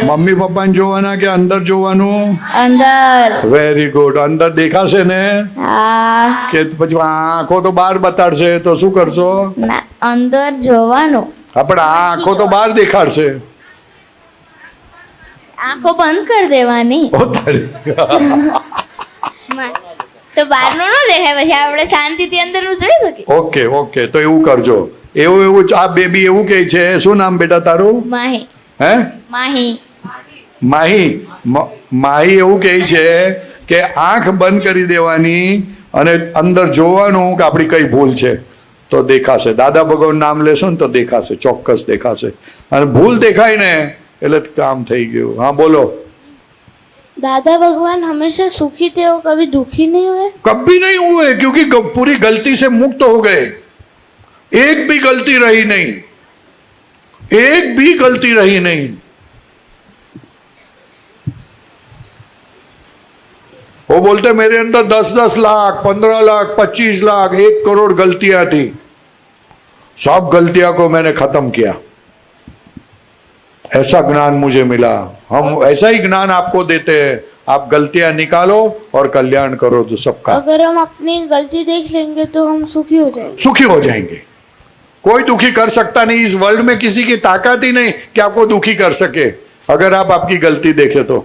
મમ્મી પપ્પાને જોવાના કે અંદર જોવાનું? અંદર। Very good. અંદર દેખાશે ને? કે પછી આંખો તો બહાર બતાડશે તો શું કરશો? ના, અંદર જોવાનું। આપણે આંખો તો બહાર દેખાડશે। આંખો બંધ કરી દેવાની ઓ તારી। તો બહારનું ન દેખાય, પછી આપણે શાંતિથી અંદરનું જોઈ શકીએ। ઓકે ઓકે, તો એવું કરજો। એવું આ બેબી એવું કહે છે, શું નામ બેટા તારું? માહી। હે? માહી। માહી એવું કહે છે કે આંખ બંધ કરી દેવાની અને અંદર જોવાનું કે આપણી કઈ ભૂલ છે તો દેખાશે। દાદા ભગવાન નામ લેશો ને તો દેખાશે, ચોક્કસ દેખાશે। અને ભૂલ દેખાય ને એટલે કામ થઈ ગયું। हाँ बोलो। दादा भगवान हमेशा सुखी थे, वो कभी दुखी नहीं हुए? कभी नहीं हुए, क्योंकि पूरी गलती से मुक्त हो गए। एक भी गलती रही नहीं, एक भी गलती रही नहीं। वो बोलते मेरे अंदर 10-10 लाख, 15 लाख, 25 लाख, 1 करोड़ गलतियां थी, सब गलतियां को मैंने खत्म किया। ऐसा ज्ञान मुझे मिला, हम ऐसा ही ज्ञान आपको देते हैं। आप गलतियां निकालो और कल्याण करो तो सबका। अगर हम अपनी गलती देख लेंगे तो हम सुखी हो जाएंगे। सुखी हो जाएंगे। कोई दुखी कर सकता नहीं, इस वर्ल्ड में किसी की ताकत ही नहीं कि आपको दुखी कर सके, अगर आप आपकी गलती देखे तो।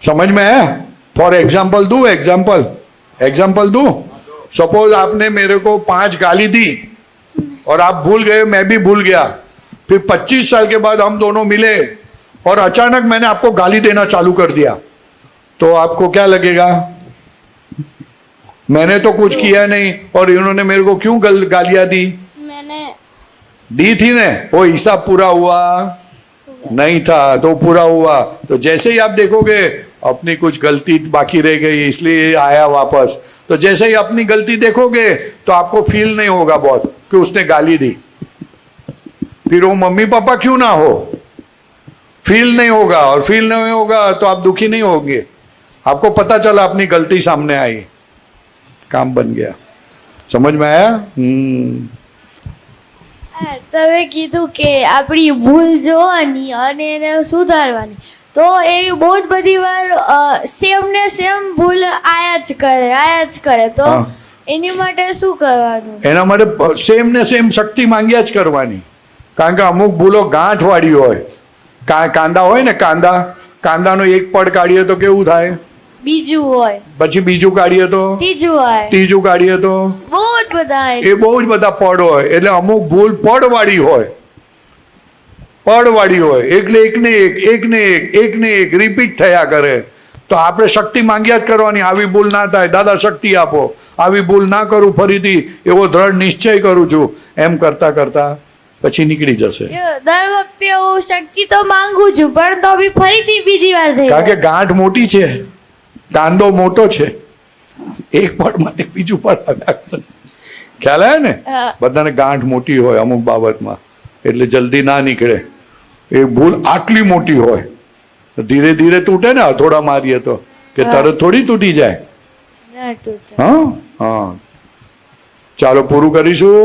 समझ में है? फॉर एग्जाम्पल दू, एग्जाम्पल दू। सपोज आपने मेरे को 5 गाली दी और आप भूल गए, मैं भी भूल गया, फिर 25 साल के बाद हम दोनों मिले और अचानक मैंने आपको गाली देना चालू कर दिया, तो आपको क्या लगेगा? मैंने तो कुछ किया नहीं और इन्होंने मेरे को क्यों गालियां दी? मैंने दी थी ने, वो हिसाब पूरा हुआ नहीं था तो पूरा हुआ। तो जैसे ही आप देखोगे अपनी कुछ गलती बाकी रह गई इसलिए आया वापस, तो जैसे ही अपनी गलती देखोगे तो आपको फील नहीं होगा बहुत कि उसने गाली दी। फिर वो मम्मी पापा क्यों ना हो, फील नहीं होगा, और फील नहीं होगा तो आप दुखी नहीं होंगे। आपको पता चला अपनी गलती सामने आई, काम बन गया। समझ में आया? તમે કીધું કે આપણી ભૂલ જોવાની અને એને સુધારવાની, તો એ બહુ જ બધી વાર સેમ ને સેમ ભૂલ આયા જ કરે તો હા. એની માટે શું કરવાનું? એના માટે સેમ ને સેમ શક્તિ માંગ્યા જ કરવાની, કારણ કે અમુક ભૂલો ગાંઠ વાળી હોય। કાંદા હોય ને, કાંદાનો એક પડ કાઢીએ તો કેવું થાય, બીજું હોય, પછી બીજું કાઢીએ તો ત્રીજું હોય, ત્રીજું કાઢીએ તો બહુ જ બધા હોય. એ બહુ જ બધા પડ હોય। એટલે અમુક ભૂલ પડવાળી હોય, એટલે એકને એક રિપીટ થયા કરે। તો આપણે શક્તિ માંગ્યા જ કરવાની, આવી ભૂલ ના થાય, દાદા શક્તિ આપો, આવી ભૂલ ના કરું ફરીથી, એવો દ્રઢ નિશ્ચય કરું છું। એમ કરતા કરતા પછી નીકળી જશે, દર વખતે હું શક્તિ તો માંગુ છું પણ તો બી ફરીથી બીજી વાર થઈ કારણ જાય. કે ગાંઠ મોટી છે, કાંદો મોટો છે, એક પડમાંથી બીજું પડ આવ્યા કરે। ખ્યાલ આવે ને? હા. બધાને ગાંઠ મોટી હોય અમુક બાબતમાં, એટલે જલ્દી ના નીકળે। એ ભૂલ આટલી મોટી હોય તો ધીરે ધીરે તૂટે ને, હથોડા મારીએ તો, કે તરત થોડી તૂટી જાય। ના તૂટે. હા, ચાલો પૂરું કરીશું।